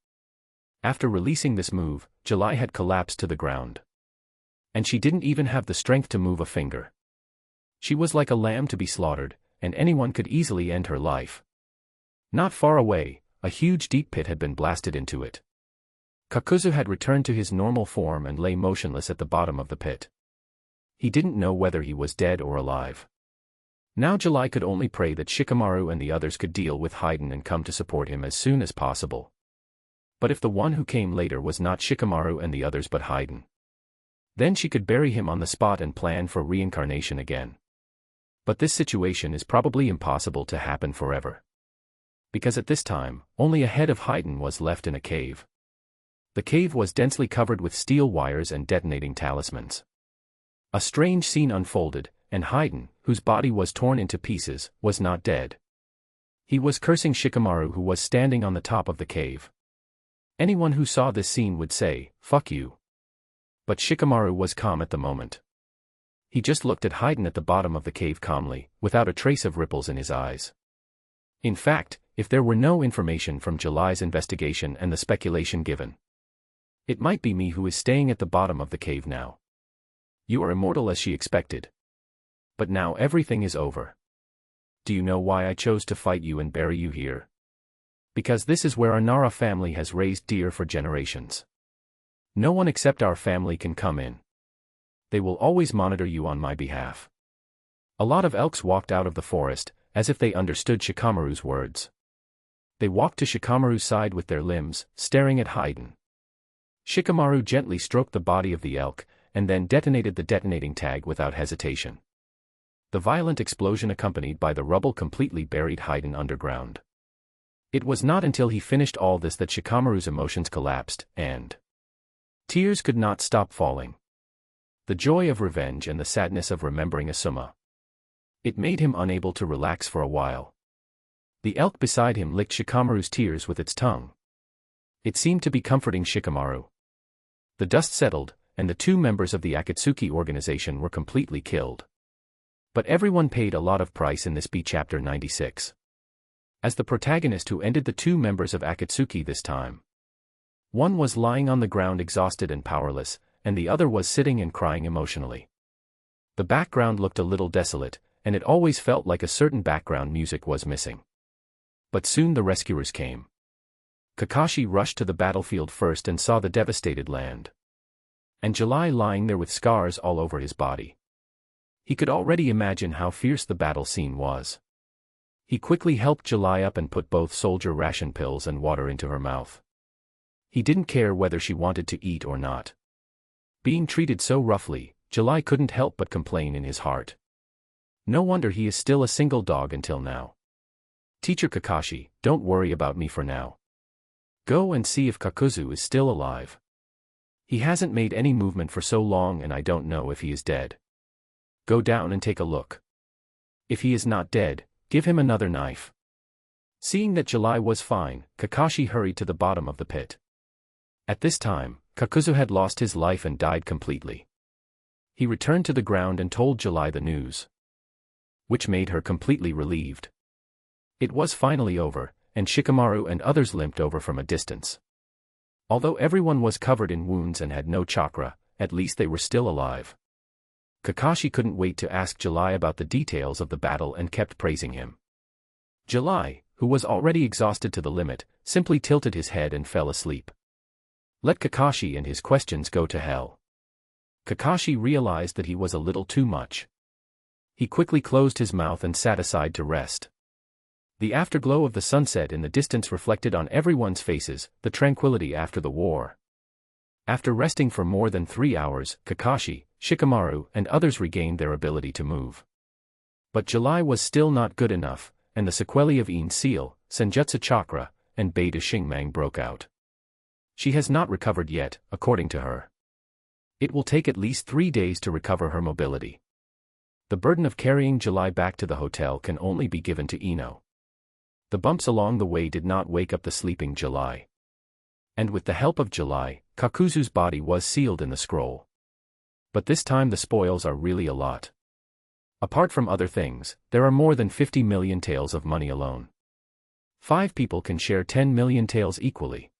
After releasing this move, July had collapsed to the ground. And she didn't even have the strength to move a finger. She was like a lamb to be slaughtered, and anyone could easily end her life. Not far away, a huge deep pit had been blasted into it. Kakuzu had returned to his normal form and lay motionless at the bottom of the pit. He didn't know whether he was dead or alive. Now July could only pray that Shikamaru and the others could deal with Haiden and come to support him as soon as possible. But if the one who came later was not Shikamaru and the others but Haiden? Then she could bury him on the spot and plan for reincarnation again. But this situation is probably impossible to happen forever. Because at this time, only a head of Haydn was left in a cave. The cave was densely covered with steel wires and detonating talismans. A strange scene unfolded, and Haydn, whose body was torn into pieces, was not dead. He was cursing Shikamaru, who was standing on the top of the cave. Anyone who saw this scene would say, "Fuck you." But Shikamaru was calm at the moment. He just looked at Haydn at the bottom of the cave calmly, without a trace of ripples in his eyes. In fact, if there were no information from July's investigation and the speculation given, it might be me who is staying at the bottom of the cave now. You are immortal as she expected. But now everything is over. Do you know why I chose to fight you and bury you here? Because this is where our Nara family has raised deer for generations. No one except our family can come in. They will always monitor you on my behalf. A lot of elks walked out of the forest, as if they understood Shikamaru's words. They walked to Shikamaru's side with their limbs, staring at Haydn. Shikamaru gently stroked the body of the elk, and then detonated the detonating tag without hesitation. The violent explosion accompanied by the rubble completely buried Haydn underground. It was not until he finished all this that Shikamaru's emotions collapsed, and tears could not stop falling. The joy of revenge and the sadness of remembering Assuma. It made him unable to relax for a while. The elk beside him licked Shikamaru's tears with its tongue. It seemed to be comforting Shikamaru. The dust settled, and the 2 members of the Akatsuki organization were completely killed. But everyone paid a lot of price in this chapter 96. As the protagonist who ended the 2 members of Akatsuki this time. One was lying on the ground exhausted and powerless, and the other was sitting and crying emotionally. The background looked a little desolate, and it always felt like a certain background music was missing. But soon the rescuers came. Kakashi rushed to the battlefield first and saw the devastated land. And July lying there with scars all over his body. He could already imagine how fierce the battle scene was. He quickly helped July up and put both soldier ration pills and water into her mouth. He didn't care whether she wanted to eat or not. Being treated so roughly, July couldn't help but complain in his heart. No wonder he is still a single dog until now. Teacher Kakashi, don't worry about me for now. Go and see if Kakuzu is still alive. He hasn't made any movement for so long and I don't know if he is dead. Go down and take a look. If he is not dead, give him another knife. Seeing that July was fine, Kakashi hurried to the bottom of the pit. At this time, Kakuzu had lost his life and died completely. He returned to the ground and told July the news, which made her completely relieved. It was finally over, and Shikamaru and others limped over from a distance. Although everyone was covered in wounds and had no chakra, at least they were still alive. Kakashi couldn't wait to ask July about the details of the battle and kept praising him. July, who was already exhausted to the limit, simply tilted his head and fell asleep. Let Kakashi and his questions go to hell. Kakashi realized that he was a little too much. He quickly closed his mouth and sat aside to rest. The afterglow of the sunset in the distance reflected on everyone's faces, the tranquility after the war. After resting for more than 3 hours, Kakashi, Shikamaru, and others regained their ability to move. But July was still not good enough, and the sequelae of In Seal, Senjutsu Chakra, and Beta Shingmang broke out. She has not recovered yet, according to her. It will take at least 3 days to recover her mobility. The burden of carrying July back to the hotel can only be given to Ino. The bumps along the way did not wake up the sleeping July. And with the help of July, Kakuzu's body was sealed in the scroll. But this time the spoils are really a lot. Apart from other things, there are more than 50 million taels of money alone. 5 people can share 10 million taels equally.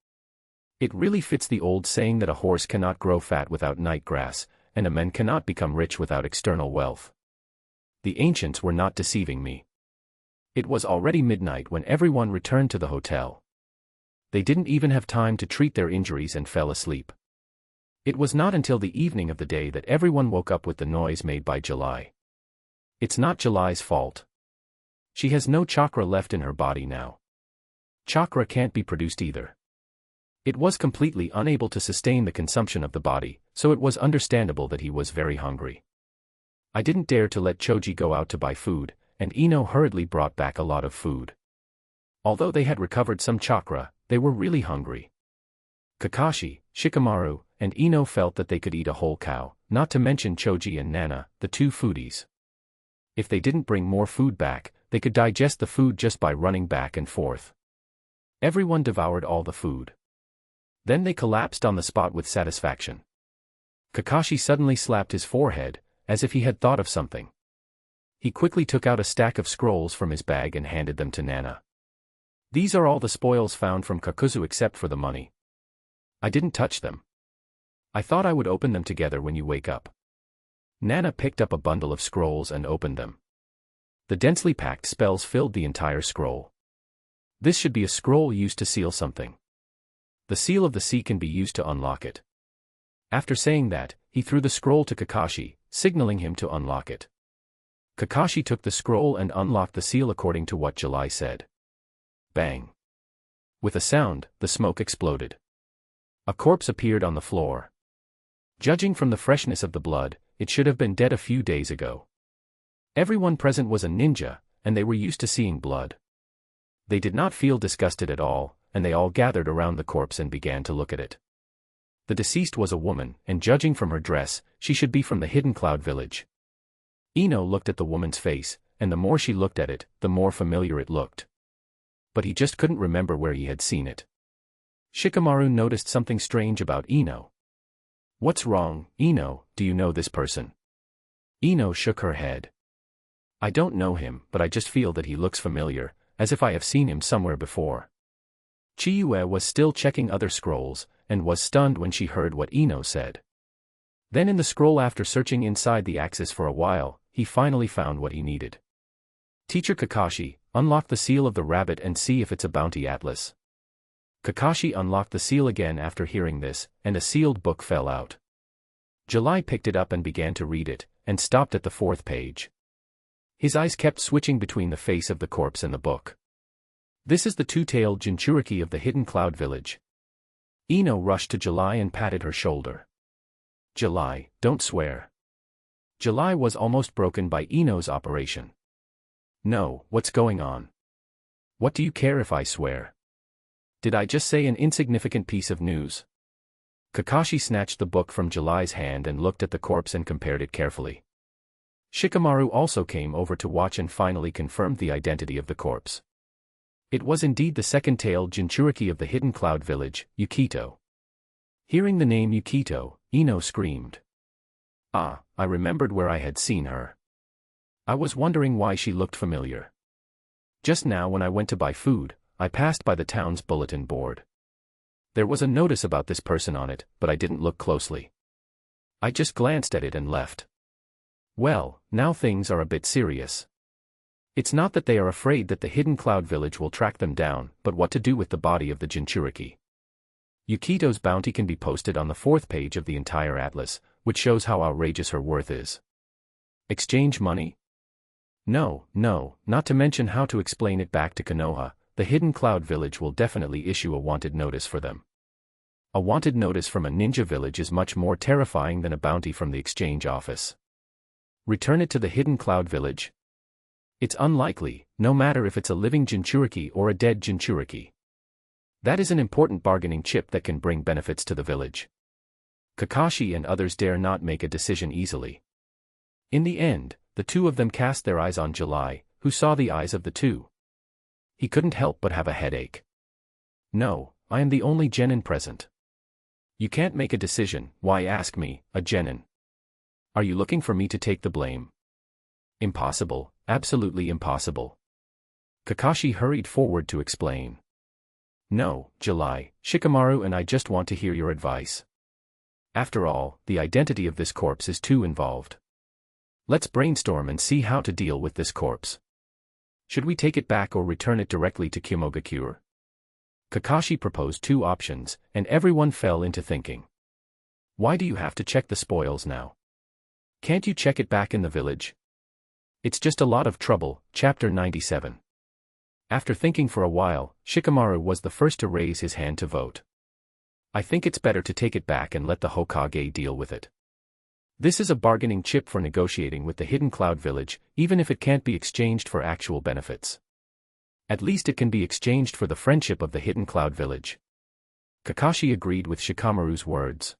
It really fits the old saying that a horse cannot grow fat without night grass, and a man cannot become rich without external wealth. The ancients were not deceiving me. It was already midnight when everyone returned to the hotel. They didn't even have time to treat their injuries and fell asleep. It was not until the evening of the day that everyone woke up with the noise made by July. It's not July's fault. She has no chakra left in her body now. Chakra can't be produced either. It was completely unable to sustain the consumption of the body, so it was understandable that he was very hungry. I didn't dare to let Choji go out to buy food, and Ino hurriedly brought back a lot of food. Although they had recovered some chakra, they were really hungry. Kakashi, Shikamaru, and Ino felt that they could eat a whole cow, not to mention Choji and Nana, the two foodies. If they didn't bring more food back, they could digest the food just by running back and forth. Everyone devoured all the food. Then they collapsed on the spot with satisfaction. Kakashi suddenly slapped his forehead, as if he had thought of something. He quickly took out a stack of scrolls from his bag and handed them to Nana. These are all the spoils found from Kakuzu except for the money. I didn't touch them. I thought I would open them together when you wake up. Nana picked up a bundle of scrolls and opened them. The densely packed spells filled the entire scroll. This should be a scroll used to seal something. The seal of the sea can be used to unlock it. After saying that, he threw the scroll to Kakashi, signaling him to unlock it. Kakashi took the scroll and unlocked the seal according to what July said. Bang! With a sound, the smoke exploded. A corpse appeared on the floor. Judging from the freshness of the blood, it should have been dead a few days ago. Everyone present was a ninja, and they were used to seeing blood. They did not feel disgusted at all, and they all gathered around the corpse and began to look at it. The deceased was a woman, and judging from her dress, she should be from the Hidden Cloud village. Ino looked at the woman's face, and the more she looked at it, the more familiar it looked. But he just couldn't remember where he had seen it. Shikamaru noticed something strange about Ino. What's wrong, Ino, do you know this person? Ino shook her head. I don't know him, but I just feel that he looks familiar, as if I have seen him somewhere before. Chiyue was still checking other scrolls, and was stunned when she heard what Ino said. Then in the scroll, after searching inside the axis for a while, he finally found what he needed. Teacher Kakashi, unlock the seal of the rabbit and see if it's a bounty atlas. Kakashi unlocked the seal again after hearing this, and a sealed book fell out. July picked it up and began to read it, and stopped at the 4th page. His eyes kept switching between the face of the corpse and the book. This is the two-tailed Jinchuriki of the Hidden Cloud village. Ino rushed to July and patted her shoulder. July, don't swear. July was almost broken by Ino's operation. No, what's going on? What do you care if I swear? Did I just say an insignificant piece of news? Kakashi snatched the book from July's hand and looked at the corpse and compared it carefully. Shikamaru also came over to watch and finally confirmed the identity of the corpse. It was indeed the second-tailed Jinchuriki of the Hidden Cloud village, Yukito. Hearing the name Yukito, Ino screamed. Ah, I remembered where I had seen her. I was wondering why she looked familiar. Just now when I went to buy food, I passed by the town's bulletin board. There was a notice about this person on it, but I didn't look closely. I just glanced at it and left. Well, now things are a bit serious. It's not that they are afraid that the Hidden Cloud village will track them down, but what to do with the body of the Jinchuriki. Yukito's bounty can be posted on the 4th page of the entire atlas, which shows how outrageous her worth is. Exchange money? No, not to mention how to explain it back to Konoha. The Hidden Cloud village will definitely issue a wanted notice for them. A wanted notice from a ninja village is much more terrifying than a bounty from the exchange office. Return it to the Hidden Cloud village? It's unlikely, no matter if it's a living Jinchuriki or a dead Jinchuriki. That is an important bargaining chip that can bring benefits to the village. Kakashi and others dare not make a decision easily. In the end, the two of them cast their eyes on July, who saw the eyes of the two. He couldn't help but have a headache. No, I am the only genin present. You can't make a decision, why ask me, a genin? Are you looking for me to take the blame? Impossible, absolutely impossible. Kakashi hurried forward to explain. No, July, Shikamaru and I just want to hear your advice. After all, the identity of this corpse is too involved. Let's brainstorm and see how to deal with this corpse. Should we take it back or return it directly to Kimogakure? Kakashi proposed two options, and everyone fell into thinking. Why do you have to check the spoils now? Can't you check it back in the village? It's just a lot of trouble. Chapter 97. After thinking for a while, Shikamaru was the first to raise his hand to vote. I think it's better to take it back and let the Hokage deal with it. This is a bargaining chip for negotiating with the Hidden Cloud Village, even if it can't be exchanged for actual benefits. At least it can be exchanged for the friendship of the Hidden Cloud Village. Kakashi agreed with Shikamaru's words.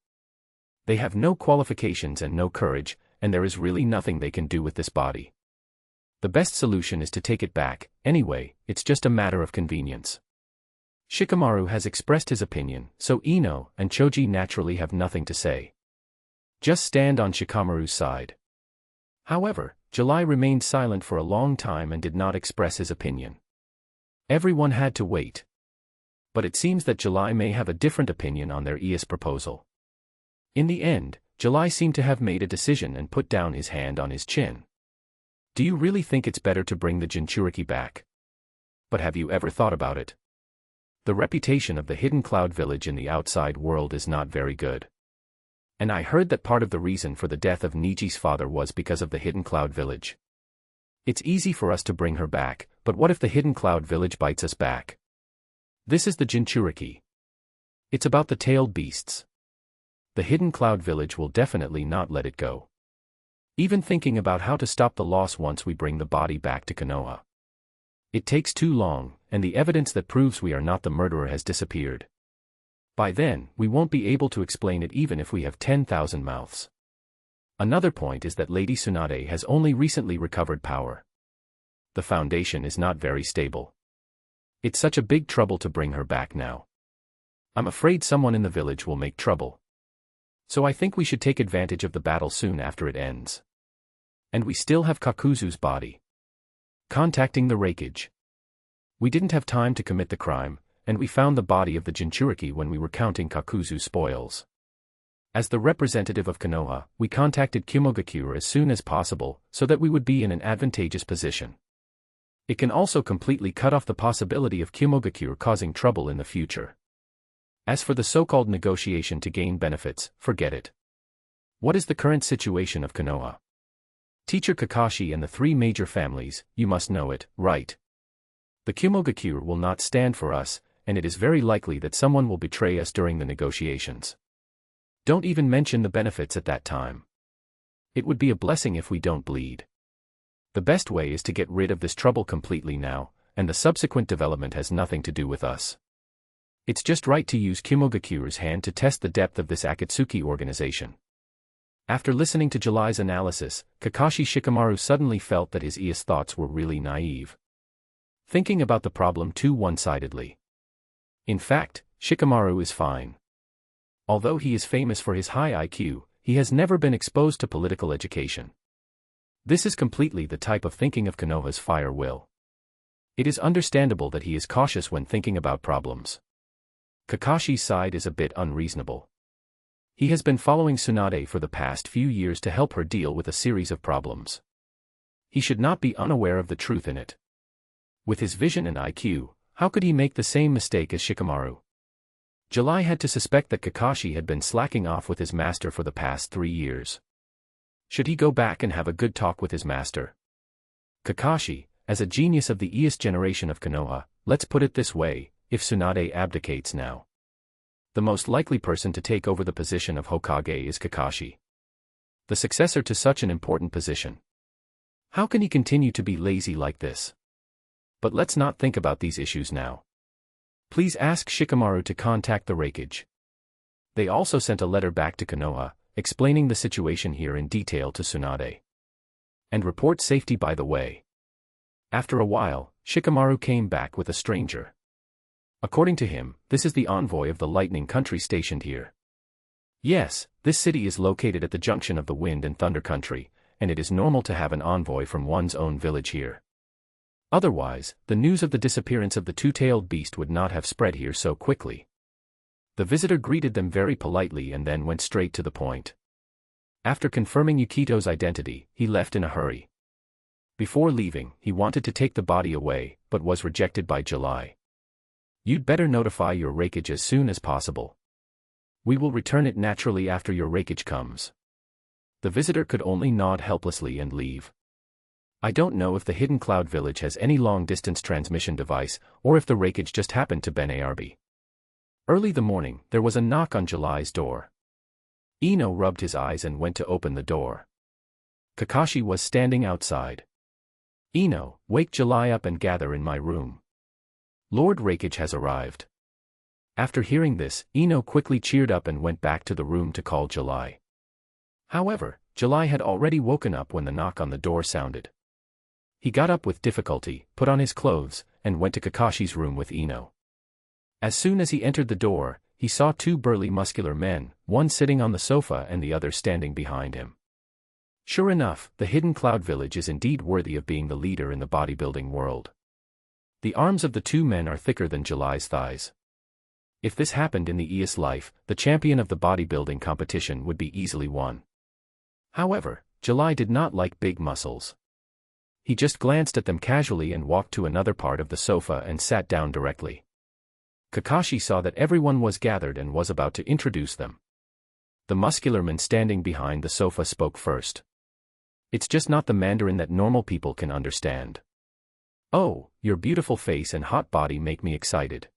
They have no qualifications and no courage, and there is really nothing they can do with this body. The best solution is to take it back. Anyway, it's just a matter of convenience. Shikamaru has expressed his opinion, so Ino and Choji naturally have nothing to say. Just stand on Shikamaru's side. However, July remained silent for a long time and did not express his opinion. Everyone had to wait. But it seems that July may have a different opinion on their ES proposal. In the end, July seemed to have made a decision and put down his hand on his chin. Do you really think it's better to bring the Jinchuriki back? But have you ever thought about it? The reputation of the Hidden Cloud Village in the outside world is not very good. And I heard that part of the reason for the death of Niji's father was because of the Hidden Cloud Village. It's easy for us to bring her back, but what if the Hidden Cloud Village bites us back? This is the Jinchuriki. It's about the tailed beasts. The Hidden Cloud Village will definitely not let it go. Even thinking about how to stop the loss once we bring the body back to Konoha. It takes too long, and the evidence that proves we are not the murderer has disappeared. By then, we won't be able to explain it even if we have 10,000 mouths. Another point is that Lady Tsunade has only recently recovered power. The foundation is not very stable. It's such a big trouble to bring her back now. I'm afraid someone in the village will make trouble. So I think we should take advantage of the battle soon after it ends. And we still have Kakuzu's body. Contacting the Raikage. We didn't have time to commit the crime, and we found the body of the Jinchuriki when we were counting Kakuzu's spoils. As the representative of Konoha, we contacted Kimogaku as soon as possible, so that we would be in an advantageous position. It can also completely cut off the possibility of Kimogaku causing trouble in the future. As for the so-called negotiation to gain benefits, forget it. What is the current situation of Konoha? Teacher Kakashi and the three major families, you must know it, right? The Kimogaku will not stand for us, and it is very likely that someone will betray us during the negotiations. Don't even mention the benefits at that time. It would be a blessing if we don't bleed. The best way is to get rid of this trouble completely now, and the subsequent development has nothing to do with us. It's just right to use Kimogaku's hand to test the depth of this Akatsuki organization. After listening to July's analysis, Kakashi Shikamaru suddenly felt that his ES thoughts were really naive. Thinking about the problem too one-sidedly. In fact, Shikamaru is fine. Although he is famous for his high IQ, he has never been exposed to political education. This is completely the type of thinking of Konoha's fire will. It is understandable that he is cautious when thinking about problems. Kakashi's side is a bit unreasonable. He has been following Tsunade for the past few years to help her deal with a series of problems. He should not be unaware of the truth in it. With his vision and IQ, how could he make the same mistake as Shikamaru? July had to suspect that Kakashi had been slacking off with his master for the past 3 years. Should he go back and have a good talk with his master? Kakashi, as a genius of the ES generation of Konoha, let's put it this way, if Tsunade abdicates now, the most likely person to take over the position of Hokage is Kakashi, the successor to such an important position. How can he continue to be lazy like this? But let's not think about these issues now. Please ask Shikamaru to contact the Raikage. They also sent a letter back to Konoha, explaining the situation here in detail to Tsunade. And report safety by the way. After a while, Shikamaru came back with a stranger. According to him, this is the envoy of the Lightning Country stationed here. Yes, this city is located at the junction of the Wind and Thunder Country, and it is normal to have an envoy from one's own village here. Otherwise, the news of the disappearance of the two-tailed beast would not have spread here so quickly. The visitor greeted them very politely and then went straight to the point. After confirming Yukito's identity, he left in a hurry. Before leaving, he wanted to take the body away, but was rejected by July. You'd better notify your Raikage as soon as possible. We will return it naturally after your Raikage comes. The visitor could only nod helplessly and leave. I don't know if the Hidden Cloud Village has any long-distance transmission device, or if the Raikage just happened to Ben ARB. Early the morning, there was a knock on July's door. Ino rubbed his eyes and went to open the door. Kakashi was standing outside. Ino, wake July up and gather in my room. Lord Raikage has arrived. After hearing this, Ino quickly cheered up and went back to the room to call July. However, July had already woken up when the knock on the door sounded. He got up with difficulty, put on his clothes, and went to Kakashi's room with Ino. As soon as he entered the door, he saw two burly muscular men, one sitting on the sofa and the other standing behind him. Sure enough, the hidden cloud village is indeed worthy of being the leader in the bodybuilding world. The arms of the two men are thicker than July's thighs. If this happened in the ES life, the champion of the bodybuilding competition would be easily won. However, July did not like big muscles. He just glanced at them casually and walked to another part of the sofa and sat down directly. Kakashi saw that everyone was gathered and was about to introduce them. The muscular man standing behind the sofa spoke first. It's just not the Mandarin that normal people can understand. Oh, your beautiful face and hot body make me excited.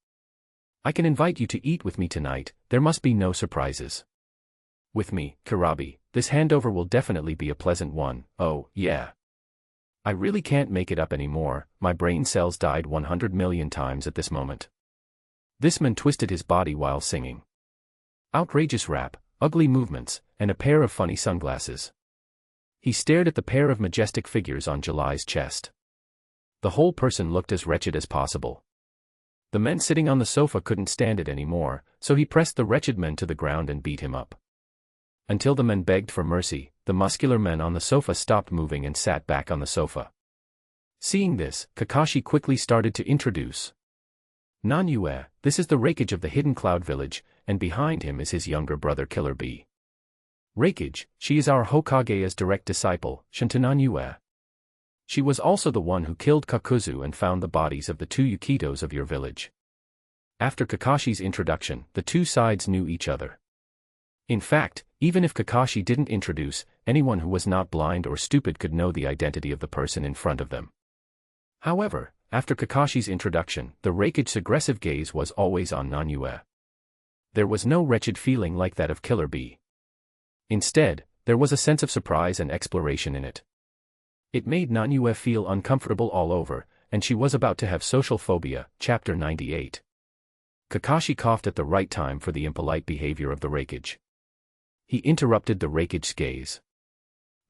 I can invite you to eat with me tonight, there must be no surprises. With me, Karabi, this handover will definitely be a pleasant one, oh, yeah. I really can't make it up anymore, my brain cells died 100 million times at this moment. This man twisted his body while singing. Outrageous rap, ugly movements, and a pair of funny sunglasses. He stared at the pair of majestic figures on July's chest. The whole person looked as wretched as possible. The men sitting on the sofa couldn't stand it anymore, so he pressed the wretched man to the ground and beat him up. Until the men begged for mercy, the muscular men on the sofa stopped moving and sat back on the sofa. Seeing this, Kakashi quickly started to introduce. Nanyue, this is the Raikage of the Hidden Cloud Village, and behind him is his younger brother Killer Bee. Raikage, she is our Hokage's direct disciple, Shinta Nanyue. She was also the one who killed Kakuzu and found the bodies of the two Yukitos of your village. After Kakashi's introduction, the two sides knew each other. In fact, even if Kakashi didn't introduce, anyone who was not blind or stupid could know the identity of the person in front of them. However, after Kakashi's introduction, the Raikage's aggressive gaze was always on Nanyue. There was no wretched feeling like that of Killer Bee. Instead, there was a sense of surprise and exploration in it. It made Nanyue feel uncomfortable all over, and she was about to have social phobia, Chapter 98. Kakashi coughed at the right time for the impolite behavior of the Raikage. He interrupted the Raikage's gaze.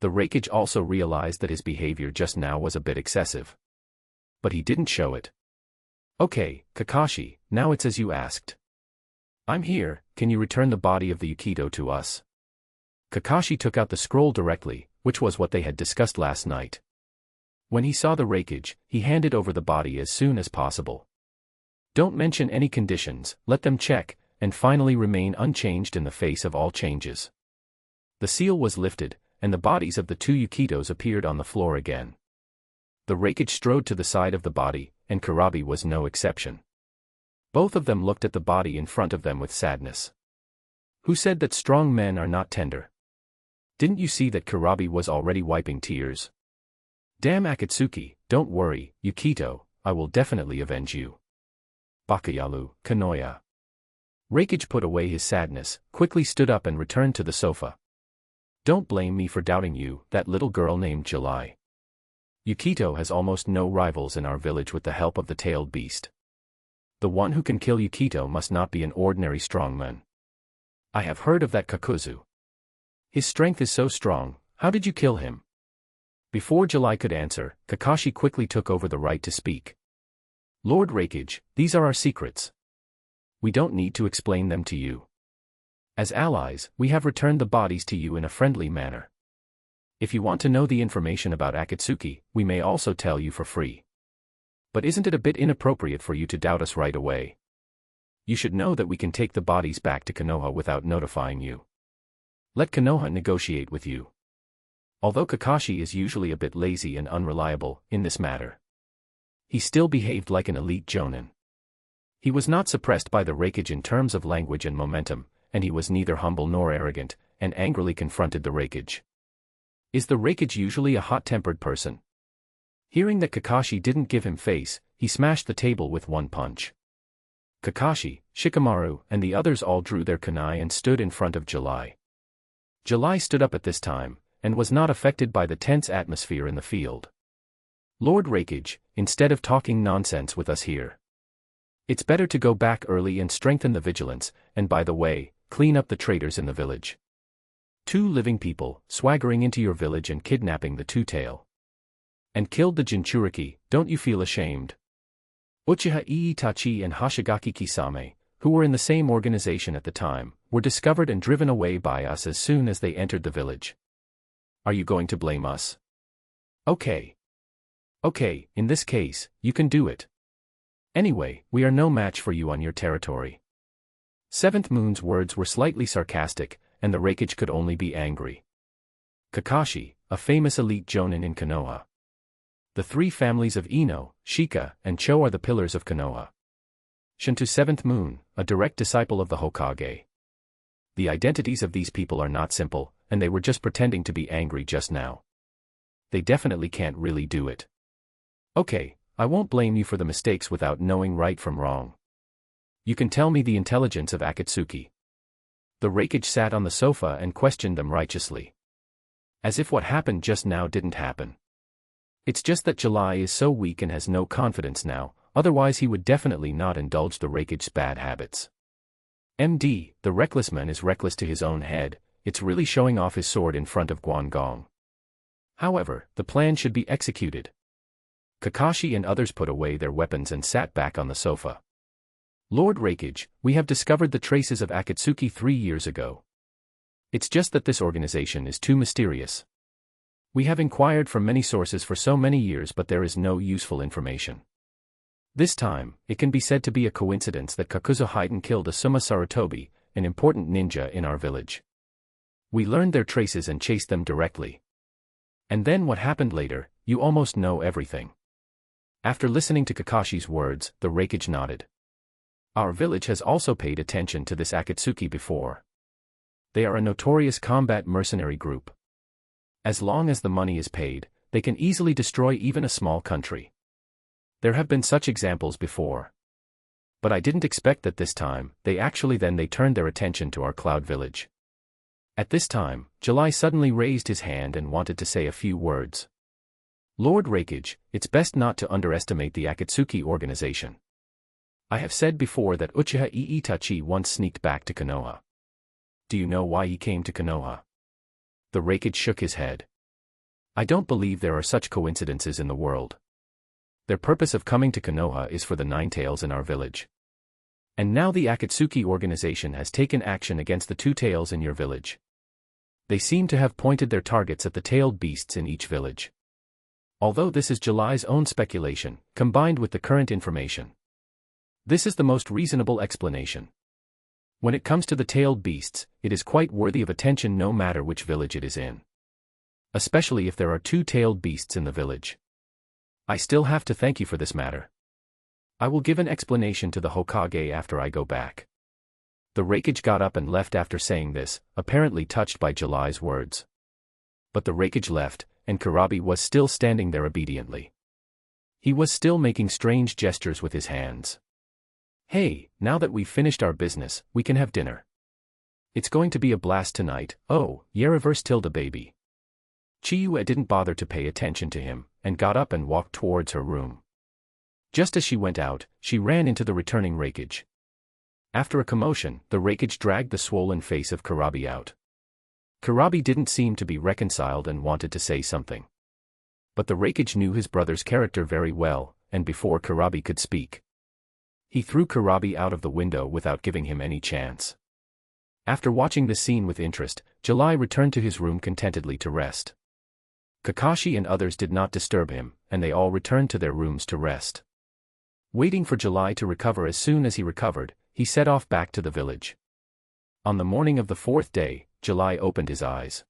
The Raikage also realized that his behavior just now was a bit excessive. But he didn't show it. Okay, Kakashi, now it's as you asked. I'm here, can you return the body of the Yukito to us? Kakashi took out the scroll directly, which was what they had discussed last night. When he saw the Raikage, he handed over the body as soon as possible. Don't mention any conditions, let them check, and finally remain unchanged in the face of all changes. The seal was lifted, and the bodies of the two Yukitos appeared on the floor again. The Raikage strode to the side of the body, and Karabi was no exception. Both of them looked at the body in front of them with sadness. Who said that strong men are not tender? Didn't you see that Karabi was already wiping tears? Damn Akatsuki, don't worry, Yukito, I will definitely avenge you. Bakayaru, Konoha. Raikage put away his sadness, quickly stood up and returned to the sofa. Don't blame me for doubting you, that little girl named July. Yukito has almost no rivals in our village with the help of the tailed beast. The one who can kill Yukito must not be an ordinary strongman. I have heard of that Kakuzu. His strength is so strong, how did you kill him? Before July could answer, Kakashi quickly took over the right to speak. Lord Raikage, these are our secrets. We don't need to explain them to you. As allies, we have returned the bodies to you in a friendly manner. If you want to know the information about Akatsuki, we may also tell you for free. But isn't it a bit inappropriate for you to doubt us right away? You should know that we can take the bodies back to Konoha without notifying you. Let Konoha negotiate with you. Although Kakashi is usually a bit lazy and unreliable in this matter, he still behaved like an elite jonin. He was not suppressed by the Raikage in terms of language and momentum, and he was neither humble nor arrogant, and angrily confronted the Raikage. Is the Raikage usually a hot-tempered person? Hearing that Kakashi didn't give him face, he smashed the table with one punch. Kakashi, Shikamaru, and the others all drew their kunai and stood in front of July. July stood up at this time, and was not affected by the tense atmosphere in the field. Lord Raikage, instead of talking nonsense with us here, it's better to go back early and strengthen the vigilance, and by the way, clean up the traitors in the village. 2 living people, swaggering into your village and kidnapping the two-tail. And killed the Jinchuriki, don't you feel ashamed? Uchiha Itachi and Hoshigaki Kisame, who were in the same organization at the time, were discovered and driven away by us as soon as they entered the village. Are you going to blame us? Okay. Okay, in this case, you can do it. Anyway, we are no match for you on your territory. Seventh Moon's words were slightly sarcastic, and the Raikage could only be angry. Kakashi, a famous elite jonin in Konoha. The 3 families of Ino, Shika, and Cho are the pillars of Konoha. Shinto 7th Moon, a direct disciple of the Hokage. The identities of these people are not simple, and they were just pretending to be angry just now. They definitely can't really do it. Okay, I won't blame you for the mistakes without knowing right from wrong. You can tell me the intelligence of Akatsuki. The Raikage sat on the sofa and questioned them righteously. As if what happened just now didn't happen. It's just that July is so weak and has no confidence now, otherwise he would definitely not indulge the Raikage's bad habits. MD, the reckless man is reckless to his own head, it's really showing off his sword in front of Guangong. However, the plan should be executed. Kakashi and others put away their weapons and sat back on the sofa. Lord Raikage, we have discovered the traces of Akatsuki 3 years ago. It's just that this organization is too mysterious. We have inquired from many sources for so many years but there is no useful information. This time, it can be said to be a coincidence that Kakuzu Haiden killed Assuma Sarutobi, an important ninja in our village. We learned their traces and chased them directly. And then what happened later, you almost know everything. After listening to Kakashi's words, the Raikage nodded. Our village has also paid attention to this Akatsuki before. They are a notorious combat mercenary group. As long as the money is paid, they can easily destroy even a small country. There have been such examples before. But I didn't expect that this time, they turned their attention to our cloud village. At this time, July suddenly raised his hand and wanted to say a few words. Lord Raikage, it's best not to underestimate the Akatsuki organization. I have said before that Uchiha Itachi once sneaked back to Konoha. Do you know why he came to Konoha? The Raikage shook his head. I don't believe there are such coincidences in the world. Their purpose of coming to Konoha is for the 9 tails in our village. And now the Akatsuki organization has taken action against the 2 tails in your village. They seem to have pointed their targets at the tailed beasts in each village. Although this is July's own speculation, combined with the current information. This is the most reasonable explanation. When it comes to the tailed beasts, it is quite worthy of attention no matter which village it is in. Especially if there are 2 tailed beasts in the village. I still have to thank you for this matter. I will give an explanation to the Hokage after I go back. The Raikage got up and left after saying this, apparently touched by July's words. But the Raikage left, and Kurabi was still standing there obediently. He was still making strange gestures with his hands. Hey, now that we've finished our business, we can have dinner. It's going to be a blast tonight. Oh, yeah, reverse tilde baby. Chiyue didn't bother to pay attention to him, and got up and walked towards her room. Just as she went out, she ran into the returning Raikage. After a commotion, the Raikage dragged the swollen face of Kurabi out. Kurabi didn't seem to be reconciled and wanted to say something. But the Raikage knew his brother's character very well, and before Kurabi could speak, he threw Kurabi out of the window without giving him any chance. After watching this scene with interest, July returned to his room contentedly to rest. Kakashi and others did not disturb him, and they all returned to their rooms to rest. Waiting for July to recover. As soon as he recovered, he set off back to the village. On the morning of the 4th day, July opened his eyes.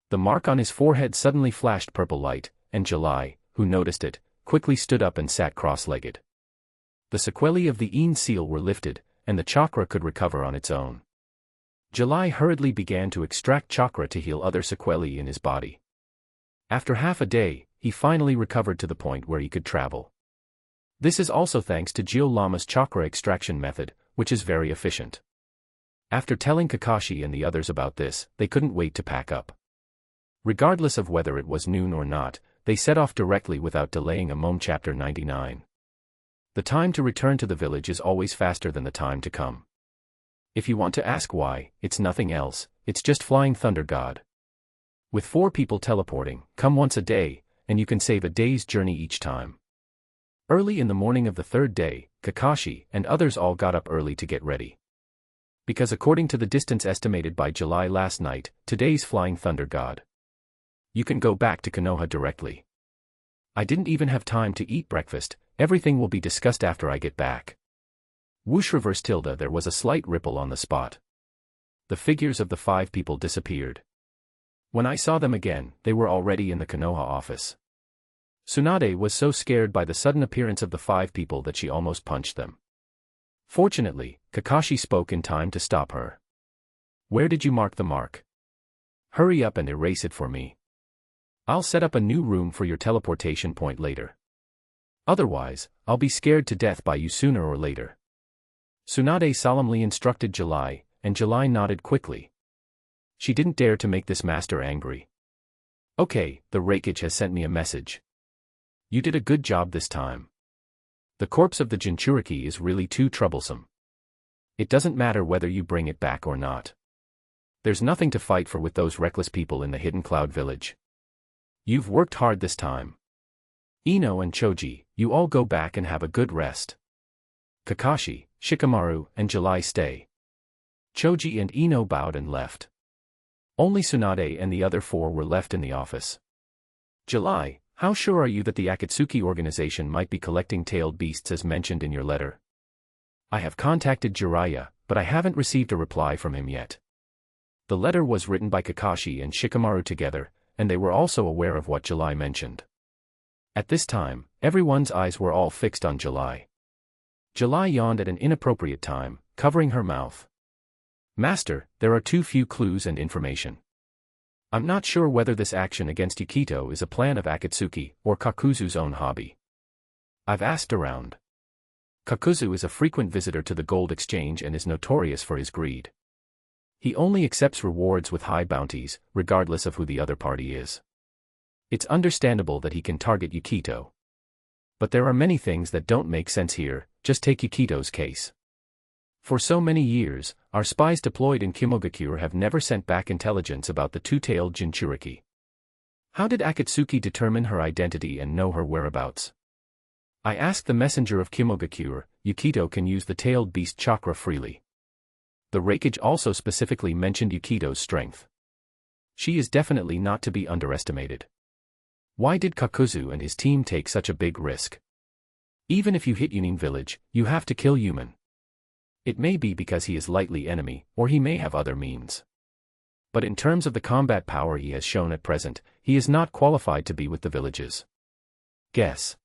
The mark on his forehead suddenly flashed purple light, and July, who noticed it, quickly stood up and sat cross-legged. The sequelae of the Een seal were lifted, and the chakra could recover on its own. July hurriedly began to extract chakra to heal other sequelae in his body. After half a day, he finally recovered to the point where he could travel. This is also thanks to Geo-Lama's chakra extraction method, which is very efficient. After telling Kakashi and the others about this, they couldn't wait to pack up. Regardless of whether it was noon or not, they set off directly without delaying a moment. Chapter 99. The time to return to the village is always faster than the time to come. If you want to ask why, it's nothing else, it's just Flying Thunder God. With 4 people teleporting, come once a day, and you can save a day's journey each time. Early in the morning of the 3rd day, Kakashi and others all got up early to get ready. Because according to the distance estimated by July last night, today's Flying Thunder God. You can go back to Konoha directly. I didn't even have time to eat breakfast, everything will be discussed after I get back. Whoosh reverse tilde. There was a slight ripple on the spot. The figures of the 5 people disappeared. When I saw them again, they were already in the Konoha office. Tsunade was so scared by the sudden appearance of the 5 people that she almost punched them. Fortunately, Kakashi spoke in time to stop her. Where did you mark the mark? Hurry up and erase it for me. I'll set up a new room for your teleportation point later. Otherwise, I'll be scared to death by you sooner or later. Tsunade solemnly instructed July, and July nodded quickly. She didn't dare to make this master angry. Okay, the Raikage has sent me a message. You did a good job this time. The corpse of the Jinchuriki is really too troublesome. It doesn't matter whether you bring it back or not. There's nothing to fight for with those reckless people in the Hidden Cloud Village. You've worked hard this time. Ino and Choji, you all go back and have a good rest. Kakashi, Shikamaru, and July stay. Choji and Ino bowed and left. Only Tsunade and the other 4 were left in the office. July, how sure are you that the Akatsuki organization might be collecting tailed beasts as mentioned in your letter? I have contacted Jiraiya, but I haven't received a reply from him yet. The letter was written by Kakashi and Shikamaru together, and they were also aware of what July mentioned. At this time, everyone's eyes were all fixed on July. July yawned at an inappropriate time, covering her mouth. Master, there are too few clues and information. I'm not sure whether this action against Yukito is a plan of Akatsuki or Kakuzu's own hobby. I've asked around. Kakuzu is a frequent visitor to the gold exchange and is notorious for his greed. He only accepts rewards with high bounties, regardless of who the other party is. It's understandable that he can target Yukito. But there are many things that don't make sense here, just take Yukito's case. For so many years, our spies deployed in Kimogakure have never sent back intelligence about the 2-tailed Jinchuriki. How did Akatsuki determine her identity and know her whereabouts? I asked the messenger of Kimogakure, Yukito can use the tailed beast chakra freely. The Raikage also specifically mentioned Yukito's strength. She is definitely not to be underestimated. Why did Kakuzu and his team take such a big risk? Even if you hit Yunin village, you have to kill Yuman. It may be because he is lightly enemy, or he may have other means. But in terms of the combat power he has shown at present, he is not qualified to be with the villages. Guess.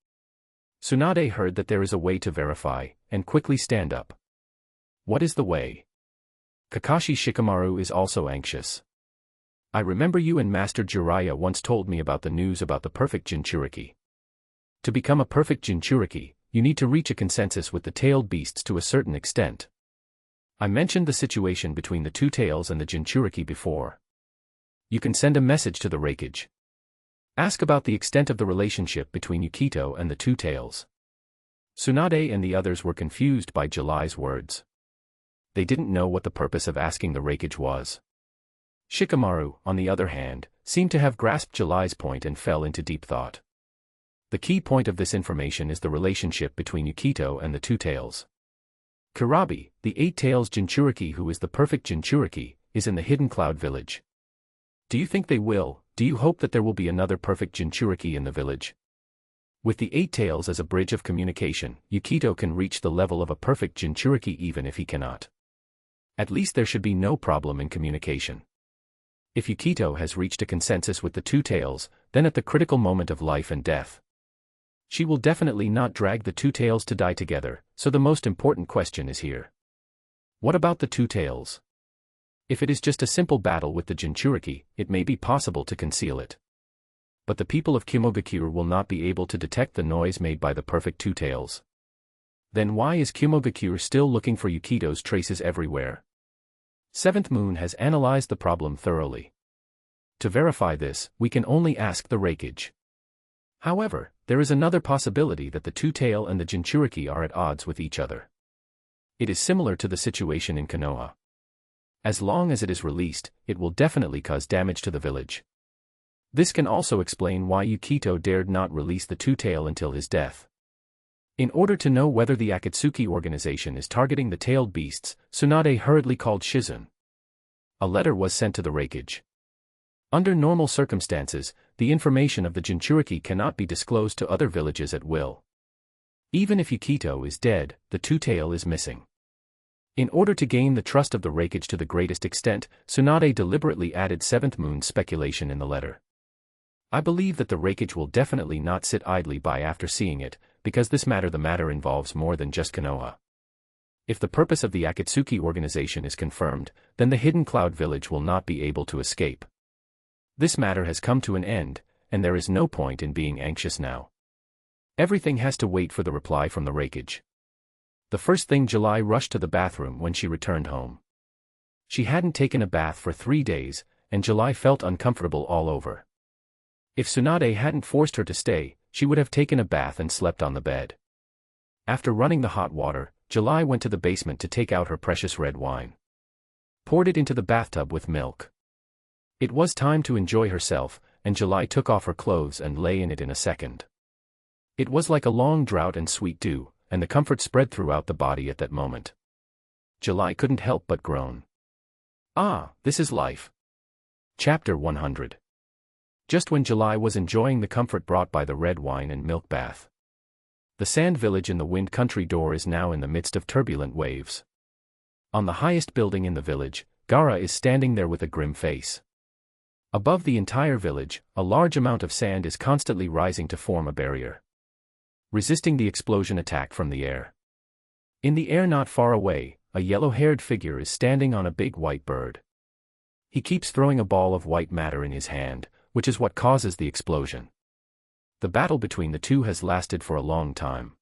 Tsunade heard that there is a way to verify, and quickly stand up. What is the way? Kakashi Shikamaru is also anxious. I remember you and Master Jiraiya once told me about the news about the perfect Jinchuriki. To become a perfect Jinchuriki, you need to reach a consensus with the tailed beasts to a certain extent. I mentioned the situation between the 2 tails and the Jinchuriki before. You can send a message to the Raikage. Ask about the extent of the relationship between Yukito and the 2 tails. Tsunade and the others were confused by July's words. They didn't know what the purpose of asking the Raikage was. Shikamaru, on the other hand, seemed to have grasped July's point and fell into deep thought. The key point of this information is the relationship between Yukito and the 2 tails. Kurabi, the 8 tails Jinchuriki who is the perfect Jinchuriki, is in the Hidden Cloud Village. Do you think they will? Do you hope that there will be another perfect Jinchuriki in the village? With the 8 tails as a bridge of communication, Yukito can reach the level of a perfect Jinchuriki even if he cannot. At least there should be no problem in communication. If Yukito has reached a consensus with the 2 tails, then at the critical moment of life and death, she will definitely not drag the 2 tails to die together, so the most important question is here. What about the 2 tails? If it is just a simple battle with the Jinchuriki, it may be possible to conceal it. But the people of Myoboku will not be able to detect the noise made by the perfect two tails. Then why is Myoboku still looking for Yukito's traces everywhere? Seventh Moon has analyzed the problem thoroughly. To verify this, we can only ask the Raikage. However, there is another possibility that the two-tail and the Jinchuriki are at odds with each other. It is similar to the situation in Konoha. As long as it is released, it will definitely cause damage to the village. This can also explain why Yukito dared not release the two-tail until his death. In order to know whether the Akatsuki organization is targeting the tailed beasts, Tsunade hurriedly called Shizun. A letter was sent to the Raikage. Under normal circumstances, the information of the Jinchuriki cannot be disclosed to other villages at will. Even if Yukito is dead, the two-tail is missing. In order to gain the trust of the Raikage to the greatest extent, Tsunade deliberately added Seventh Moon's speculation in the letter. I believe that the Raikage will definitely not sit idly by after seeing it, because the matter involves more than just Konoha. If the purpose of the Akatsuki organization is confirmed, then the Hidden Cloud village will not be able to escape. This matter has come to an end, and there is no point in being anxious now. Everything has to wait for the reply from the Raikage. The first thing, July rushed to the bathroom when she returned home. She hadn't taken a bath for 3 days, and July felt uncomfortable all over. If Tsunade hadn't forced her to stay, she would have taken a bath and slept on the bed. After running the hot water, July went to the basement to take out her precious red wine. Poured it into the bathtub with milk. It was time to enjoy herself, and July took off her clothes and lay in it in a second. It was like a long drought and sweet dew, and the comfort spread throughout the body at that moment. July couldn't help but groan. Ah, this is life. Chapter 100. Just when July was enjoying the comfort brought by the red wine and milk bath. The sand village in the wind country door is now in the midst of turbulent waves. On the highest building in the village, Gaara is standing there with a grim face. Above the entire village, a large amount of sand is constantly rising to form a barrier, resisting the explosion attack from the air. In the air not far away, a yellow-haired figure is standing on a big white bird. He keeps throwing a ball of white matter in his hand, which is what causes the explosion. The battle between the two has lasted for a long time.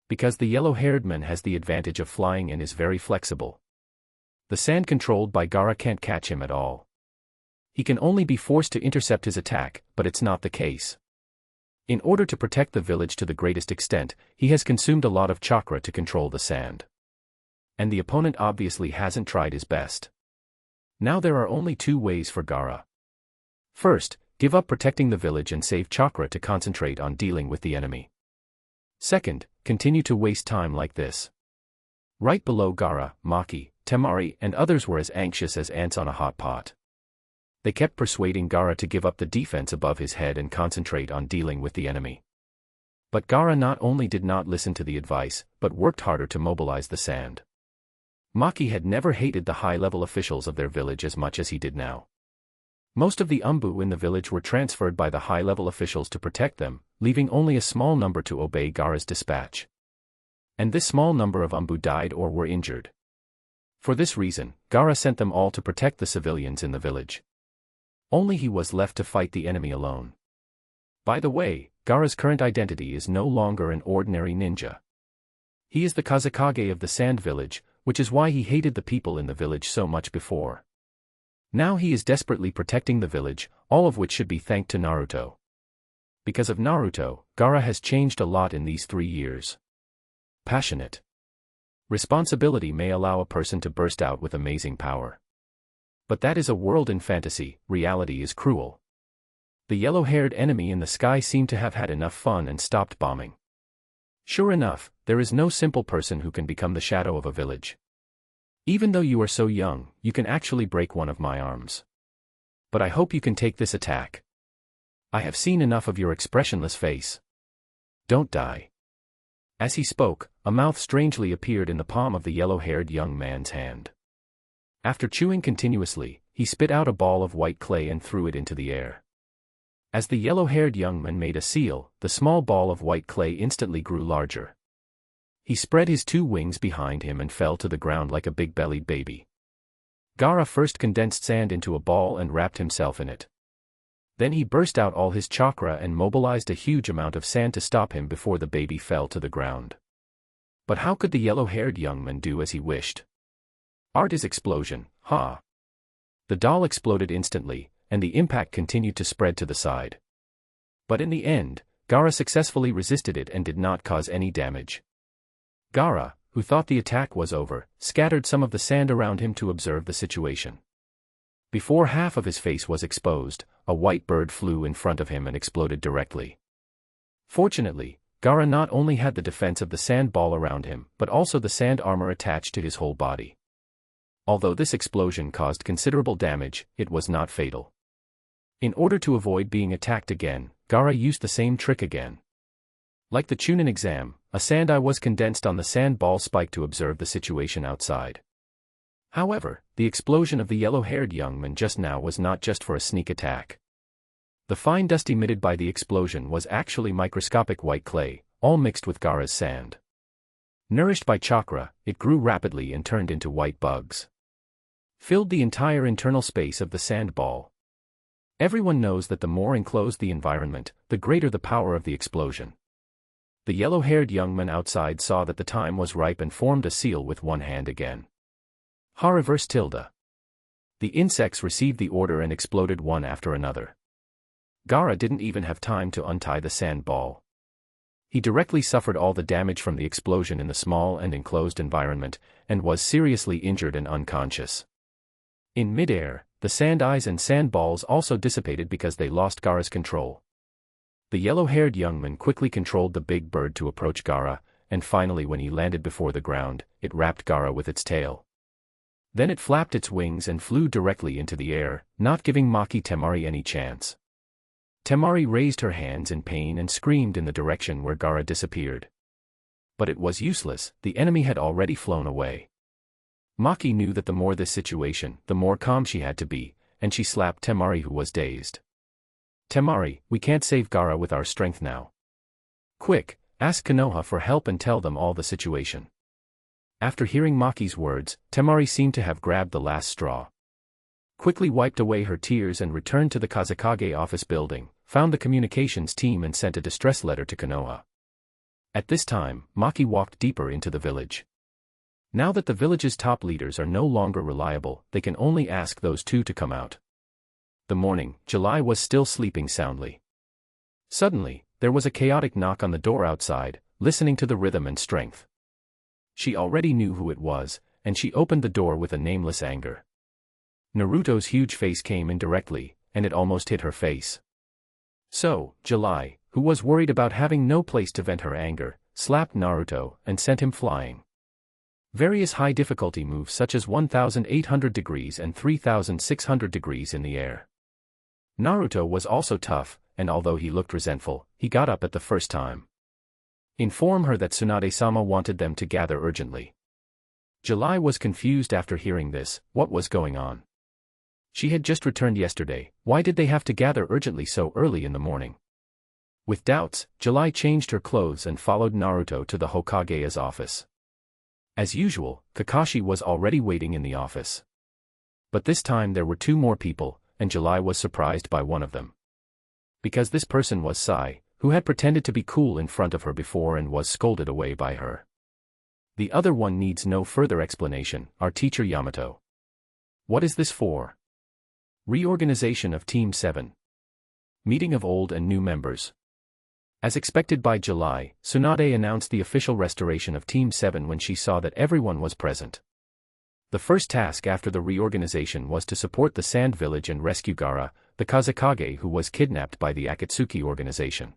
Because the yellow-haired man has the advantage of flying and is very flexible, the sand controlled by Gaara can't catch him at all. He can only be forced to intercept his attack, but it's not the case. In order to protect the village to the greatest extent, he has consumed a lot of chakra to control the sand. And the opponent obviously hasn't tried his best. Now there are only 2 ways for Gaara. First, give up protecting the village and save chakra to concentrate on dealing with the enemy. Second, continue to waste time like this. Right below Gaara, Maki, Temari, and others were as anxious as ants on a hot pot. They kept persuading Gaara to give up the defense above his head and concentrate on dealing with the enemy. But Gaara not only did not listen to the advice, but worked harder to mobilize the sand. Maki had never hated the high-level officials of their village as much as he did now. Most of the Umbu in the village were transferred by the high-level officials to protect them, leaving only a small number to obey Gaara's dispatch. And this small number of Umbu died or were injured. For this reason, Gaara sent them all to protect the civilians in the village. Only he was left to fight the enemy alone. By the way, Gaara's current identity is no longer an ordinary ninja. He is the Kazekage of the Sand Village, which is why he hated the people in the village so much before. Now he is desperately protecting the village, all of which should be thanked to Naruto. Because of Naruto, Gaara has changed a lot in these 3 years. Passionate. Responsibility may allow a person to burst out with amazing power. But that is a world in fantasy, reality is cruel. The yellow-haired enemy in the sky seemed to have had enough fun and stopped bombing. Sure enough, there is no simple person who can become the shadow of a village. Even though you are so young, you can actually break one of my arms. But I hope you can take this attack. I have seen enough of your expressionless face. Don't die. As he spoke, a mouth strangely appeared in the palm of the yellow-haired young man's hand. After chewing continuously, he spit out a ball of white clay and threw it into the air. As the yellow-haired young man made a seal, the small ball of white clay instantly grew larger. He spread his 2 wings behind him and fell to the ground like a big-bellied baby. Gaara first condensed sand into a ball and wrapped himself in it. Then he burst out all his chakra and mobilized a huge amount of sand to stop him before the baby fell to the ground. But how could the yellow-haired young man do as he wished? Art is explosion, ha! The doll exploded instantly, and the impact continued to spread to the side. But in the end, Gaara successfully resisted it and did not cause any damage. Gaara, who thought the attack was over, scattered some of the sand around him to observe the situation. Before half of his face was exposed, a white bird flew in front of him and exploded directly. Fortunately, Gaara not only had the defense of the sand ball around him, but also the sand armor attached to his whole body. Although this explosion caused considerable damage, it was not fatal. In order to avoid being attacked again, Gaara used the same trick again. Like the Chunin exam, a sand eye was condensed on the sand ball spike to observe the situation outside. However, the explosion of the yellow-haired young man just now was not just for a sneak attack. The fine dust emitted by the explosion was actually microscopic white clay, all mixed with Gaara's sand. Nourished by chakra, it grew rapidly and turned into white bugs. Filled the entire internal space of the sand ball. Everyone knows that the more enclosed the environment, the greater the power of the explosion. The yellow-haired young man outside saw that the time was ripe and formed a seal with one hand again. Ha reverse tilde. The insects received the order and exploded one after another. Gaara didn't even have time to untie the sand ball. He directly suffered all the damage from the explosion in the small and enclosed environment, and was seriously injured and unconscious. In midair, the sand eyes and sand balls also dissipated because they lost Gaara's control. The yellow-haired young man quickly controlled the big bird to approach Gaara, and finally when he landed before the ground, it wrapped Gaara with its tail. Then it flapped its wings and flew directly into the air, not giving Maki Temari any chance. Temari raised her hands in pain and screamed in the direction where Gaara disappeared. But it was useless, the enemy had already flown away. Maki knew that the more this situation, the more calm she had to be, and she slapped Temari who was dazed. Temari, we can't save Gaara with our strength now. Quick, ask Konoha for help and tell them all the situation. After hearing Maki's words, Temari seemed to have grabbed the last straw. Quickly wiped away her tears and returned to the Kazekage office building, found the communications team and sent a distress letter to Konoha. At this time, Maki walked deeper into the village. Now that the village's top leaders are no longer reliable, they can only ask those two to come out. The morning, July was still sleeping soundly. Suddenly, there was a chaotic knock on the door outside, listening to the rhythm and strength. She already knew who it was, and she opened the door with a nameless anger. Naruto's huge face came in directly, and it almost hit her face. So, July, who was worried about having no place to vent her anger, slapped Naruto and sent him flying. Various high-difficulty moves such as 1,800 degrees and 3,600 degrees in the air. Naruto was also tough, and although he looked resentful, he got up at the first time. Inform her that Tsunade-sama wanted them to gather urgently. July was confused after hearing this. What was going on? She had just returned yesterday, why did they have to gather urgently so early in the morning? With doubts, July changed her clothes and followed Naruto to the Hokage's office. As usual, Kakashi was already waiting in the office. But this time there were two more people, and July was surprised by one of them. Because this person was Sai, who had pretended to be cool in front of her before and was scolded away by her. The other one needs no further explanation, our teacher Yamato. What is this for? Reorganization of Team 7. Meeting of old and new members. As expected by July, Tsunade announced the official restoration of Team 7 when she saw that everyone was present. The first task after the reorganization was to support the Sand Village and rescue Gaara, the Kazekage who was kidnapped by the Akatsuki organization.